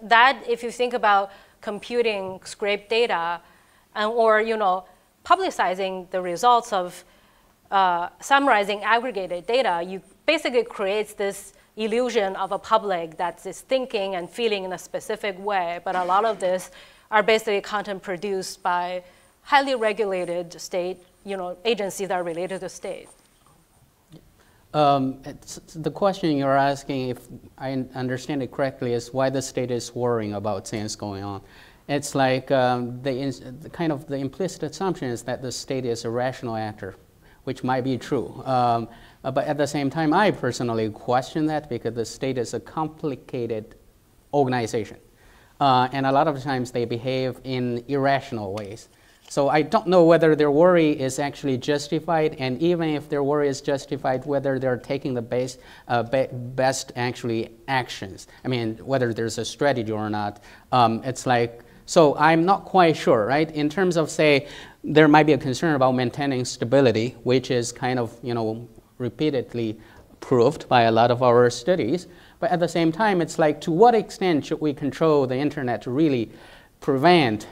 that, if you think about computing scraped data, or, you know, publicizing the results of summarizing aggregated data, you basically creates this illusion of a public that is thinking and feeling in a specific way. But a lot of this are basically content produced by highly regulated state, agencies that are related to state. The question you're asking, if I understand it correctly, is why the state is worrying about things going on. It's like the kind of the implicit assumption is that the state is a rational actor, which might be true. But at the same time, I personally question that because the state is a complicated organization. And a lot of times they behave in irrational ways. So I don't know whether their worry is actually justified, and even if their worry is justified, whether they're taking the best actually actions. I mean, whether there's a strategy or not. It's like, so I'm not quite sure, right? In terms of, say, there might be a concern about maintaining stability, which is kind of, repeatedly proved by a lot of our studies. But at the same time, it's like, to what extent should we control the internet to really prevent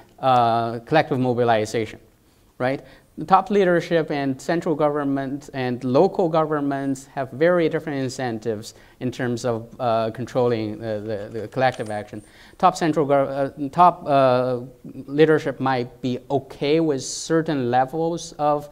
collective mobilization, right? The top leadership and central government and local governments have very different incentives in terms of controlling the collective action. Top leadership might be okay with certain levels of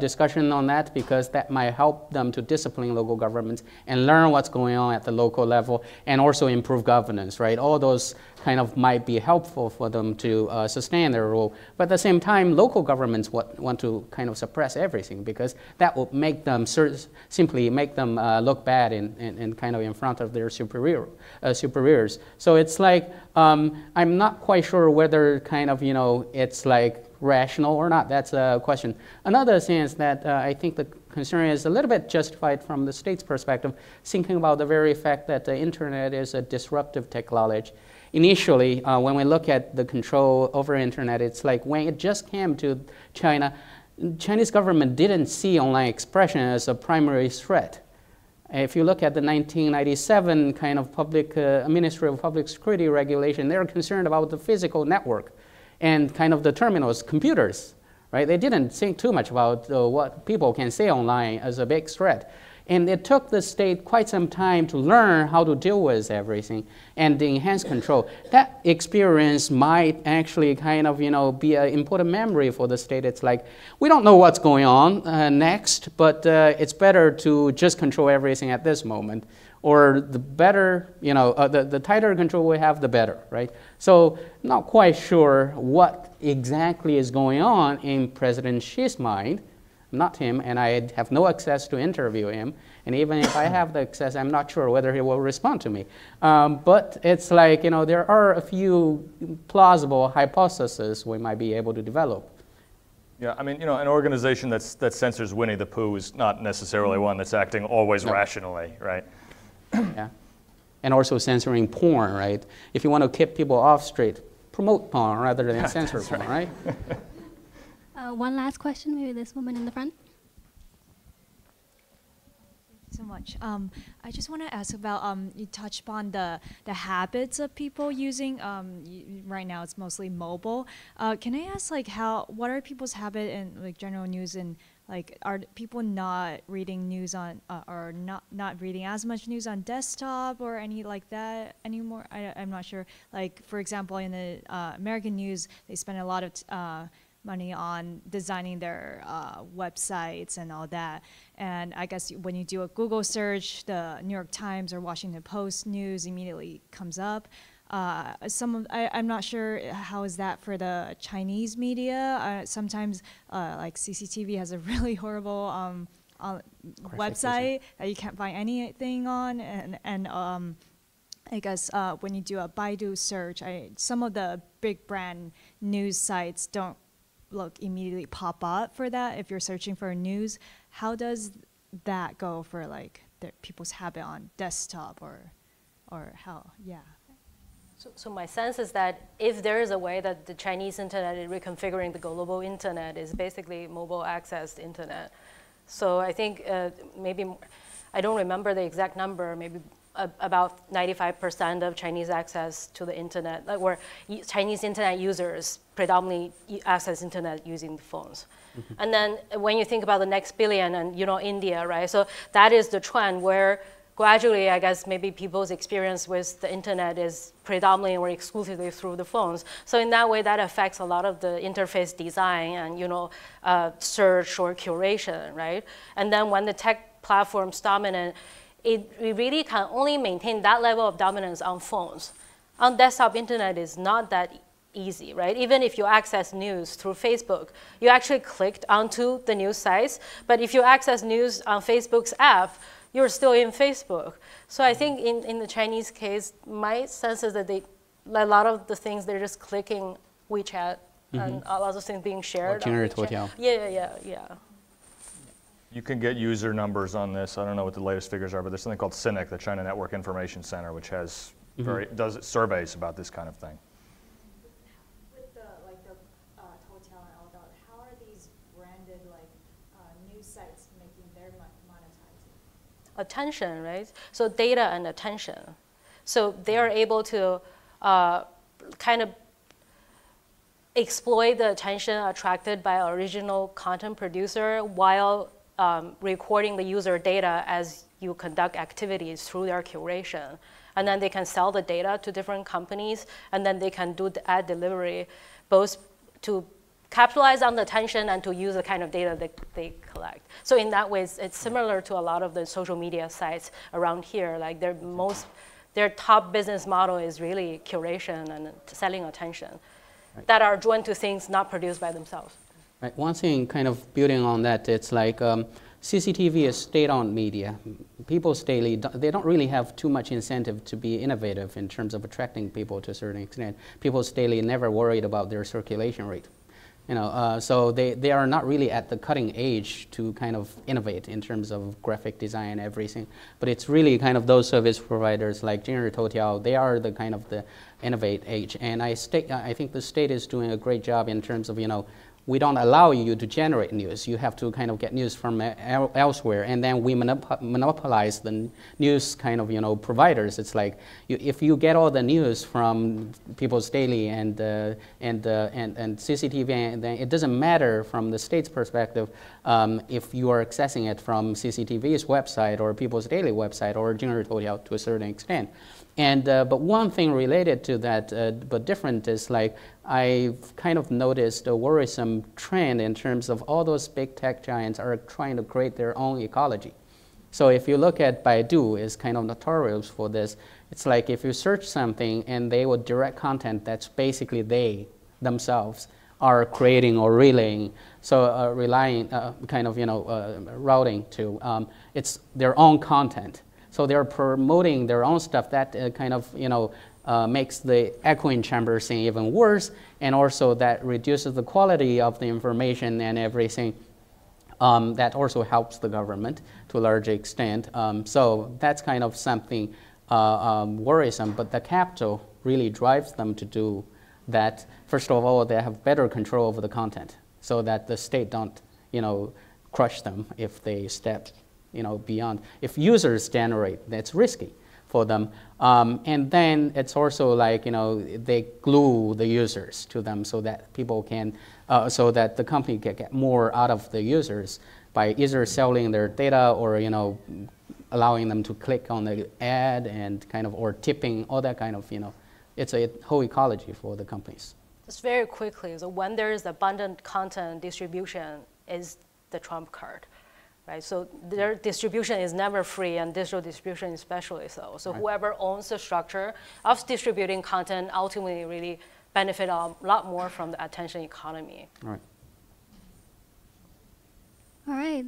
discussion on that, because that might help them to discipline local governments and learn what's going on at the local level, and also improve governance, right? All those kind of might be helpful for them to sustain their role. But at the same time, local governments want to kind of suppress everything, because that will make them simply make them look bad in kind of in front of their superiors. So it's like, I'm not quite sure whether kind of, it's like rational or not. That's a question. Another thing is that I think the concern is a little bit justified from the state's perspective, thinking about the very fact that the internet is a disruptive technology. Initially, when we look at the control over internet, it's like when it just came to China, Chinese government didn't see online expression as a primary threat. If you look at the 1997 kind of Ministry of Public Security regulation, they're concerned about the physical network and kind of the terminals, computers, right? They didn't think too much about what people can say online as a big threat. And it took the state quite some time to learn how to deal with everything and enhance control. That experience might actually kind of, be an important memory for the state. It's like, we don't know what's going on next, but it's better to just control everything at this moment. Or the better, the tighter control we have, the better, right? So not quite sure what exactly is going on in President Xi's mind. Not him, and I have no access to interview him. And even if I have the access, I'm not sure whether he will respond to me. But it's like, there are a few plausible hypotheses we might be able to develop. Yeah, I mean, an organization that censors Winnie the Pooh is not necessarily one that's acting always rationally, right? Yeah, and also censoring porn, right? If you want to keep people off street, promote porn rather than censor porn, right? One last question, maybe this woman in the front. Thank you so much. I just want to ask about, you touched upon the habits of people using, right now it's mostly mobile. Can I ask, like, what are people's habit in like general news, and like, are people not reading news on, or not reading as much news on desktop or any like that anymore? I'm not sure. Like, for example, in the American news, they spend a lot of money on designing their websites and all that. And I guess when you do a Google search, the New York Times or Washington Post news immediately comes up. I'm not sure how is that for the Chinese media. Sometimes like CCTV has a really horrible website that you can't find anything on. And I guess when you do a Baidu search, some of the big brand news sites don't immediately pop up for that if you're searching for news. How does that go for like people's habit on desktop or how? Yeah. So my sense is that if there is a way that the Chinese internet is reconfiguring the global internet, is basically mobile accessed internet. So I think maybe, I don't remember the exact number, maybe about 95% of Chinese access to the internet, like where Chinese internet users predominantly access internet using the phones. Mm-hmm. And then when you think about the next billion and India, right? So that is the trend where gradually, I guess maybe people's experience with the internet is predominantly or exclusively through the phones. So in that way, that affects a lot of the interface design and search or curation, right? And then when the tech platform's dominant, we really can only maintain that level of dominance on phones. On desktop internet is not that easy, right? Even if you access news through Facebook, you actually clicked onto the news sites, but if you access news on Facebook's app, you're still in Facebook. So I think in the Chinese case, my sense is that a lot of the things, they're just clicking WeChat and a lot of things being shared. Yeah. You can get user numbers on this. I don't know what the latest figures are, but there's something called CINIC, the China Network Information Center, which has does surveys about this kind of thing. With the Toutiao and all that, how are these branded news sites making their monetizing? Attention, right? So data and attention. So they are able to kind of exploit the attention attracted by an original content producer while recording the user data as you conduct activities through their curation. And then they can sell the data to different companies, and then they can do the ad delivery, both to capitalize on the attention and to use the kind of data that they collect. So in that way, it's similar to a lot of the social media sites around here. Like their top business model is really curation and selling attention that are joined to things not produced by themselves. Right. One thing kind of building on that, it's like CCTV is state-owned media. People's daily, they don't really have too much incentive to be innovative in terms of attracting people to a certain extent. People's daily never worried about their circulation rate. So they are not really at the cutting edge to kind of innovate in terms of graphic design and everything. But it's really kind of those service providers like Jinri Toutiao, they are the kind of the innovate age. And I think the state is doing a great job in terms of, we don't allow you to generate news. You have to kind of get news from elsewhere, and then we monopolize the news kind of providers. It's like if you get all the news from People's Daily and CCTV, then it doesn't matter from the state's perspective if you are accessing it from CCTV's website or People's Daily website or Jinri Toutiao to a certain extent. And but one thing related to that, but different, is like I've kind of noticed a worrisome trend in terms of all those big tech giants are trying to create their own ecology. So if you look at Baidu, is kind of notorious for this. It's like if you search something and they would direct content that's basically they themselves are creating or relaying. So relying kind of routing to it's their own content. So they're promoting their own stuff that kind of makes the echoing chamber thing even worse, and also that reduces the quality of the information and everything. That also helps the government to a large extent. So that's kind of something worrisome, but the capital really drives them to do that. First of all, they have better control over the content so that the state don't crush them if they step beyond. If users generate, that's risky for them. And then it's also like, they glue the users to them so that people can, so that the company can get more out of the users by either selling their data or, allowing them to click on the ad and kind of, or tipping, all that kind of, it's a whole ecology for the companies. Just very quickly, so when there is abundant content, distribution is the trump card. Right, so their distribution is never free, and digital distribution especially so. So whoever owns the structure of distributing content ultimately really benefit a lot more from the attention economy. Right. All right,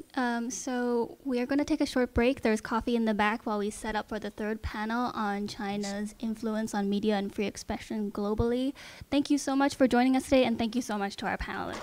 so we are going to take a short break. There's coffee in the back while we set up for the third panel on China's influence on media and free expression globally. Thank you so much for joining us today, and thank you so much to our panelists.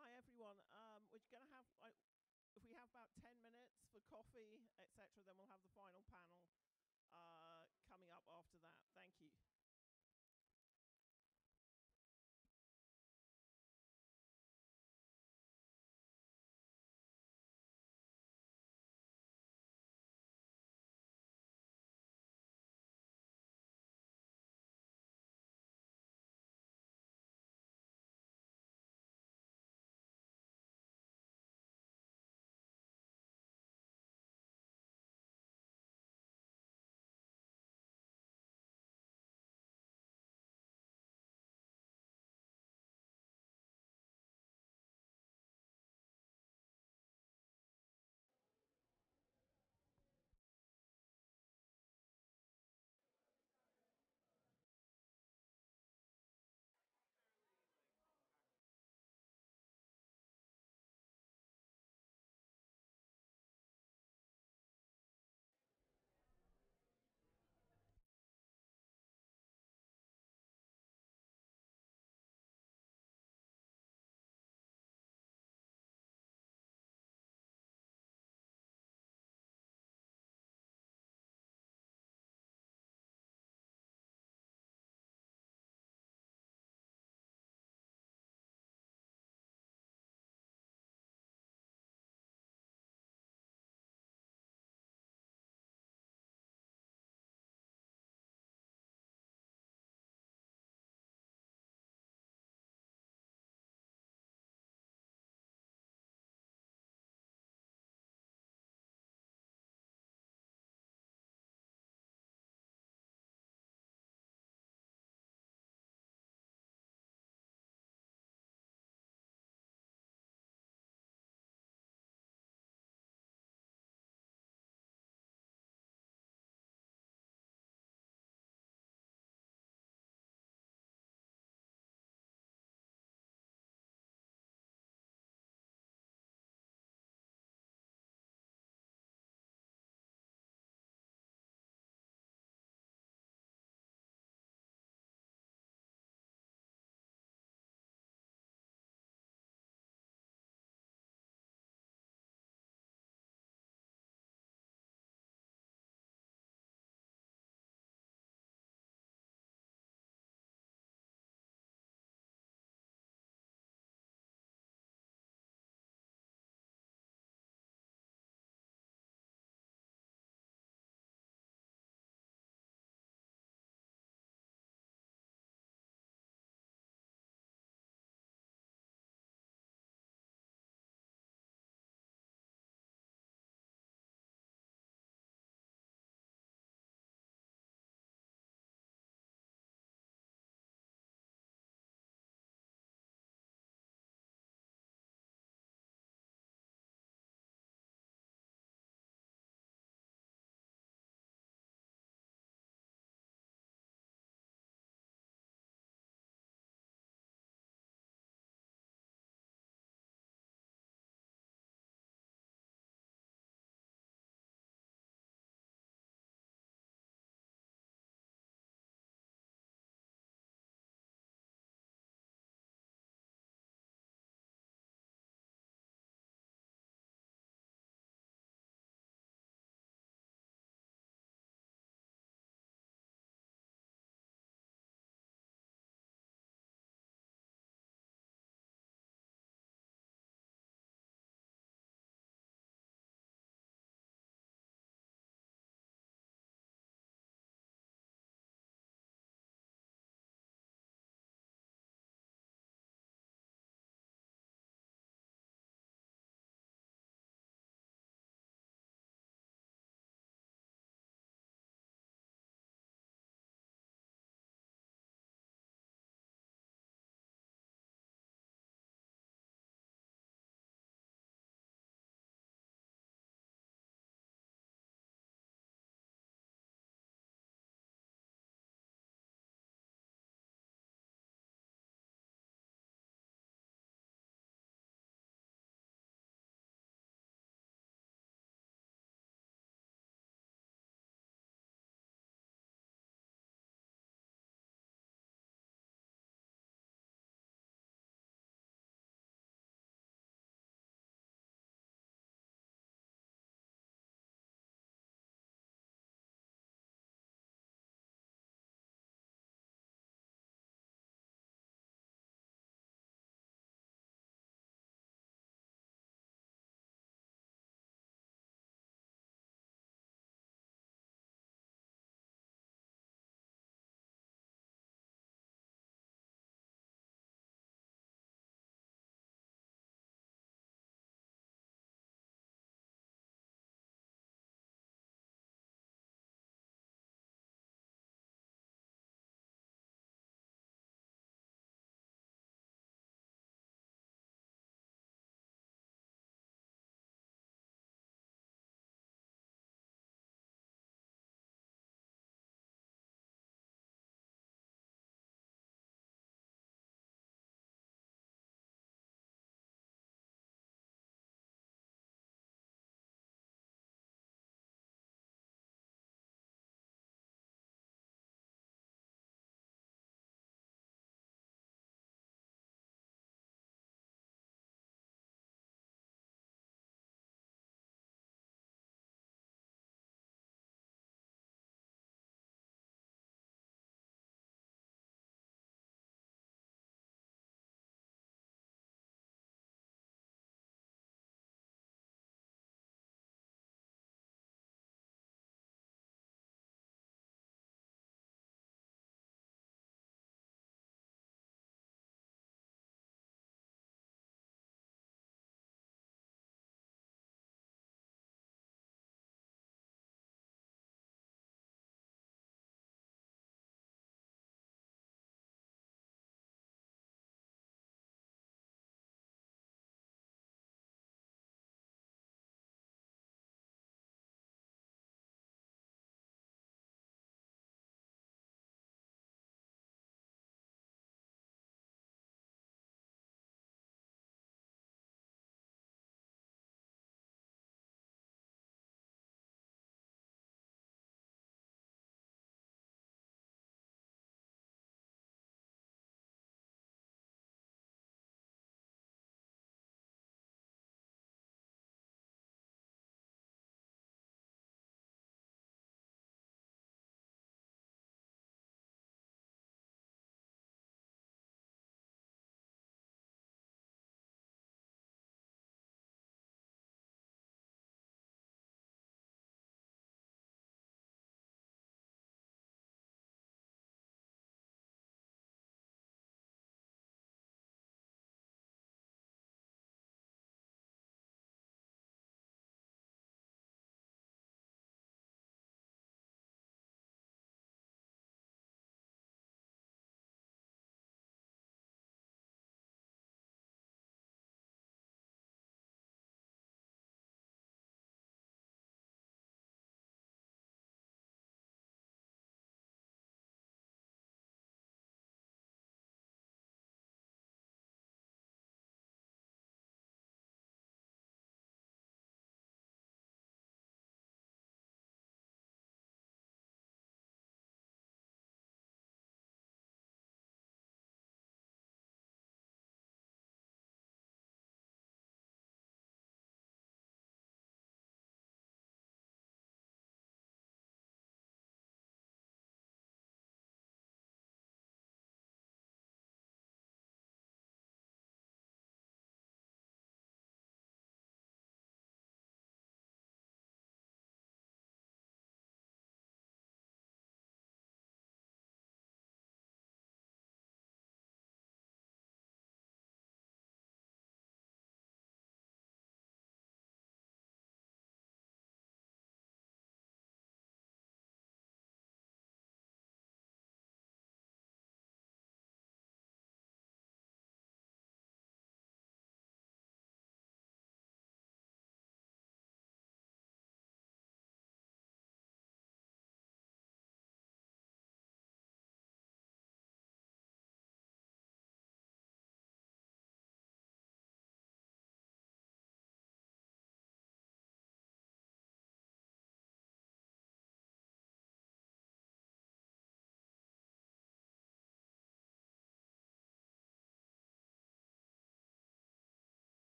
Hi everyone. We're going to have, if we have about 10 minutes for coffee, etc., then we'll have the final panel coming up. up after that. Thank you.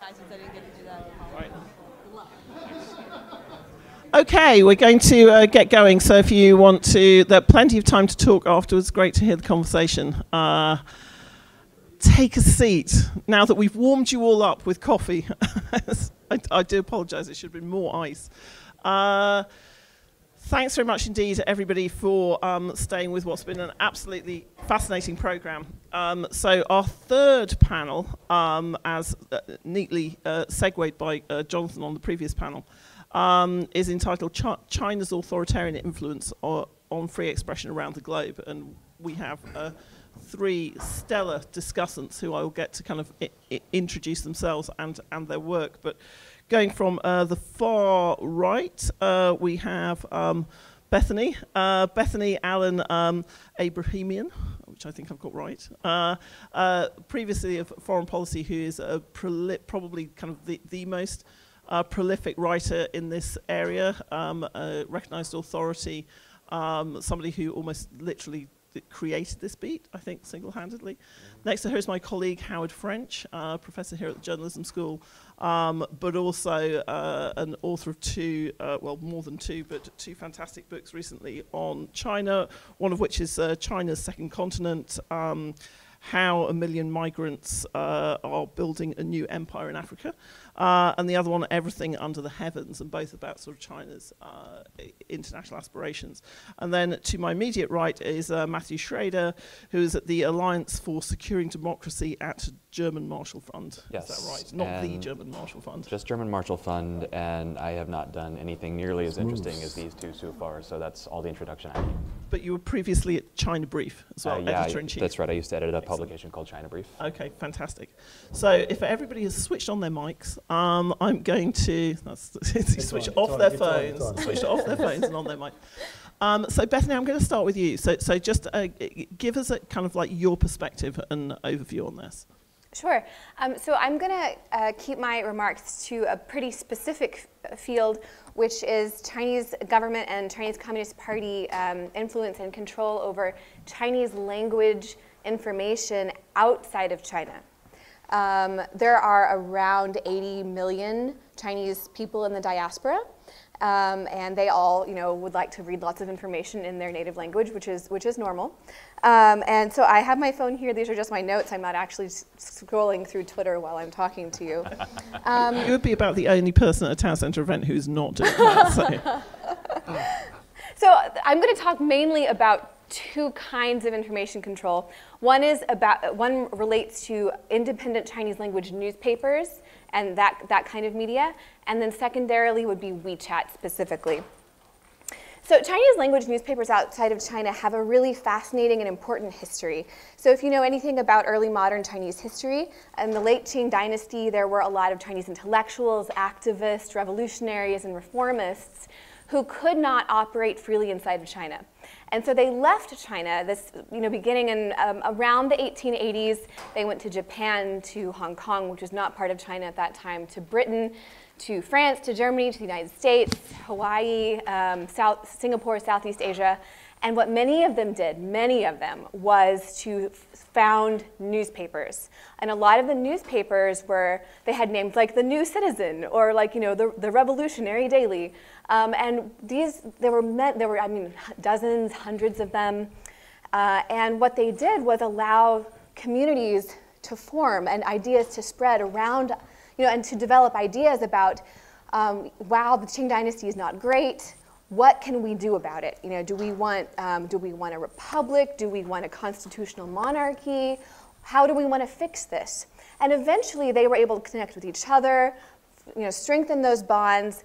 Since I didn't get to do that. Right. Okay, we're going to get going. So if you want to, there's plenty of time to talk afterwards. Great to hear the conversation. Take a seat. Now that we've warmed you all up with coffee, I do apologise, it should have been more ice. Thanks very much indeed, everybody, for staying with what's been an absolutely fascinating programme. So our third panel, as neatly segued by Jonathan on the previous panel, is entitled China's Authoritarian Influence on Free Expression Around the Globe. And we have three stellar discussants who I will get to kind of introduce themselves and their work. But going from the far right, we have Bethany Allen Abrahamian, which I think I've got right, previously of Foreign Policy, who is probably kind of the most prolific writer in this area, a recognised authority, somebody who almost literally created this beat, I think, single-handedly. Next to her is my colleague, Howard French, professor here at the Journalism School, but also an author of two, well, more than two, but two fantastic books recently on China, one of which is China's Second Continent, How a Million Migrants Are Building a New Empire in Africa, and the other one, Everything Under the Heavens, and both about sort of China's international aspirations. And then to my immediate right is Matthew Schrader, who is at the Alliance for Securing Democracy at German Marshall Fund. Yes. Is that right? Not the German Marshall Fund. Just German Marshall Fund, and I have not done anything nearly as interesting as these two so far, so that's all the introduction I need. But you were previously at China Brief as well, yeah, editor-in-chief. That's right. I used to edit a publication called China Brief. Okay, fantastic. So if everybody has switched on their mics, I'm going to switch off their phones and on their mic. So Bethany, I'm going to start with you. So just give us a kind of like your perspective and overview on this. Sure. So I'm going to keep my remarks to a pretty specific field, which is Chinese government and Chinese Communist Party influence and control over Chinese language information outside of China. There are around 80 million Chinese people in the diaspora, and they all, would like to read lots of information in their native language, which is normal. And so I have my phone here. These are just my notes. I'm not actually scrolling through Twitter while I'm talking to you. You would be about the only person at a town centre event who's not doing that. So I'm going to talk mainly about two kinds of information control. One relates to independent Chinese language newspapers and that kind of media, and then secondarily would be WeChat specifically. So Chinese language newspapers outside of China have a really fascinating and important history. So if you know anything about early modern Chinese history, in the late Qing dynasty there were a lot of Chinese intellectuals, activists, revolutionaries, and reformists who could not operate freely inside of China. And so they left China, beginning in around the 1880s. They went to Japan, to Hong Kong, which was not part of China at that time, to Britain, to France, to Germany, to the United States, Hawaii, Singapore, Southeast Asia. And what many of them was to found newspapers. And a lot of the newspapers they had names like The New Citizen or like, the Revolutionary Daily. And there were dozens, hundreds of them. And what they did was allow communities to form and ideas to spread around, and to develop ideas about, wow, the Qing dynasty is not great. What can we do about it? Do we want a republic? Do we want a constitutional monarchy? How do we want to fix this? And eventually they were able to connect with each other, strengthen those bonds,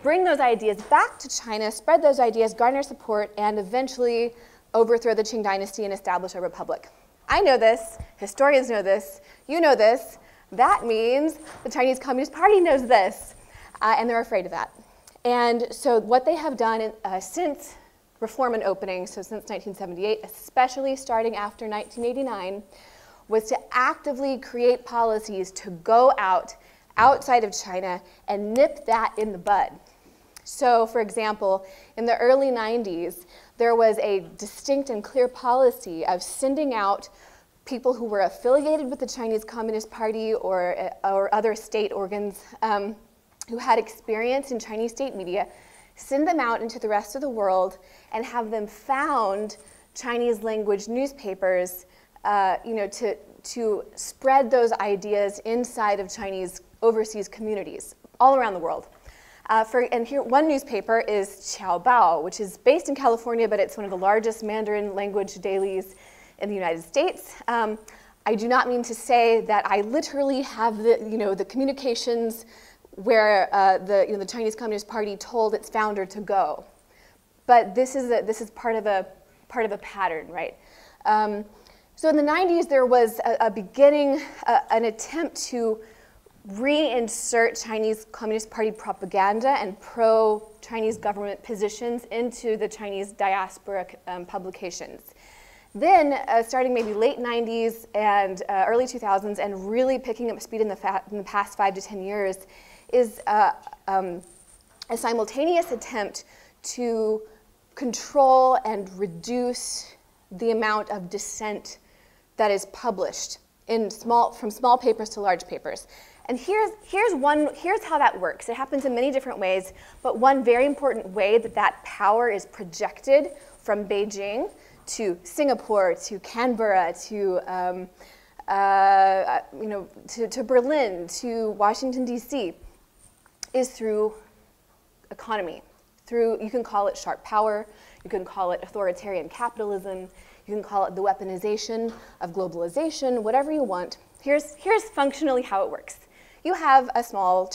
bring those ideas back to China, spread those ideas, garner support, and eventually overthrow the Qing dynasty and establish a republic. I know this, historians know this, you know this. That means the Chinese Communist Party knows this, and they're afraid of that. And so what they have done since reform and opening, so since 1978, especially starting after 1989, was to actively create policies to go outside of China and nip that in the bud. So for example, in the early 90s, there was a distinct and clear policy of sending out people who were affiliated with the Chinese Communist Party or other state organs who had experience in Chinese state media, send them out into the rest of the world and have them found Chinese language newspapers, to spread those ideas inside of Chinese overseas communities all around the world. And here, one newspaper is Qiaobao, which is based in California, but it's one of the largest Mandarin language dailies in the United States. I do not mean to say that I literally have the communications where the Chinese Communist Party told its founder to go, but this is part of a pattern, right? So in the 90s, there was a beginning, an attempt to reinsert Chinese Communist Party propaganda and pro-Chinese government positions into the Chinese diaspora publications. Then, starting maybe late 90s and early 2000s, and really picking up speed in the past 5 to 10 years, is a simultaneous attempt to control and reduce the amount of dissent that is published from small papers to large papers. And here's how that works. It happens in many different ways, but one very important way that power is projected from Beijing to Singapore, to Canberra, to Berlin, to Washington, D.C., is through economy. You can call it sharp power, you can call it authoritarian capitalism, you can call it the weaponization of globalization, whatever you want. Here's functionally how it works. You have a small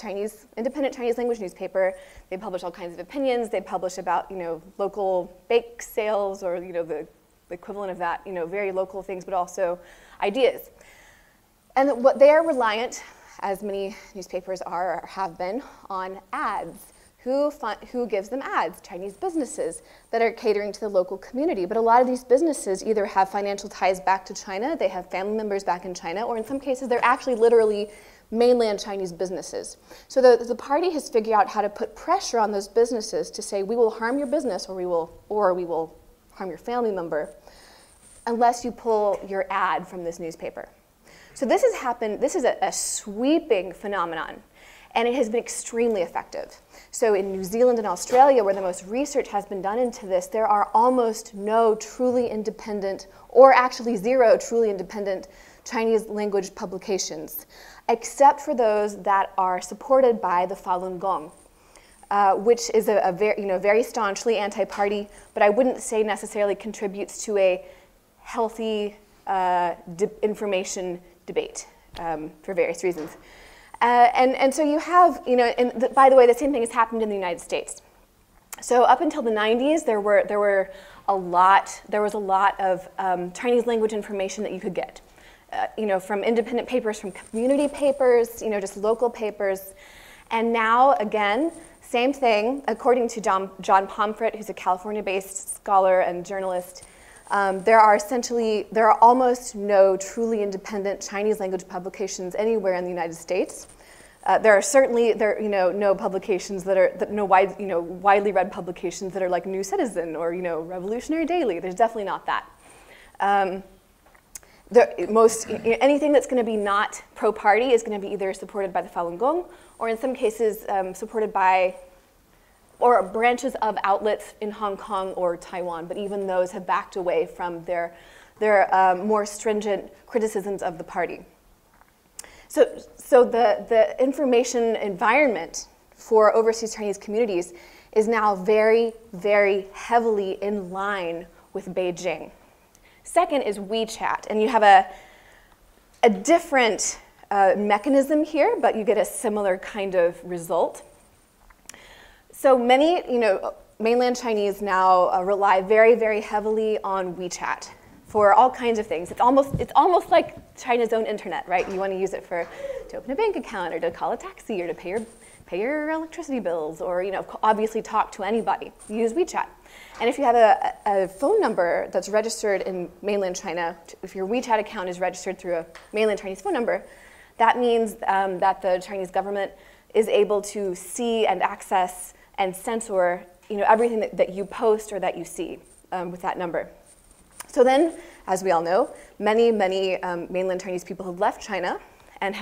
independent Chinese language newspaper. They publish all kinds of opinions. They publish about local bake sales or the equivalent of that, very local things, but also ideas. And what they are reliant, as many newspapers are or have been, on ads. Who gives them ads? Chinese businesses that are catering to the local community. But a lot of these businesses either have financial ties back to China, they have family members back in China, or in some cases they're actually literally mainland Chinese businesses. So the party has figured out how to put pressure on those businesses to say, we will harm your business or we will harm your family member unless you pull your ad from this newspaper. So this has happened, this is a sweeping phenomenon, and it has been extremely effective. So in New Zealand and Australia, where the most research has been done into this, there are almost no truly independent, or actually 0 truly independent Chinese language publications, except for those that are supported by the Falun Gong, which is a very staunchly anti-party, but I wouldn't say necessarily contributes to a healthy information debate for various reasons. And so you have, by the way, the same thing has happened in the United States. So up until the 90s, there was a lot of Chinese language information that you could get, from independent papers, from community papers, just local papers. And now, again, same thing, according to John Pomfret, who's a California-based scholar and journalist, there are almost no truly independent Chinese language publications anywhere in the United States. There are certainly no publications widely read publications that are like New Citizen or Revolutionary Daily. There's definitely not that. Anything that's going to be not pro-party is going to be either supported by the Falun Gong or in some cases supported by or branches of outlets in Hong Kong or Taiwan, but even those have backed away from their more stringent criticisms of the party. So the information environment for overseas Chinese communities is now very, very heavily in line with Beijing. Second is WeChat, and you have a different mechanism here, but you get a similar kind of result. So many, mainland Chinese now rely very, very heavily on WeChat for all kinds of things. It's almost like China's own internet, right? You want to use it to open a bank account or to call a taxi or to pay your electricity bills or obviously talk to anybody. You use WeChat. And if you have a phone number that's registered in mainland China, if your WeChat account is registered through a mainland Chinese phone number, that means that the Chinese government is able to see and access and censor everything that you post or that you see with that number. So then, as we all know, many mainland Chinese people have left China and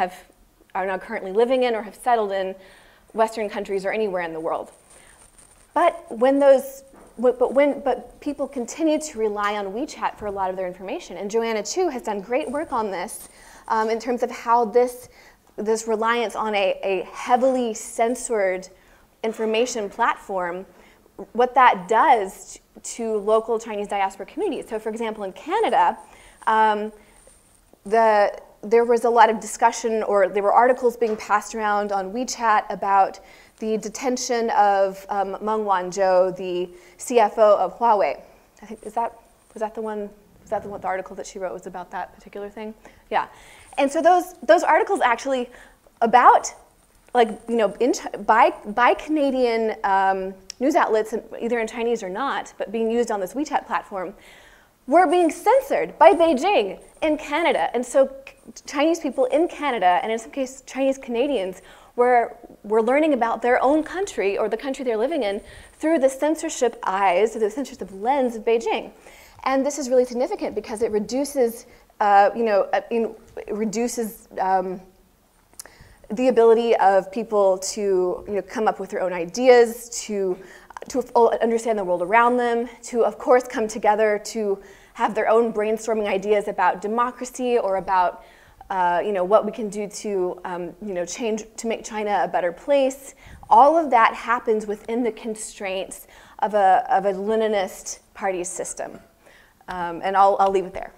are now currently living in or have settled in Western countries or anywhere in the world. But people continue to rely on WeChat for a lot of their information. And Joanna Chu has done great work on this in terms of how this reliance on a heavily censored information platform, what that does to local Chinese diaspora communities. So for example, in Canada, there was a lot of discussion, or there were articles being passed around on WeChat about the detention of Meng Wanzhou, the CFO of Huawei. I think, was that the one? Was that the article that she wrote was about that particular thing? Yeah. And so those articles actually about, like, you know, by Canadian news outlets, either in Chinese or not, but being used on this WeChat platform, were being censored by Beijing in Canada. And so Chinese people in Canada, and in some cases Chinese Canadians, were learning about their own country or the country they're living in through the censorship eyes, or the censorship lens of Beijing. And this is really significant because it reduces, the ability of people to come up with their own ideas, to understand the world around them, to of course come together to have their own brainstorming ideas about democracy or about what we can do to change, to make China a better place. All of that happens within the constraints of a Leninist party system. And I'll leave it there.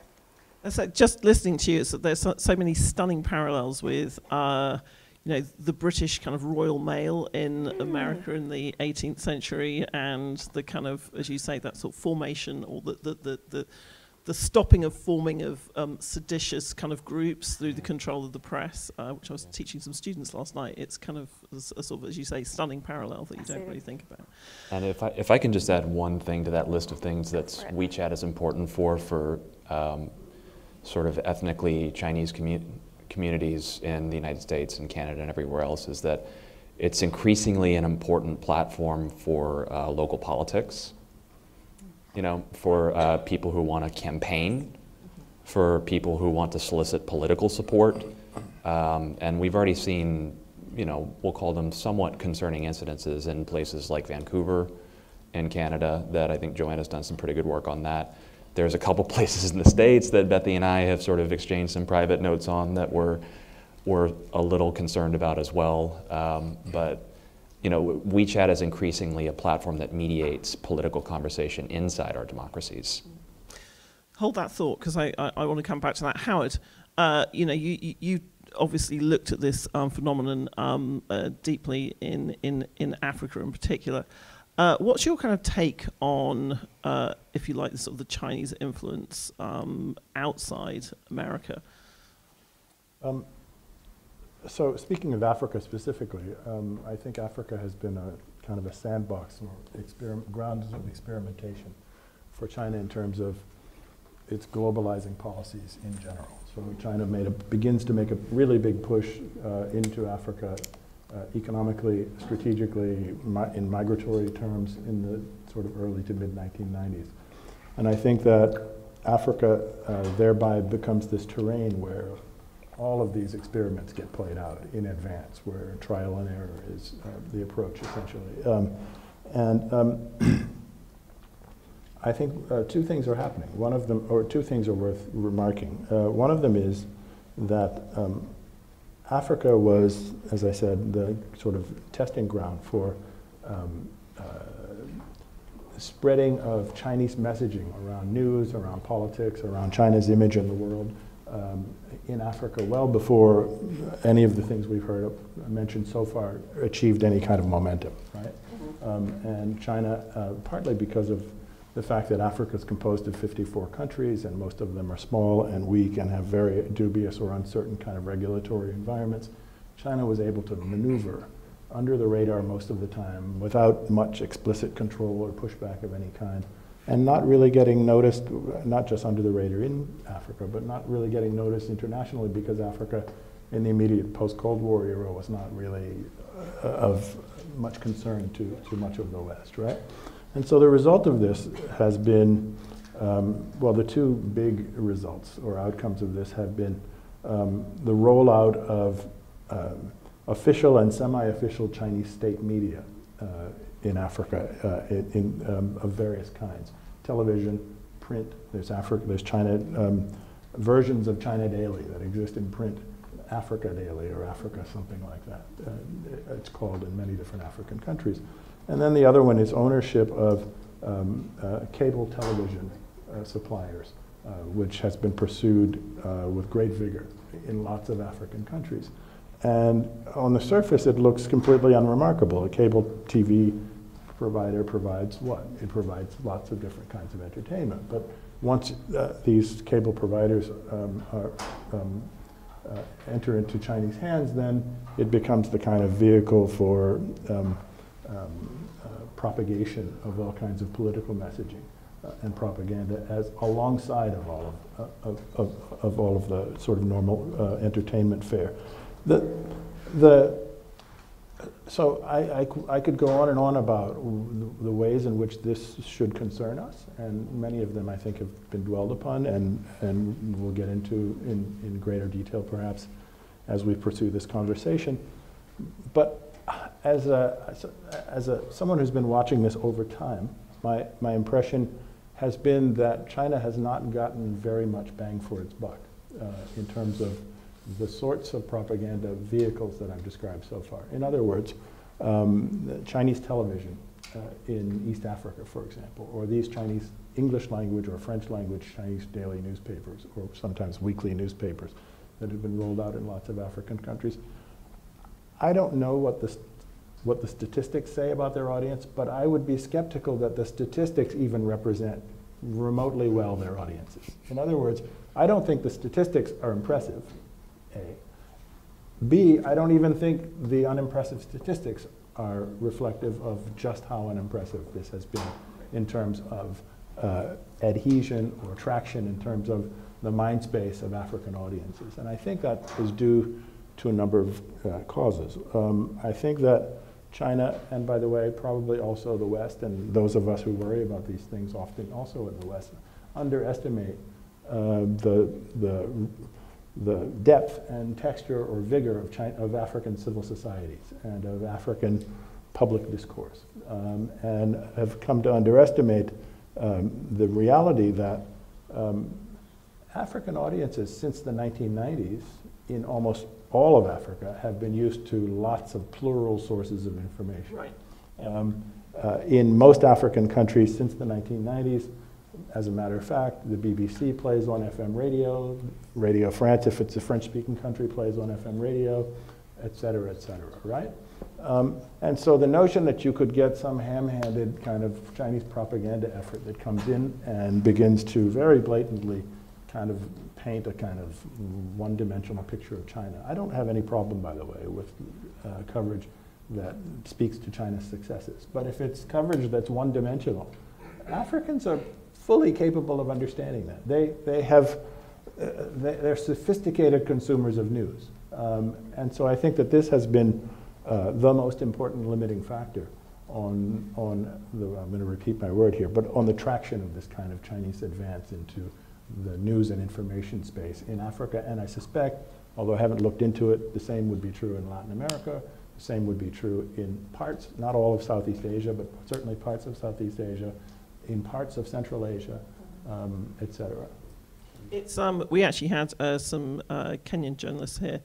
So just listening to you, there's so many stunning parallels with the British kind of Royal Mail in America in the 18th century, and the kind of, as you say, that sort of formation, or the stopping of forming of seditious kind of groups through the control of the press, which I was teaching some students last night. It's kind of a sort of, as you say, stunning parallel that you don't really think about. And if I can just add one thing to that list of things that WeChat is important for sort of ethnically Chinese communities in the United States and Canada and everywhere else, is that it's increasingly an important platform for local politics. For people who want to campaign, for people who want to solicit political support. And we've already seen, we'll call them somewhat concerning incidences in places like Vancouver in Canada that I think Joanna's done some pretty good work on that. There's a couple places in the States that Becky and I have sort of exchanged some private notes on that we're a little concerned about as well. But WeChat is increasingly a platform that mediates political conversation inside our democracies. Hold that thought, because I want to come back to that. Howard, you obviously looked at this phenomenon deeply in Africa in particular. What's your kind of take on, if you like, the Chinese influence outside America? So speaking of Africa specifically, I think Africa has been a kind of a sandbox or grounds of experimentation for China in terms of its globalizing policies in general. So China begins to make a really big push into Africa economically, strategically, in migratory terms in the sort of early to mid-1990s. And I think that Africa thereby becomes this terrain where all of these experiments get played out in advance, where trial and error is the approach, essentially. I think two things are happening. One of them, or two things are worth remarking. One of them is that Africa was, as I said, the sort of testing ground for spreading of Chinese messaging around news, around politics, around China's image in the world in Africa, well before any of the things we've heard mentioned so far achieved any kind of momentum, right? And China, partly because of the fact that Africa is composed of 54 countries, and most of them are small and weak and have very dubious or uncertain kind of regulatory environments, China was able to maneuver under the radar most of the time without much explicit control or pushback of any kind, and not really getting noticed, not just under the radar in Africa, but not really getting noticed internationally, because Africa in the immediate post-Cold War era was not really of much concern to much of the West, right? And so the result of this has been Well, the two big results or outcomes of this have been the rollout of official and semi-official Chinese state media in Africa of various kinds. Television, print, there's China, versions of China Daily that exist in print, Africa Daily or Africa something like that. It's called in many different African countries. And then the other one is ownership of cable television suppliers, which has been pursued with great vigor in lots of African countries. And on the surface, it looks completely unremarkable. A cable TV provider provides what? It provides lots of different kinds of entertainment. But once these cable providers enter into Chinese hands, then it becomes the kind of vehicle for propagation of all kinds of political messaging and propaganda as alongside of all of the sort of normal entertainment fare. So I could go on and on about the ways in which this should concern us, and many of them I think have been dwelled upon, and we'll get into in greater detail perhaps as we pursue this conversation. But as someone who's been watching this over time, my impression has been that China has not gotten very much bang for its buck in terms of the sorts of propaganda vehicles that I've described so far. In other words, Chinese television in East Africa, for example, or these Chinese English language or French language Chinese daily newspapers, or sometimes weekly newspapers that have been rolled out in lots of African countries. I don't know what the statistics say about their audience, but I would be skeptical that the statistics even represent remotely well their audiences. In other words, I don't think the statistics are impressive, A. B, I don't even think the unimpressive statistics are reflective of just how unimpressive this has been in terms of adhesion or traction in terms of the mind space of African audiences. And I think that is due to a number of causes. I think that China, and by the way, probably also the West, and those of us who worry about these things often also in the West, underestimate the depth and texture or vigor of African civil societies and of African public discourse, and have come to underestimate the reality that African audiences since the 1990s in almost all of Africa have been used to lots of plural sources of information. Right. In most African countries since the 1990s, as a matter of fact, the BBC plays on FM radio, Radio France, if it's a French-speaking country, plays on FM radio, et cetera, right? And so the notion that you could get some ham-handed kind of Chinese propaganda effort that comes in and begins to very blatantly kind of paint a kind of one-dimensional picture of China. I don't have any problem, by the way, with coverage that speaks to China's successes. But if it's coverage that's one-dimensional, Africans are fully capable of understanding that. They're sophisticated consumers of news. And so I think that this has been the most important limiting factor on the, I'm going to repeat my word here, but on the traction of this kind of Chinese advance into the news and information space in Africa. And I suspect, although I haven't looked into it, the same would be true in Latin America, the same would be true in parts, not all of Southeast Asia, but certainly parts of Southeast Asia, in parts of Central Asia, et cetera. It's, we actually had some Kenyan journalists here,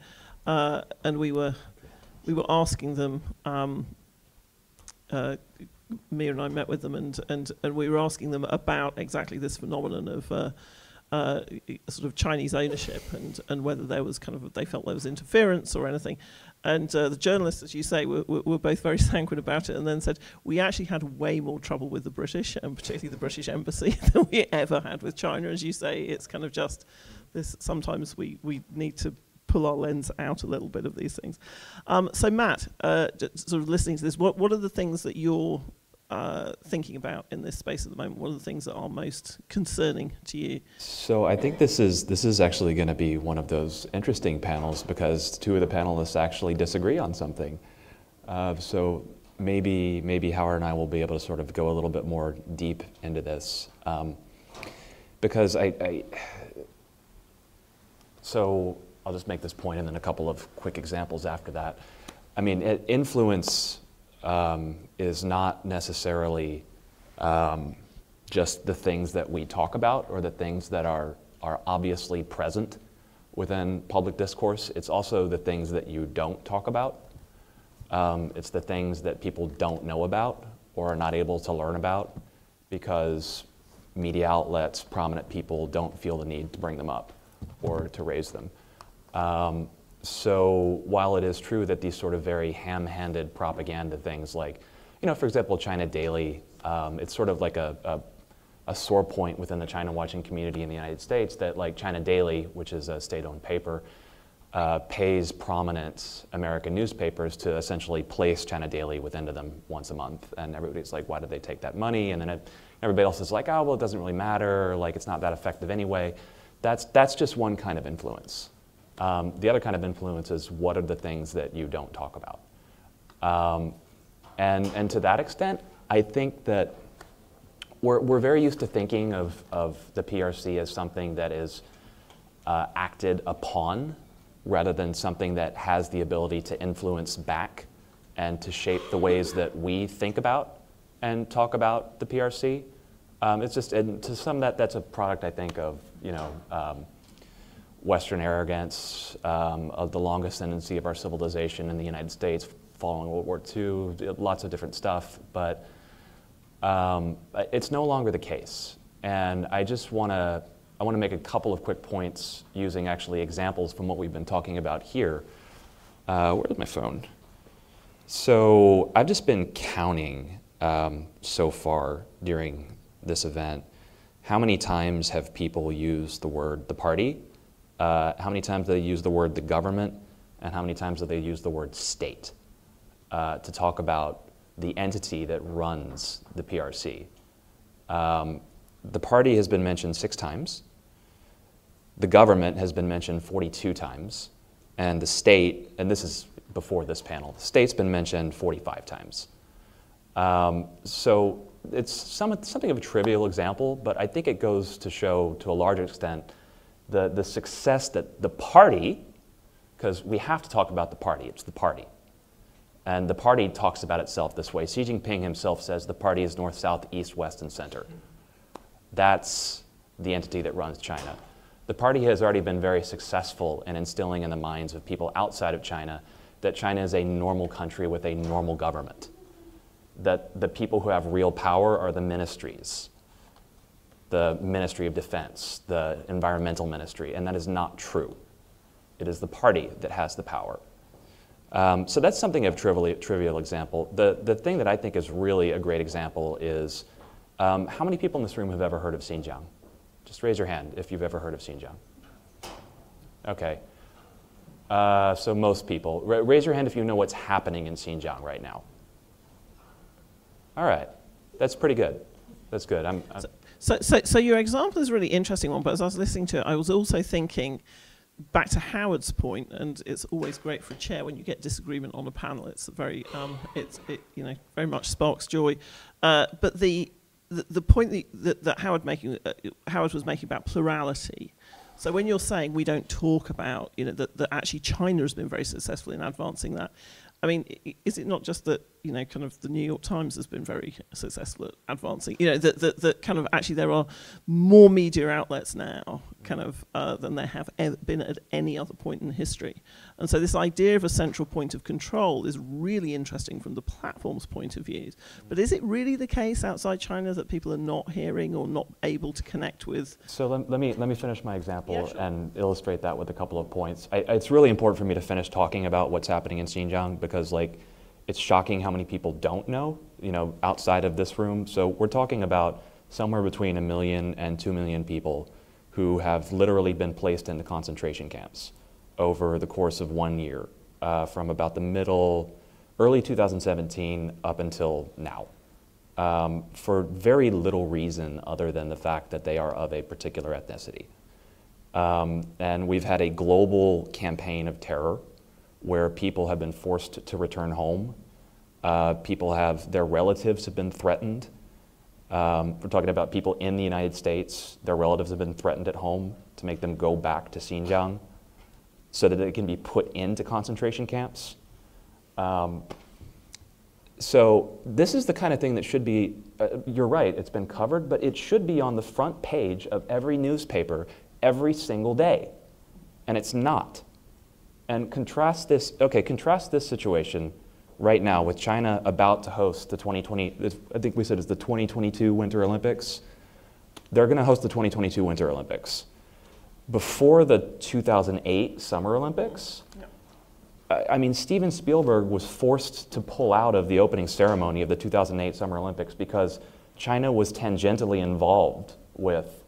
and we were asking them, Mia and I met with them, and we were asking them about exactly this phenomenon of sort of Chinese ownership and whether there was kind of, they felt there was interference or anything. And the journalists, as you say, were both very sanguine about it, and then said, we actually had way more trouble with the British, and particularly the British embassy, than we ever had with China. As you say, it's kind of just this, sometimes we need to pull our lens out a little bit of these things. So Matt, sort of listening to this, what are the things that you're thinking about in this space at the moment? What are the things that are most concerning to you? So I think this is actually going to be one of those interesting panels because two of the panelists actually disagree on something. So maybe Howard and I will be able to sort of go a little bit more deep into this. because so I'll just make this point and then a couple of quick examples after that. I mean, influence is not necessarily just the things that we talk about or the things that are obviously present within public discourse. It's also the things that you don't talk about. It's the things that people don't know about or are not able to learn about because media outlets, prominent people don't feel the need to bring them up or to raise them. So while it is true that these sort of very ham-handed propaganda things like, you know, for example, China Daily, it's sort of like a sore point within the China watching community in the United States that like China Daily, which is a state-owned paper, pays prominent American newspapers to essentially place China Daily within them once a month. And everybody's like, why did they take that money? And then everybody else is like, oh, well, it doesn't really matter. Like, it's not that effective anyway. That's just one kind of influence. The other kind of influence is what are the things that you don't talk about. And to that extent, I think that we're very used to thinking of the PRC as something that is acted upon rather than something that has the ability to influence back and to shape the ways that we think about and talk about the PRC. It's just, and to some that's a product, I think, of, you know, Western arrogance, of the long ascendancy of our civilization in the United States following World War II, lots of different stuff, but it's no longer the case. And I want to make a couple of quick points using actually examples from what we've been talking about here. Where's my phone? So I've just been counting so far during this event, how many times have people used the word the party, how many times do they use the word the government, and how many times do they use the word state to talk about the entity that runs the PRC. The party has been mentioned 6 times. The government has been mentioned 42 times. And the state, and this is before this panel, the state's been mentioned 45 times. So it's something of a trivial example, but I think it goes to show, to a large extent, the success that the party, because we have to talk about the party, it's the party. And the party talks about itself this way. Xi Jinping himself says the party is north, south, east, west, and center. That's the entity that runs China. The party has already been very successful in instilling in the minds of people outside of China that China is a normal country with a normal government. That the people who have real power are the ministries, the Ministry of Defense, the Environmental Ministry, and that is not true. It is the party that has the power. So that's something of a trivial example. The thing that I think is really a great example is how many people in this room have ever heard of Xinjiang? Just raise your hand if you've ever heard of Xinjiang. Okay. So most people. Raise your hand if you know what's happening in Xinjiang right now. All right. That's pretty good. That's good. So your example is a really interesting one, but as I was listening to it, I was also thinking back to Howard's point, and it's always great for a chair when you get disagreement on a panel. It's very, you know, very much sparks joy. But the point that Howard was making about plurality. So when you're saying we don't talk about, you know, that actually China has been very successful in advancing that. I mean, is it not just that, you know, kind of the New York Times has been very successful at advancing, you know, that kind of actually there are more media outlets now kind of than there have been at any other point in history. And so this idea of a central point of control is really interesting from the platform's point of view. But is it really the case outside China that people are not hearing or not able to connect with? So let me finish my example, yeah, sure, and illustrate that with a couple of points. It's really important for me to finish talking about what's happening in Xinjiang because, like, it's shocking how many people don't know, you know, outside of this room. So we're talking about somewhere between 1 million and 2 million people who have literally been placed into concentration camps over the course of 1 year, from about the early 2017 up until now, for very little reason other than the fact that they are of a particular ethnicity. And we've had a global campaign of terror where people have been forced to return home. Their relatives have been threatened. We're talking about people in the United States. Their relatives have been threatened at home to make them go back to Xinjiang so that they can be put into concentration camps. So this is the kind of thing that should be, you're right, it's been covered, but it should be on the front page of every newspaper every single day. And it's not. And contrast this situation right now with China about to host the 2020, I think we said it's the 2022 Winter Olympics. They're going to host the 2022 Winter Olympics. Before the 2008 Summer Olympics, I mean, Steven Spielberg was forced to pull out of the opening ceremony of the 2008 Summer Olympics because China was tangentially involved with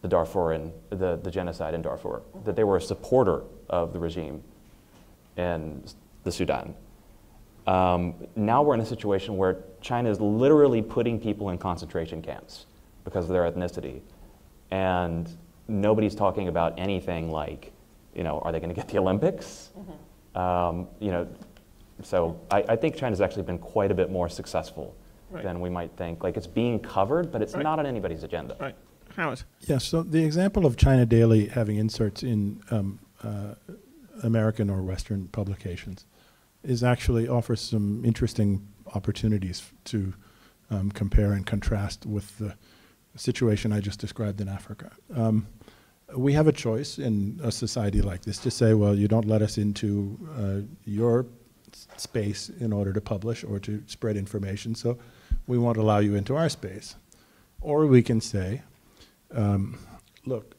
the Darfur and the genocide in Darfur, that they were a supporter of the regime in the Sudan. Now we're in a situation where China is literally putting people in concentration camps because of their ethnicity. And nobody's talking about anything like, you know, are they going to get the Olympics? You know, so I think China's actually been quite a bit more successful than we might think. Like, it's being covered, but it's not on anybody's agenda. Right. Howard? Yes, so the example of China Daily having inserts in American or Western publications is actually offers some interesting opportunities to compare and contrast with the situation I just described in Africa. We have a choice in a society like this to say, well, you don't let us into your space in order to publish or to spread information, so we won't allow you into our space. Or we can say, look,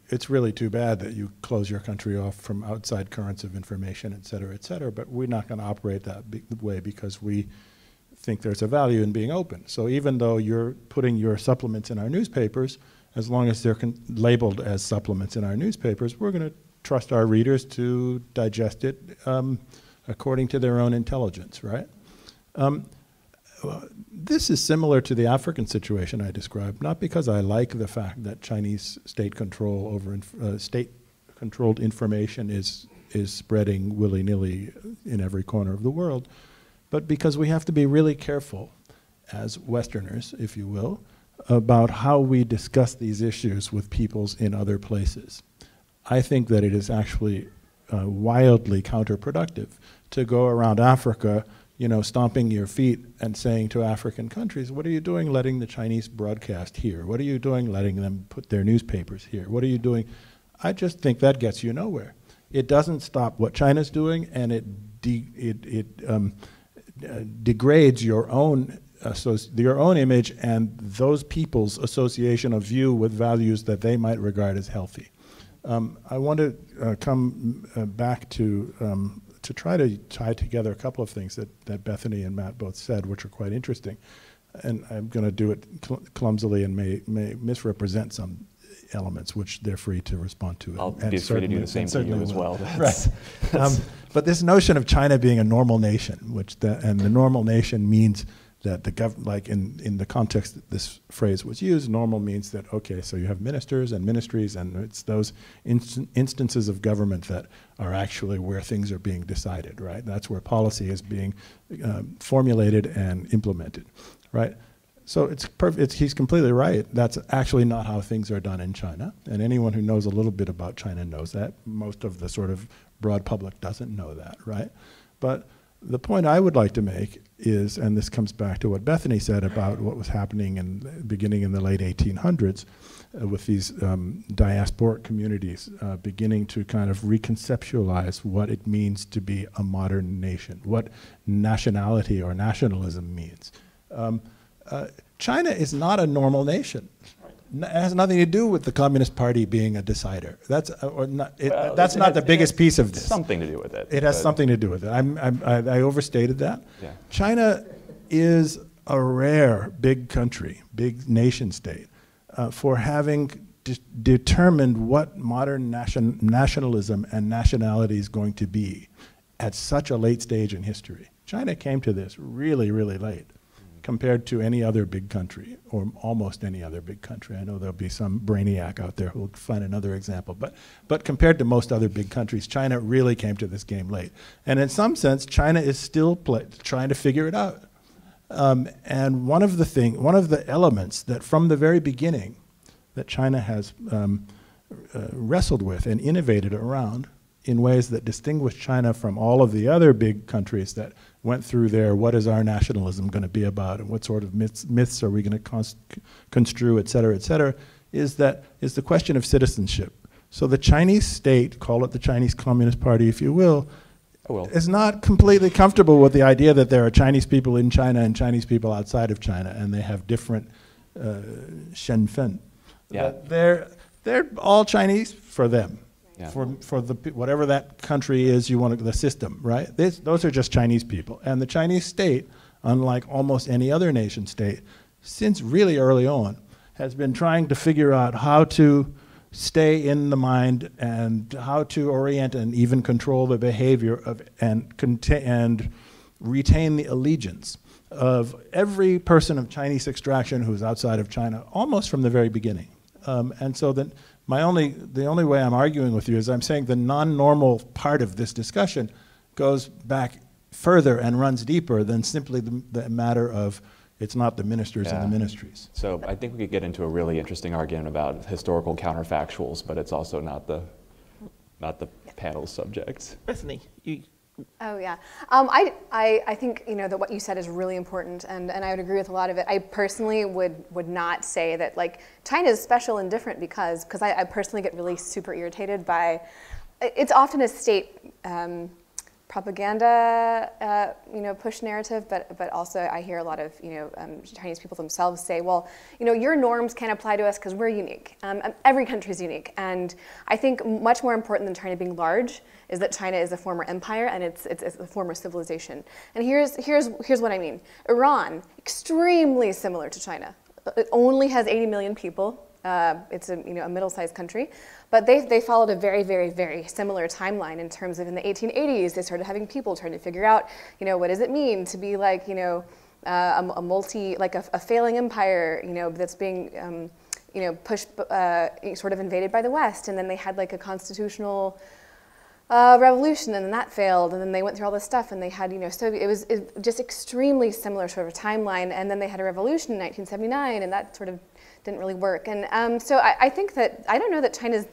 it's really too bad that you close your country off from outside currents of information, et cetera, but we're not going to operate that way because we think there's a value in being open. So even though you're putting your supplements in our newspapers, as long as they're labeled as supplements in our newspapers, we're going to trust our readers to digest it according to their own intelligence, right? This is similar to the African situation I described, not because I like the fact that Chinese state control over state-controlled information is spreading willy-nilly in every corner of the world, but because we have to be really careful as Westerners, if you will, about how we discuss these issues with peoples in other places. I think that it is actually wildly counterproductive to go around Africa, you know, stomping your feet and saying to African countries, what are you doing letting the Chinese broadcast here? What are you doing letting them put their newspapers here? What are you doing? I just think that gets you nowhere. It doesn't stop what China's doing, and it degrades your own image and those people's association of view with values that they might regard as healthy. I want to come back to try to tie together a couple of things that Bethany and Matt both said, which are quite interesting. And I'm going to do it clumsily and may misrepresent some elements, which they're free to respond to. I'll be free to do the same to you as well. Right. But this notion of China being a normal nation, and the normal nation means that the government, like in the context that this phrase was used, normal means that, okay, so you have ministers and ministries, and it's those instances of government that are actually where things are being decided, right? That's where policy is being formulated and implemented, right? So he's completely right. That's actually not how things are done in China, and anyone who knows a little bit about China knows that. Most of the sort of broad public doesn't know that, right? But the point I would like to make is, and this comes back to what Bethany said about what was happening beginning in the late 1800s with these diasporic communities beginning to kind of reconceptualize what it means to be a modern nation, what nationality or nationalism means. China is not a normal nation. It has nothing to do with the Communist Party being a decider. That's not the biggest piece of this. Something to do with it. It has something to do with it. I overstated that. Yeah. China is a rare big country, big nation state, for having determined what modern nationalism and nationality is going to be at such a late stage in history. China came to this really, really late, compared to any other big country, or almost any other big country. I know there'll be some brainiac out there who'll find another example, but compared to most other big countries, China really came to this game late. And in some sense, China is still trying to figure it out. And one of the elements that from the very beginning that China has wrestled with and innovated around in ways that distinguish China from all of the other big countries that went through there, what is our nationalism going to be about, and what sort of myths are we going to construe, et cetera, is the question of citizenship. So the Chinese state, call it the Chinese Communist Party if you will, is not completely comfortable with the idea that there are Chinese people in China and Chinese people outside of China, and they have different shenfen. Yeah. They're all Chinese for them. Yeah. For the whatever that country is, you want the system, right? Those are just Chinese people, and the Chinese state, unlike almost any other nation state, since really early on, has been trying to figure out how to stay in the mind and how to orient and even control the behavior of and retain the allegiance of every person of Chinese extraction who's outside of China, almost from the very beginning. And so that the only way I'm arguing with you is I'm saying the non-normal part of this discussion goes back further and runs deeper than simply the matter of it's not the ministers and the ministries. So I think we could get into a really interesting argument about historical counterfactuals, but it's also not the panel's subject. Bethany, you. Oh yeah, I think that what you said is really important, and I would agree with a lot of it. I personally would not say that like China is special and different because I personally get really super irritated by, it's often a state propaganda push narrative, but also I hear a lot of Chinese people themselves say, well, your norms can't apply to us because we're unique. Every country is unique, and I think much more important than China being large is that China is a former empire and it's a former civilization. And here's what I mean. Iran, extremely similar to China. It only has 80 million people. It's a middle-sized country, but they followed a very, very, very similar timeline in terms of in the 1880s they started having people trying to figure out what does it mean to be like a failing empire that's being pushed sort of invaded by the West, and then they had like a constitutional revolution, and then that failed, and then they went through all this stuff, and they had Soviet. It was just extremely similar sort of timeline, and then they had a revolution in 1979, and that sort of didn't really work. And so I think that, I don't know that China's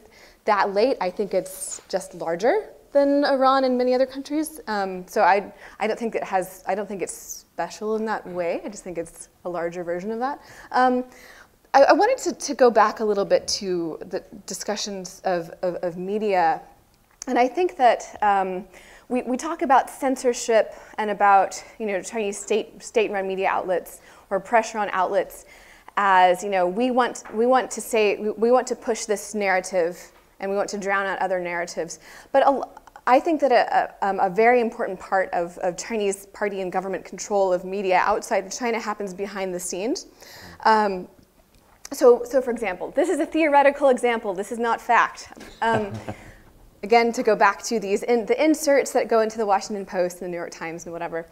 that late. I think it's just larger than Iran and many other countries. So I don't think it's special in that way. I just think it's a larger version of that. I wanted to go back a little bit to the discussions of media. And I think that we talk about censorship and about Chinese state-run media outlets or pressure on outlets as we want to push this narrative and we want to drown out other narratives. But I think that a very important part of Chinese party and government control of media outside of China happens behind the scenes. So for example, this is a theoretical example. This is not fact. Again, to go back to the inserts that go into the Washington Post and the New York Times and whatever,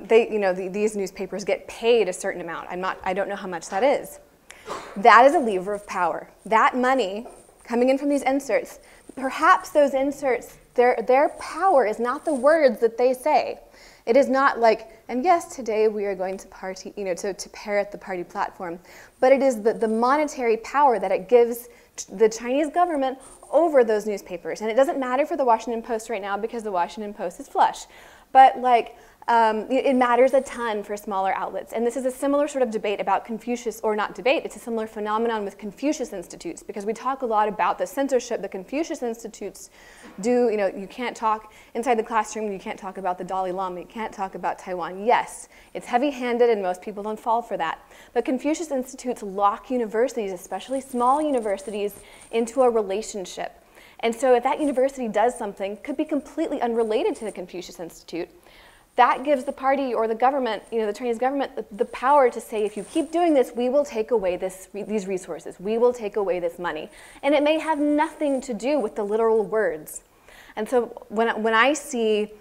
these newspapers get paid a certain amount. I don't know how much that is. That is a lever of power. That money coming in from these inserts, perhaps those inserts, their power is not the words that they say. It is not like, and yes, today we are going to party, to parrot the party platform, but it is the monetary power that it gives the Chinese government over those newspapers. And it doesn't matter for the Washington Post right now because the Washington Post is flush. But it matters a ton for smaller outlets. And this is a similar sort of debate about Confucius, or not debate, it's a similar phenomenon with Confucius Institutes, because we talk a lot about the censorship the Confucius Institutes do. You can't talk inside the classroom, you can't talk about the Dalai Lama, you can't talk about Taiwan. Yes, it's heavy-handed and most people don't fall for that. But Confucius Institutes lock universities, especially small universities, into a relationship. And so if that university does something, could be completely unrelated to the Confucius Institute, that gives the party or the government, the Chinese government, the power to say, if you keep doing this, we will take away these resources. We will take away this money. And it may have nothing to do with the literal words. And so when I see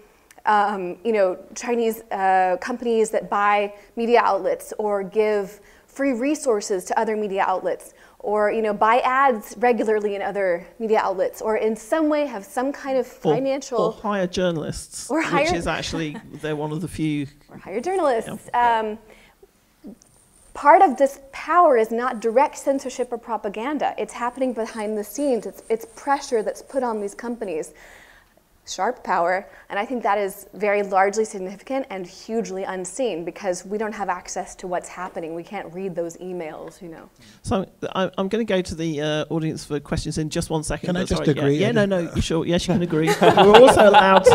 Chinese companies that buy media outlets or give free resources to other media outlets, or buy ads regularly in other media outlets, or in some way have some kind of financial... Or hire journalists, which is actually, they're one of the few... Or hire journalists. Part of this power is not direct censorship or propaganda. It's happening behind the scenes. It's pressure that's put on these companies. Sharp power, and I think that is very largely significant and hugely unseen because we don't have access to what's happening. We can't read those emails, So I'm going to go to the audience for questions in just 1 second. Can I just agree? Yeah, no, you sure? Yes, you can agree. We're also allowed.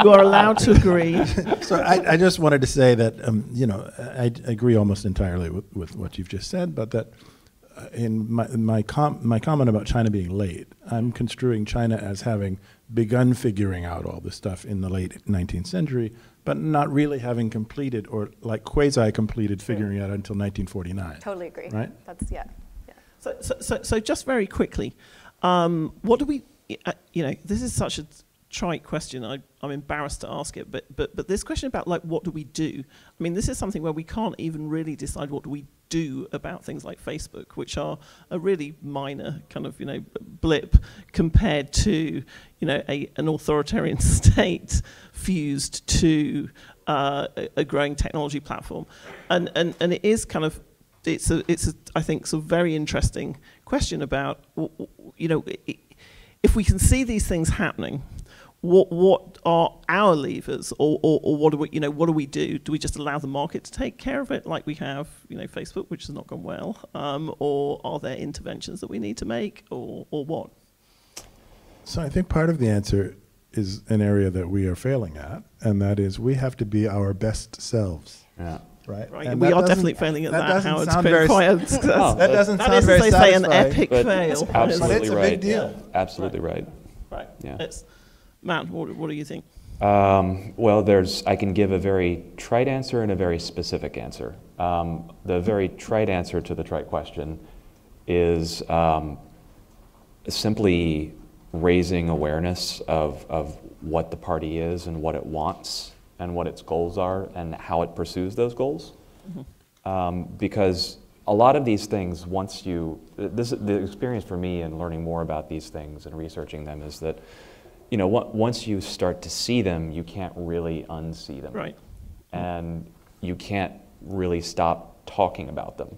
You are allowed to agree. So I just wanted to say that I agree almost entirely with what you've just said, but that in my comment about China being late, I'm construing China as having begun figuring out all this stuff in the late 19th century, but not really having completed or like quasi-completed figuring out until 1949. Totally agree. Right? That's So just very quickly, what do we? This is such a trite question. I'm embarrassed to ask it, but this question about what do we do? I mean, this is something where we can't even really decide what do we do about things like Facebook, which are a really minor kind of blip compared to an authoritarian state fused to a growing technology platform, and it is kind of it's a I think it's a very interesting question about if we can see these things happening. What are our levers, or what do we do? Do we just allow the market to take care of it, like we have, Facebook, which has not gone well, or are there interventions that we need to make, or what? So I think part of the answer is an area that we are failing at, and that is we have to be our best selves. Yeah. Right. And we are definitely failing at that. That That doesn't sound is, very as they say, an epic but fail. Absolutely but it's a right. big deal. Yeah. Absolutely right. Right. Yeah. Matt, what do you think? Well, I can give a very trite answer and a very specific answer. The very trite answer to the trite question is simply raising awareness of what the party is and what it wants and what its goals are and how it pursues those goals. Mm-hmm. Because a lot of these things, the experience for me in learning more about these things and researching them is that once you start to see them, you can't really unsee them. Right. And you can't really stop talking about them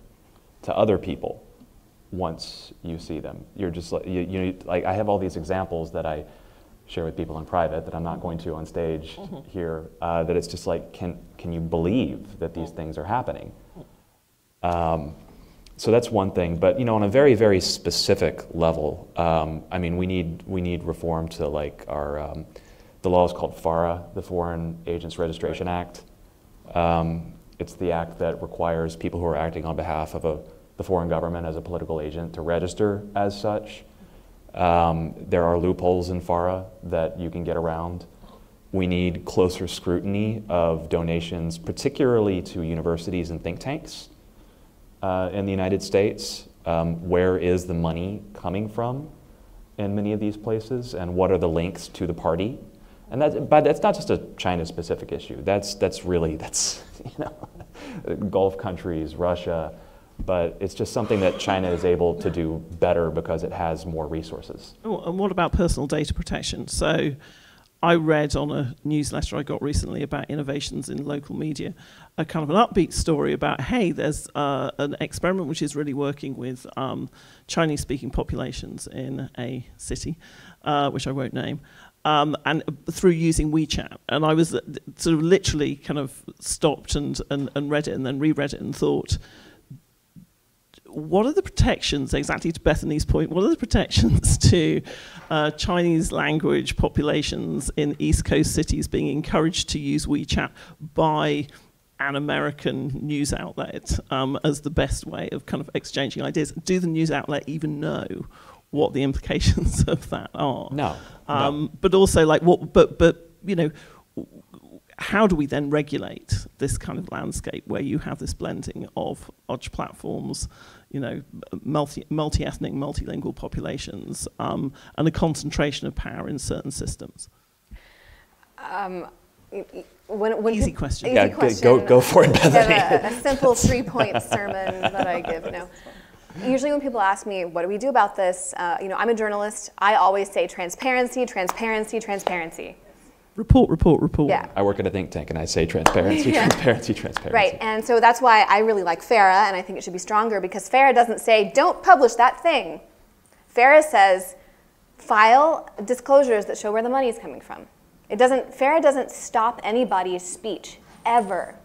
to other people once you see them. You're just like, like I have all these examples that I share with people in private that I'm not going to on stage here, that it's just like, can you believe that these things are happening? So that's one thing, but on a very, very specific level, I mean, we need reform to the law is called FARA, the Foreign Agents Registration Act. It's the act that requires people who are acting on behalf of the foreign government as a political agent to register as such. There are loopholes in FARA that you can get around. We need closer scrutiny of donations, particularly to universities and think tanks. In the United States, where is the money coming from in many of these places, and what are the links to the party? And but that's not just a China-specific issue. That's Gulf countries, Russia, but it's just something that China is able to do better because it has more resources. Oh, and what about personal data protection? So I read on a newsletter I got recently about innovations in local media, a kind of an upbeat story about, hey, there's an experiment which is really working with Chinese-speaking populations in a city, which I won't name, and through using WeChat. And I was sort of literally kind of stopped and read it and then reread it and thought, what are the protections, exactly to Bethany's point, what are the protections to Chinese language populations in East Coast cities being encouraged to use WeChat by an American news outlet as the best way of kind of exchanging ideas? Do the news outlet even know what the implications of that are? No. But also, how do we then regulate this kind of landscape where you have this blending of large platforms, multi-ethnic, multilingual populations, and a concentration of power in certain systems? when easy question. Yeah, go for it, Bethany. A simple 3-point sermon that I give. No. Usually when people ask me, what do we do about this? I'm a journalist. I always say transparency, transparency, transparency. Report. Yeah. I work at a think tank and I say transparency, transparency, transparency. Right, and so that's why I really like FARA, and I think it should be stronger, because FARA doesn't say, don't publish that thing. FARA says, file disclosures that show where the money is coming from. FARA doesn't stop anybody's speech, ever.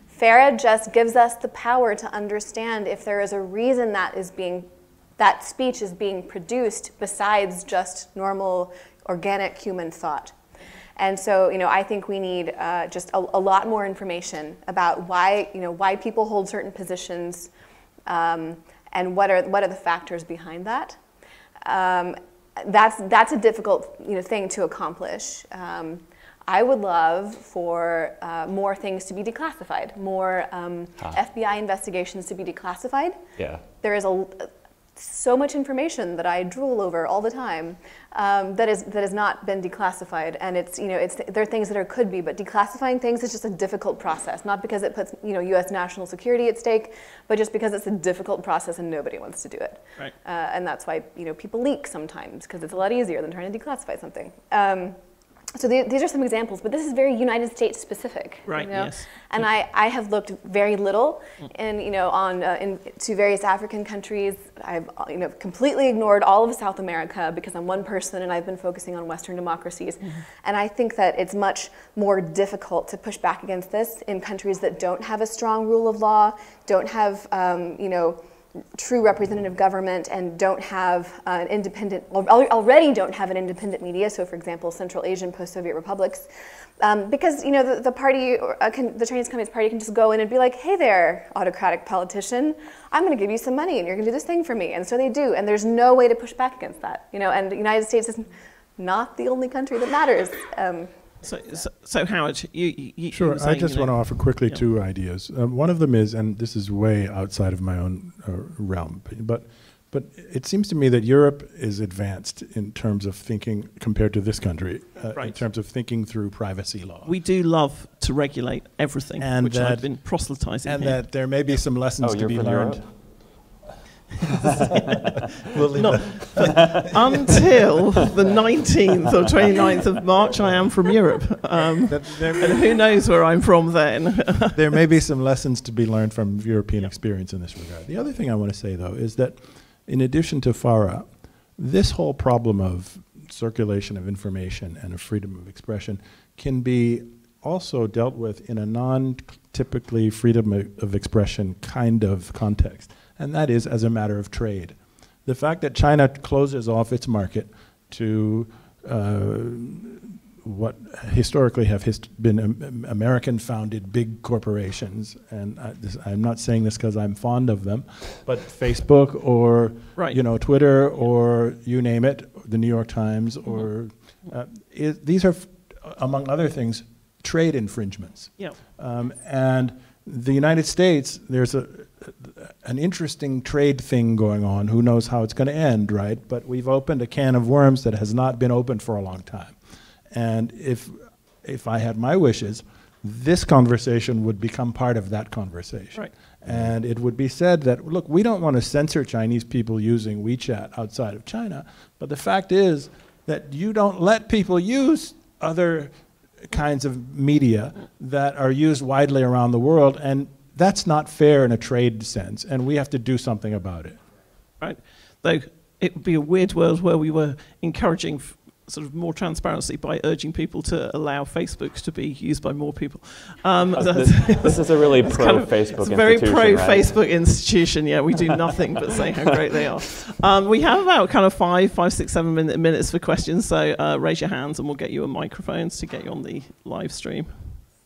FARA just gives us the power to understand if there is a reason that speech is being produced besides just normal organic human thought. And so, I think we need just a lot more information about why people hold certain positions, and what are the factors behind that. That's a difficult thing to accomplish. I would love for more things to be declassified, more FBI investigations to be declassified. Yeah. There is so much information that I drool over all the time that has not been declassified, and there are things that could be, but declassifying things is just a difficult process. Not because it puts U.S. national security at stake, but just because it's a difficult process and nobody wants to do it. Right. And that's why people leak sometimes, because it's a lot easier than trying to declassify something. So these are some examples, but this is very United States specific. Right. Yes. And I have looked very little to various African countries. I've completely ignored all of South America because I'm one person and I've been focusing on Western democracies. Mm-hmm. And I think that it's much more difficult to push back against this in countries that don't have a strong rule of law, don't have true representative government, and don't have an independent, already don't have an independent media. So, for example, Central Asian post-Soviet republics, because the party, the Chinese Communist Party, can just go in and be like, "Hey there, autocratic politician, I'm going to give you some money, and you're going to do this thing for me," and so they do. And there's no way to push back against that. And the United States is not the only country that matters. So Howard, you sure. were saying, I just want to offer quickly two ideas. One of them is, and this is way outside of my own realm, but it seems to me that Europe is advanced in terms of thinking compared to this country, in terms of thinking through privacy law. We do love to regulate everything, which I've been proselytizing and here. that there may be some lessons to be learned. Until the 19th or 29th of March, I am from Europe. And who knows where I'm from then. There may be some lessons to be learned from European experience in this regard. The other thing I want to say, though, is that in addition to FARA, this whole problem of circulation of information and of freedom of expression can be also dealt with in a non-typically freedom of expression kind of context. And that is as a matter of trade. The fact that China closes off its market to what historically have been American-founded big corporations, and I'm not saying this because I'm fond of them, but Facebook or Twitter or you name it, the New York Times, or these are, among other things, trade infringements. Yeah. And the United States, there's an interesting trade thing going on. Who knows how it's going to end, right? But we've opened a can of worms that has not been opened for a long time. And if I had my wishes, this conversation would become part of that conversation. Right. And it would be said that, look, we don't want to censor Chinese people using WeChat outside of China, but the fact is that you don't let people use other kinds of media that are used widely around the world, and that's not fair in a trade sense, and we have to do something about it. Right. Though it would be a weird world where we were encouraging sort of more transparency by urging people to allow Facebook to be used by more people. This is a really pro-Facebook institution. It's a very pro-Facebook institution. Yeah, we do nothing but say how great they are. We have about kind of 5, 6, 7 minutes for questions. So raise your hands and we'll get you a microphone to get you on the live stream.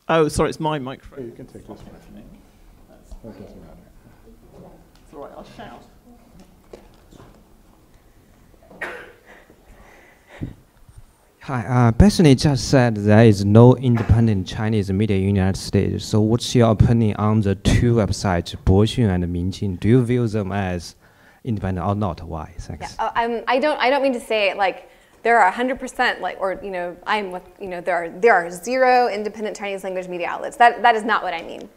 Oh, sorry, it's my microphone. Oh, you can take this one. That doesn't matter. It's all right, I'll shout. Hi, Bethany just said there is no independent Chinese media in the United States. So what's your opinion on the two websites, Boxun and Minjin? Do you view them as independent or not? Why? Thanks. Yeah, I don't mean to say like there are 100% like, or I'm with, there are 0 independent Chinese language media outlets. That is not what I mean.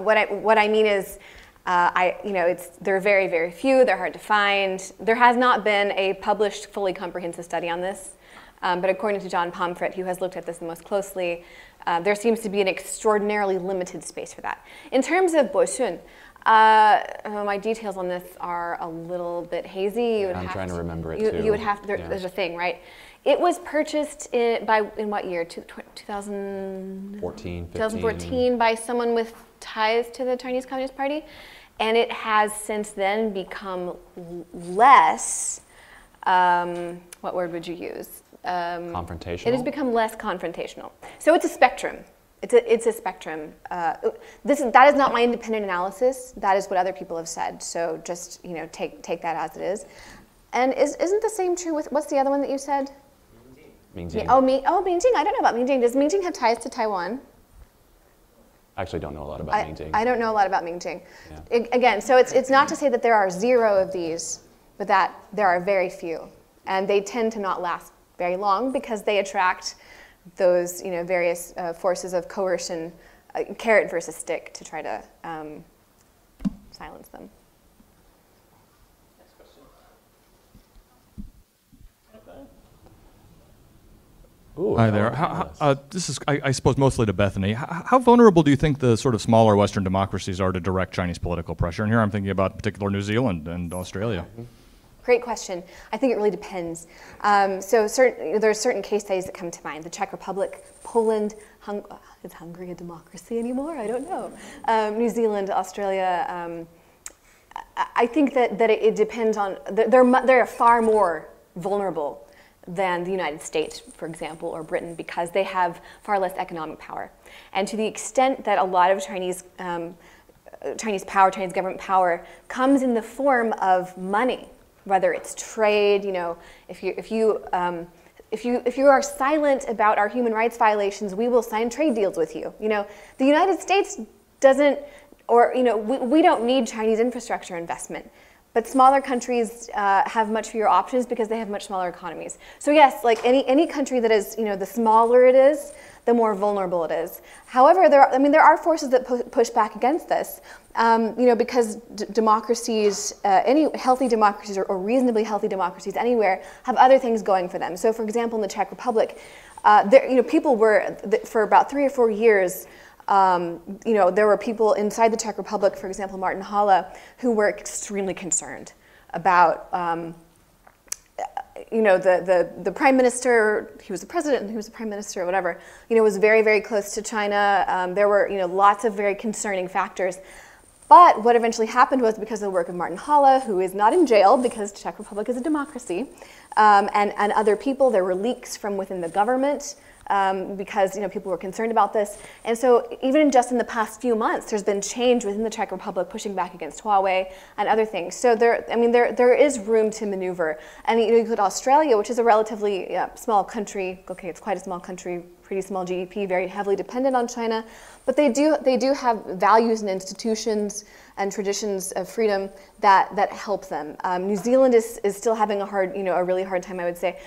What I mean is, they're very, very few. They're hard to find. There has not been a published, fully comprehensive study on this. But according to John Pomfret, who has looked at this the most closely, there seems to be an extraordinarily limited space for that. In terms of Boxun, my details on this are a little bit hazy. I'm trying to remember it too. You would have. There's a thing, right? It was purchased in what year? 2014 by someone with ties to the Chinese Communist Party, and it has since then become less. What word would you use? Confrontational. It has become less confrontational. So it's a spectrum. It's a spectrum. That is not my independent analysis. That is what other people have said. So just take that as it is. And isn't the same true with, what's the other one that you said? Mingjing. Mingjing. I don't know about Mingjing. Does Mingjing have ties to Taiwan? I actually don't know a lot about Mingjing. I don't know a lot about Mingjing. Yeah. Again, so it's not to say that there are 0 of these, but that there are very few. And they tend to not last very long because they attract those various forces of coercion, carrot versus stick, to try to silence them. Ooh, hi there. This is, I suppose, mostly to Bethany. How vulnerable do you think the sort of smaller Western democracies are to direct Chinese political pressure? And here I'm thinking about particular New Zealand and Australia. Great question. I think it really depends. So there are certain case studies that come to mind. The Czech Republic, Poland, is Hungary a democracy anymore? I don't know. New Zealand, Australia. I think that it depends on, they're far more vulnerable than the United States, for example, or Britain, because they have far less economic power. And to the extent that a lot of Chinese government power comes in the form of money, whether it's trade, if you are silent about our human rights violations, we will sign trade deals with you. The United States doesn't, or we don't need Chinese infrastructure investment. But smaller countries have much fewer options because they have much smaller economies. So yes, like any country that is, the smaller it is, the more vulnerable it is. However, there are forces that push back against this, because democracies, any healthy democracies or reasonably healthy democracies anywhere have other things going for them. So, for example, in the Czech Republic, people were for about 3 or 4 years. There were people inside the Czech Republic, for example, Martin Halle, who were extremely concerned about, the prime minister. He was the president, and he was the prime minister, or whatever. Was very, very close to China. There were, lots of very concerning factors. But what eventually happened was, because of the work of Martin Halle, who is not in jail because the Czech Republic is a democracy, and other people, there were leaks from within the government. Because people were concerned about this, and so even just in the past few months, there's been change within the Czech Republic pushing back against Huawei and other things. So there is room to maneuver. And you look at Australia, which is a relatively small country. Okay, it's quite a small country, pretty small GDP, very heavily dependent on China, but they do have values and institutions and traditions of freedom that help them. New Zealand is still having a really hard time, I would say.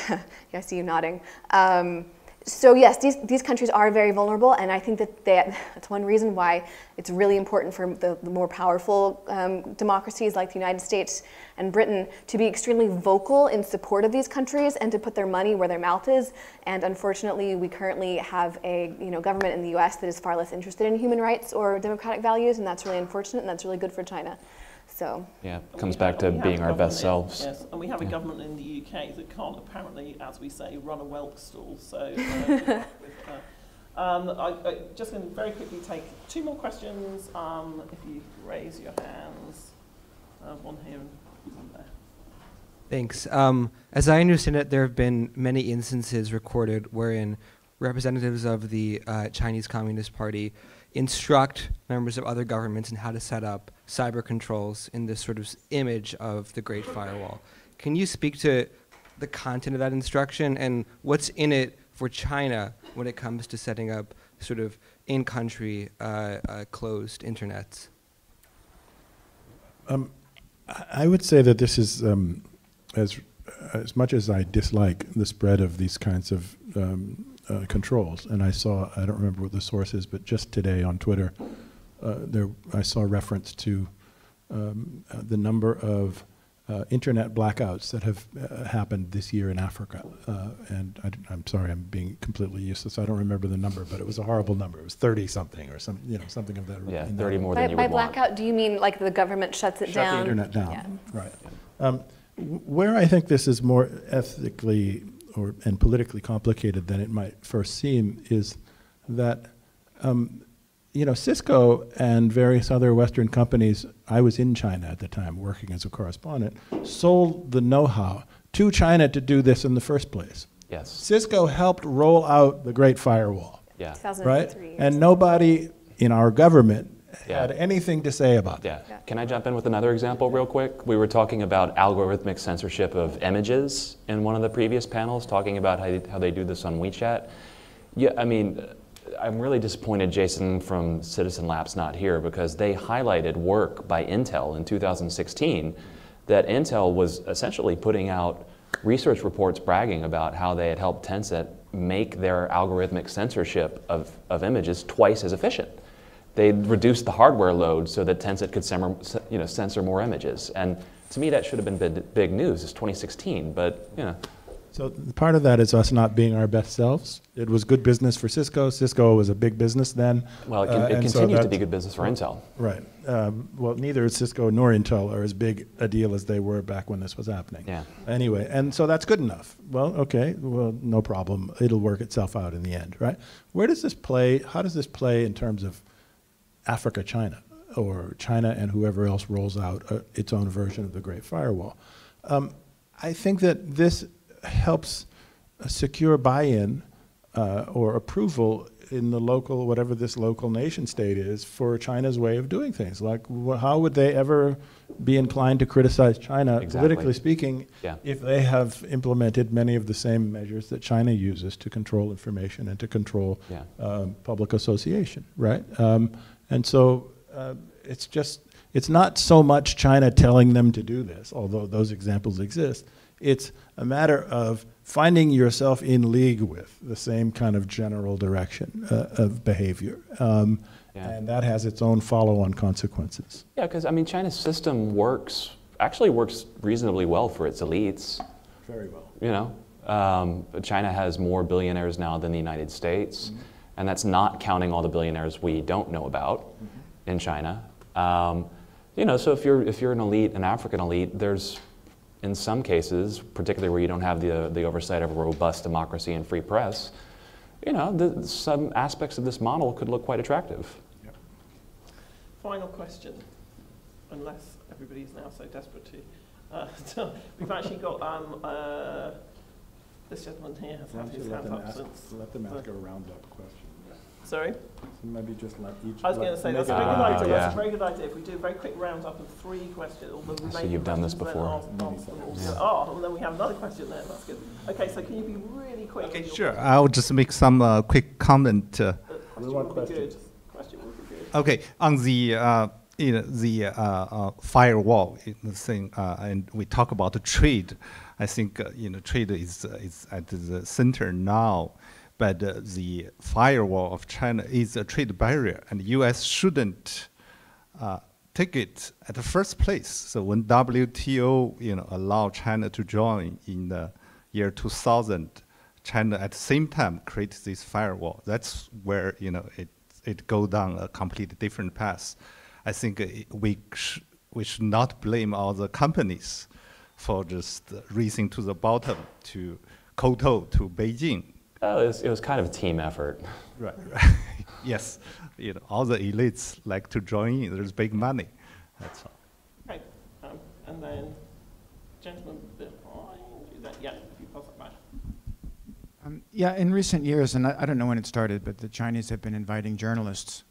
Yeah, I see you nodding. So yes, these countries are very vulnerable, and I think that that's one reason why it's really important for the more powerful democracies like the United States and Britain to be extremely vocal in support of these countries and to put their money where their mouth is. And unfortunately, we currently have a government in the U.S. that is far less interested in human rights or democratic values, and that's really unfortunate, and that's really good for China. So yeah, it comes back to being our best selves. Yes, and we have a government in the UK that can't apparently, as we say, run a whelk stall. So I just going to very quickly take 2 more questions. If you raise your hands, one here and one there. Thanks. As I understand it, there have been many instances recorded wherein representatives of the Chinese Communist Party instruct members of other governments on how to set up cyber controls in this sort of image of the Great Firewall. Can you speak to the content of that instruction and what's in it for China when it comes to setting up sort of in-country closed internets? I would say that this is, as as much as I dislike the spread of these kinds of controls, and I don't remember what the source is, but just today on Twitter, I saw reference to the number of internet blackouts that have happened this year in Africa. And I'm sorry, I'm being completely useless. I don't remember the number, but it was a horrible number. It was 30-something or something of that. Yeah, 30 more than you would want. By blackout, do you mean like the government shuts it down? Shut the internet down, Yeah. right. Where I think this is more ethically and politically complicated than it might first seem is that Cisco and various other Western companies, I was in China at the time working as a correspondent, sold the know-how to China to do this in the first place. Yes. Cisco helped roll out the Great Firewall. Yeah. Right? And nobody in our government had anything to say about that. Yeah. Can I jump in with another example real quick? We were talking about algorithmic censorship of images in one of the previous panels, talking about how they do this on WeChat. Yeah, I mean, I'm really disappointed Jason from Citizen Lab's not here, because they highlighted work by Intel in 2016 that Intel was essentially putting out research reports bragging about how they had helped Tencent make their algorithmic censorship of images twice as efficient. They reduced the hardware load so that Tencent could censor more images. And to me, that should have been big news. It's 2016, but So part of that is us not being our best selves. It was good business for Cisco. Cisco was a big business then. Well, it continues to be good business for Intel. Right. Well, neither Cisco nor Intel are as big a deal as they were back when this was happening. Yeah. Anyway, and so that's good enough. Well, okay, well, no problem. It'll work itself out in the end, right? Where does this play? How does this play in terms of Africa, China, or China and whoever else rolls out its own version of the Great Firewall? I think that this helps secure buy-in or approval in the local, whatever this local nation state is, for China's way of doing things. Like, how would they ever be inclined to criticize China, politically speaking, if they have implemented many of the same measures that China uses to control information and to control public association, right? And so it's not so much China telling them to do this, although those examples exist. It's a matter of finding yourself in league with the same kind of general direction of behavior. And that has its own follow-on consequences. Yeah, because I mean, China's system actually works reasonably well for its elites. Very well. China has more billionaires now than the United States, and that's not counting all the billionaires we don't know about in China. So if you're an elite, an African elite, there's, in some cases, particularly where you don't have the oversight of a robust democracy and free press, some aspects of this model could look quite attractive. Yep. Final question, unless everybody's now so desperate to. So we've actually got this gentleman here has had his hand up since. Let them ask a roundup question. Sorry? So maybe just let each. I was going to say, that's a very good idea. That's a very good idea. If we do a very quick roundup of 3 questions, all the remaining so you've done this before. And then we have another question there. That's good. Okay, so can you be really quick? Okay, sure. I'll just make some quick comment. Question would be good. Okay, on the firewall thing, and we talk about the trade. I think trade is at the center now. But the firewall of China is a trade barrier, and the U.S. shouldn't take it at the first place. So when WTO, allowed China to join in the year 2000, China at the same time created this firewall. That's where it go down a completely different path. I think we should not blame all the companies for just racing to the bottom to kowtow to Beijing. Oh, it was kind of a team effort. Right. Yes. All the elites like to join in. There's big money. That's all. Okay. And then, gentleman behind you. Yeah, if you pass it back. Yeah, in recent years, and I don't know when it started, but the Chinese have been inviting journalists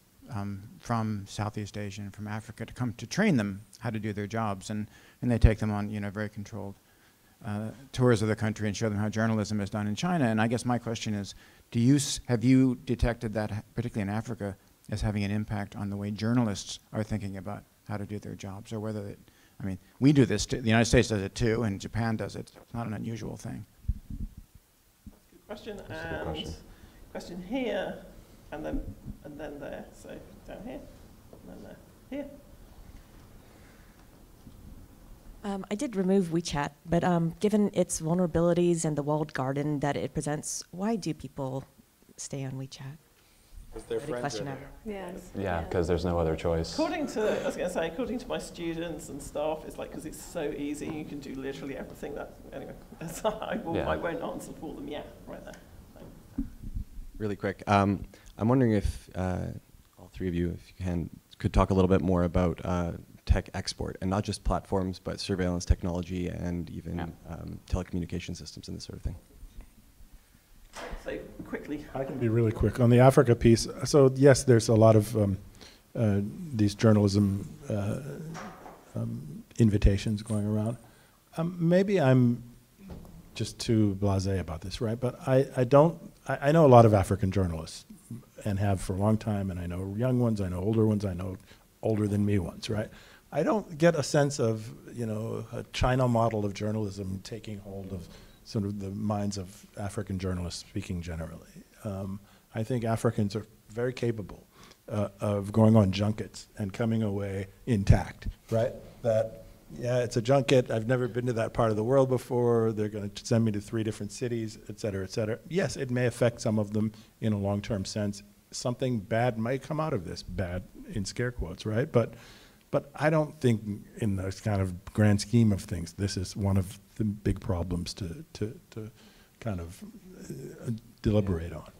from Southeast Asia and from Africa to come to train them how to do their jobs, and they take them on very controlled tours of the country and show them how journalism is done in China. And I guess my question is, have you detected that, particularly in Africa, as having an impact on the way journalists are thinking about how to do their jobs, or whether I mean, we do this, the United States does it too, and Japan does it. It's not an unusual thing. Good question. And question here, and then there. So down here, and then there. Here. I did remove WeChat, but given its vulnerabilities and the walled garden that it presents, why do people stay on WeChat? Because their friends are there. Yes. Yeah, because there's no other choice. According to my students and staff, it's like because it's so easy, you can do literally everything. That anyway, I won't answer for them. Yeah, right there. Really quick, I'm wondering if all three of you, if you could talk a little bit more about tech export, and not just platforms, but surveillance technology and even telecommunication systems and this sort of thing. So quickly. I can be really quick on the Africa piece. So yes, there's a lot of these journalism invitations going around. Maybe I'm just too blasé about this, right? But I know a lot of African journalists and have for a long time, and I know young ones, I know older ones, I know older than me ones, right? I don't get a sense of, a China model of journalism taking hold of sort of the minds of African journalists, speaking generally. I think Africans are very capable of going on junkets and coming away intact, right? That, yeah, it's a junket, I've never been to that part of the world before, they're going to send me to 3 different cities, et cetera, et cetera. Yes, it may affect some of them in a long-term sense. Something bad might come out of this, bad in scare quotes, right? But I don't think in this kind of grand scheme of things, this is one of the big problems to kind of deliberate on.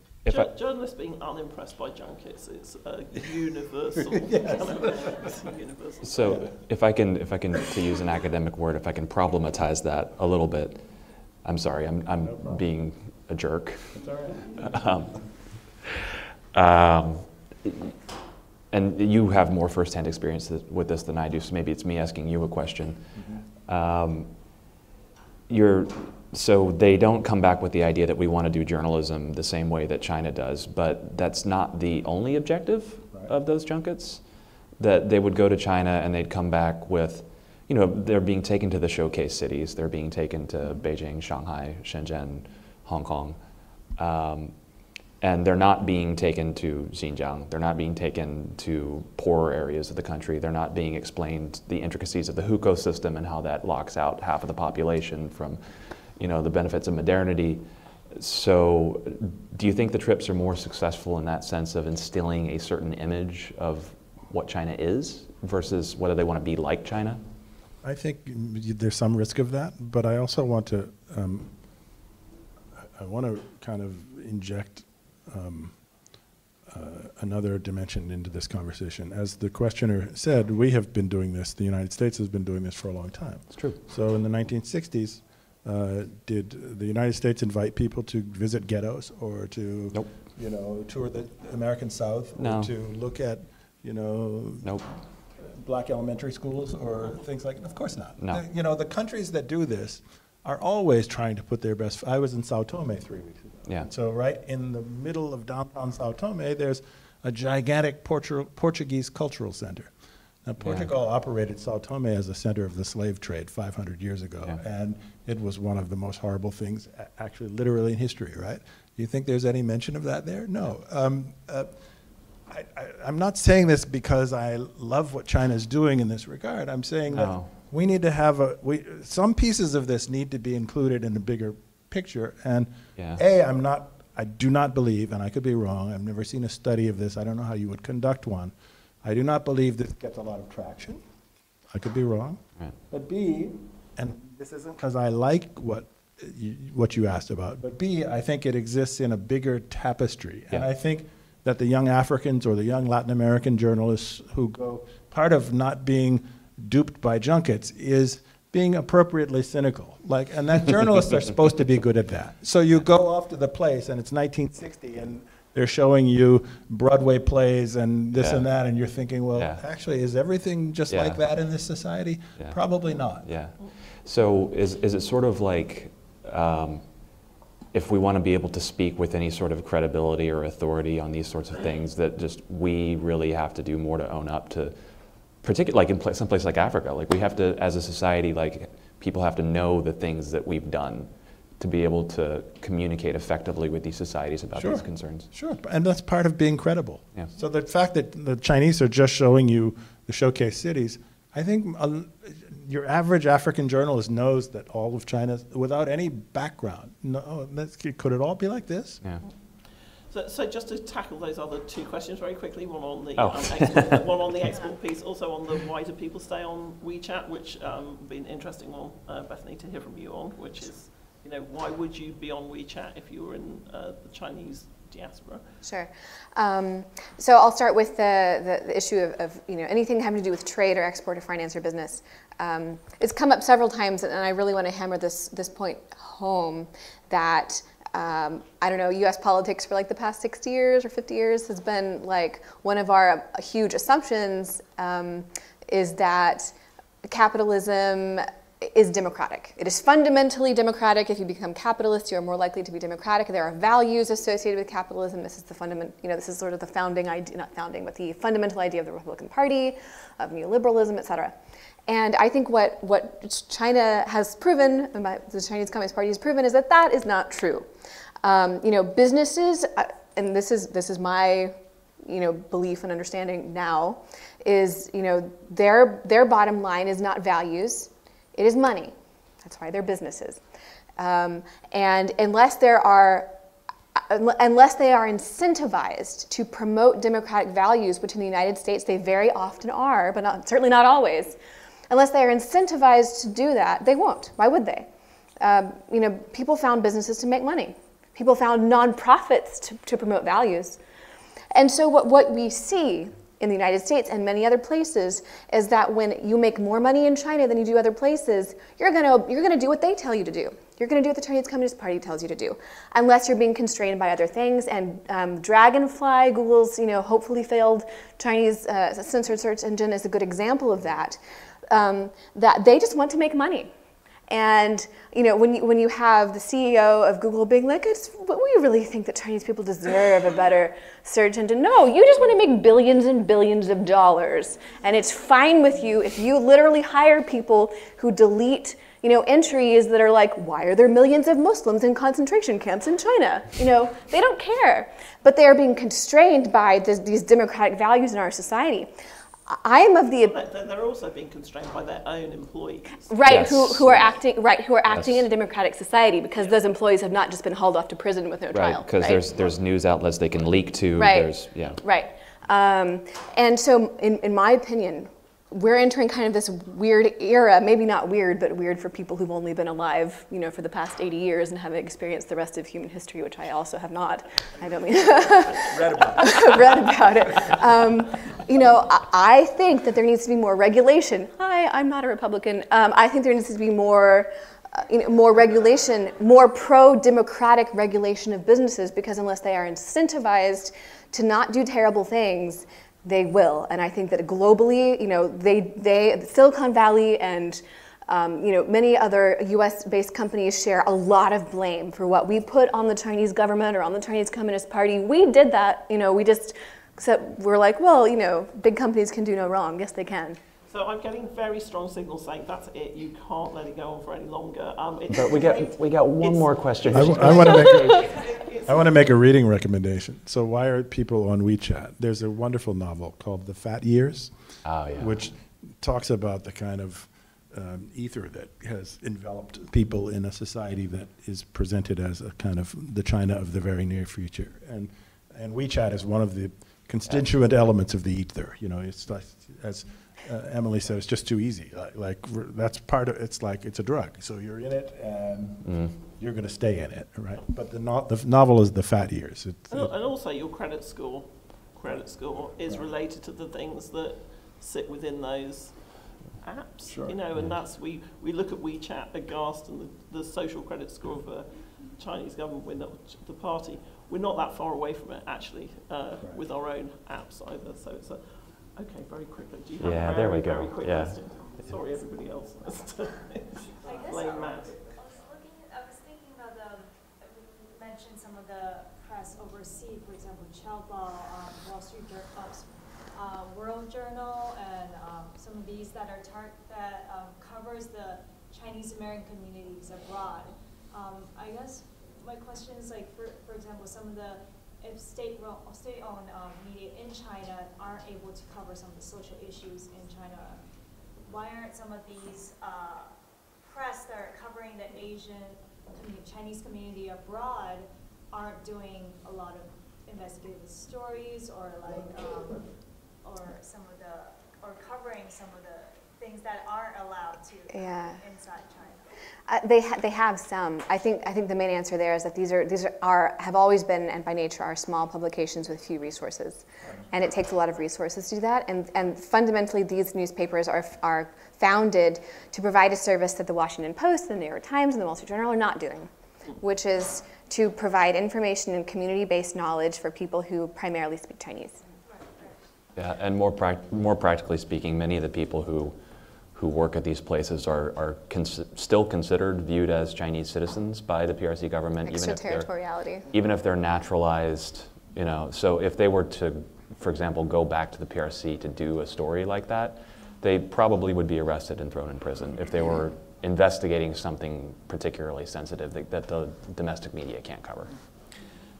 Journalists being unimpressed by junkets is a universal. It's a universal. So if I can, to use an academic word, if I can problematize that a little bit, I'm sorry, I'm being a jerk. That's all right. And you have more firsthand experience with this than I do, so maybe it's me asking you a question. So they don't come back with the idea that we want to do journalism the same way that China does, but that's not the only objective of those junkets. That they would go to China and they'd come back with, they're being taken to the showcase cities, they're being taken to Beijing, Shanghai, Shenzhen, Hong Kong. And they're not being taken to Xinjiang. They're not being taken to poorer areas of the country. They're not being explained the intricacies of the hukou system and how that locks out half of the population from, the benefits of modernity. So do you think the trips are more successful in that sense of instilling a certain image of what China is versus whether they want to be like China? I think there's some risk of that, but I also want to, kind of inject another dimension into this conversation. As the questioner said, we have been doing this, the United States has been doing this for a long time. It's true. So in the 1960s, did the United States invite people to visit ghettos or to, tour the American South, or to look at, black elementary schools or things like that? Of course not. No. The countries that do this are always trying to put their best. I was in Sao Tome 3 weeks ago. Yeah. So right in the middle of downtown Sao Tome, there's a gigantic Portuguese cultural center. Now, Portugal operated Sao Tome as a center of the slave trade 500 years ago, and it was one of the most horrible things, actually, literally in history, right? Do you think there's any mention of that there? No. I'm not saying this because I love what China's doing in this regard. I'm saying that we need to have some pieces of this need to be included in the bigger picture. And I do not believe, and I could be wrong, I've never seen a study of this, I don't know how you would conduct one. I do not believe this gets a lot of traction. I could be wrong. Right. But B, and this isn't because I like what you asked about, but B, I think it exists in a bigger tapestry. And I think that the young Africans or the young Latin American journalists who go, part of not being duped by junkets is being appropriately cynical. And that journalists are supposed to be good at that. So you go off to the place and it's 1960 and they're showing you Broadway plays and this and that, and you're thinking, well, actually, is everything just like that in this society? Probably not. Yeah. So is it sort of like, if we want to be able to speak with any sort of credibility or authority on these sorts of things, that just we really have to do more to own up to particularly like in some place like Africa, like we have to, as a society, like people have to know the things that we've done to be able to communicate effectively with these societies about these concerns. Sure, and that's part of being credible. Yeah. So the fact that the Chinese are just showing you the showcase cities, I think your average African journalist knows that all of China, without any background, no, could it all be like this? Yeah. So just to tackle those other two questions very quickly, one on the export, one on the export piece, also on the why do people stay on WeChat, which would be an interesting one, Bethany, to hear from you on, which is, you know, why would you be on WeChat if you were in the Chinese diaspora? Sure. So I'll start with the issue of you know, anything having to do with trade or export or finance or business. It's come up several times, and I really want to hammer this point home that I don't know, U.S. politics for like the past 60 years or 50 years has been like one of our huge assumptions is that capitalism is democratic. It is fundamentally democratic. If you become capitalist, you're more likely to be democratic. There are values associated with capitalism. This is the fundament, you know, this is sort of the founding idea, not founding, but the fundamental idea of the Republican Party, of neoliberalism, et cetera. And I think what China has proven, and the Chinese Communist Party has proven, is that that is not true. You know, businesses, and this is my, you know, belief and understanding now, is, you know, their bottom line is not values, it is money. That's why they're businesses. And unless they are incentivized to promote democratic values, which in the United States they very often are, but certainly not always, unless they are incentivized to do that, they won't. Why would they? You know, people found businesses to make money. People found nonprofits to promote values. And so what we see in the United States and many other places is that when you make more money in China than you do other places, you're gonna do what they tell you to do. You're gonna do what the Chinese Communist Party tells you to do, unless you're being constrained by other things. And Dragonfly, Google's, you know, hopefully failed Chinese censored search engine, is a good example of that. That they just want to make money. And you know, when you have the CEO of Google being like, we really think that Chinese people deserve a better search engine. No, you just want to make billions and billions of dollars, and it's fine with you if you literally hire people who delete, you know, entries that are like, why are there millions of Muslims in concentration camps in China? You know, they don't care, but they are being constrained by these democratic values in our society. I am of the. They're also being constrained by their own employees, right? Yes. Who are acting in a democratic society, because those employees have not just been hauled off to prison with no trial. Right, because there's news outlets they can leak to. Right. Right. And so, in my opinion, we're entering kind of this weird era. Maybe not weird, but weird for people who've only been alive, you know, for the past 80 years and haven't experienced the rest of human history, which I also have not. I don't mean read about it. Read about it. You know, I think that there needs to be more regulation. Hi, I'm not a Republican. I think there needs to be more, you know, more regulation, more pro-democratic regulation of businesses, because unless they are incentivized to not do terrible things, they will. And I think that globally, you know, Silicon Valley and you know, many other US-based companies share a lot of blame for what we put on the Chinese government or on the Chinese Communist Party. We did that, you know, we're like, well, you know, big companies can do no wrong. Yes, they can. So I'm getting very strong signals saying that's it. You can't let it go on for any longer. But we got one more question. I want to make a reading recommendation. So why are people on WeChat? There's a wonderful novel called The Fat Years, which talks about the kind of ether that has enveloped people in a society that is presented as a kind of the China of the very near future. And WeChat is one of the constituent elements of the ether. You know, it's like, as Emilie said, it's just too easy. Like that's part of it's like it's a drug. So you're in it and you're going to stay in it, right? But the novel is The Fat Years. And also your credit score is related to the things that sit within those apps. Sure. You know, and that's we look at WeChat aghast and the social credit score of the Chinese government, we're not the party. We're not that far away from it actually with our own apps either. So it's okay, very quickly. Do you have there we go. Very quick question? Sorry, everybody else. Blame Matt. I was thinking about you mentioned some of the press overseas, for example, Xiaobo, Wall Street Journal, World Journal and some of these that are covers the Chinese American communities abroad. I guess my question is like, for example, some of the if state-owned media in China aren't able to cover some of the social issues in China, why aren't some of these press that are covering the Asian Chinese community abroad aren't doing a lot of investigative stories or like or covering some of the things that aren't allowed to inside China? They have some. I think the main answer there is that these have always been, and by nature are, small publications with few resources, and it takes a lot of resources to do that. And fundamentally, these newspapers are founded to provide a service that the Washington Post, the New York Times, and the Wall Street Journal are not doing, which is to provide information and community-based knowledge for people who primarily speak Chinese. Yeah, and more practically speaking, many of the people who work at these places are still viewed as Chinese citizens by the PRC government, Extraterritoriality. Even if they're naturalized, you know. So if they were to, for example, go back to the PRC to do a story like that, they probably would be arrested and thrown in prison if they were investigating something particularly sensitive that the domestic media can't cover.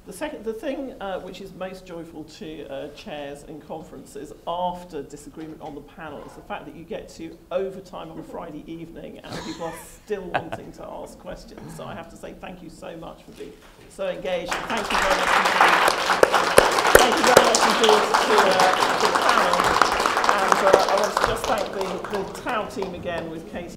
The thing which is most joyful to chairs in conferences after disagreement on the panel is the fact that you get to overtime on a Friday evening and people are still wanting to ask questions. So I have to say thank you so much for being so engaged. And thank you very much indeed. Thank you very much indeed to the panel. And I want to just thank the TAO team again with Katie.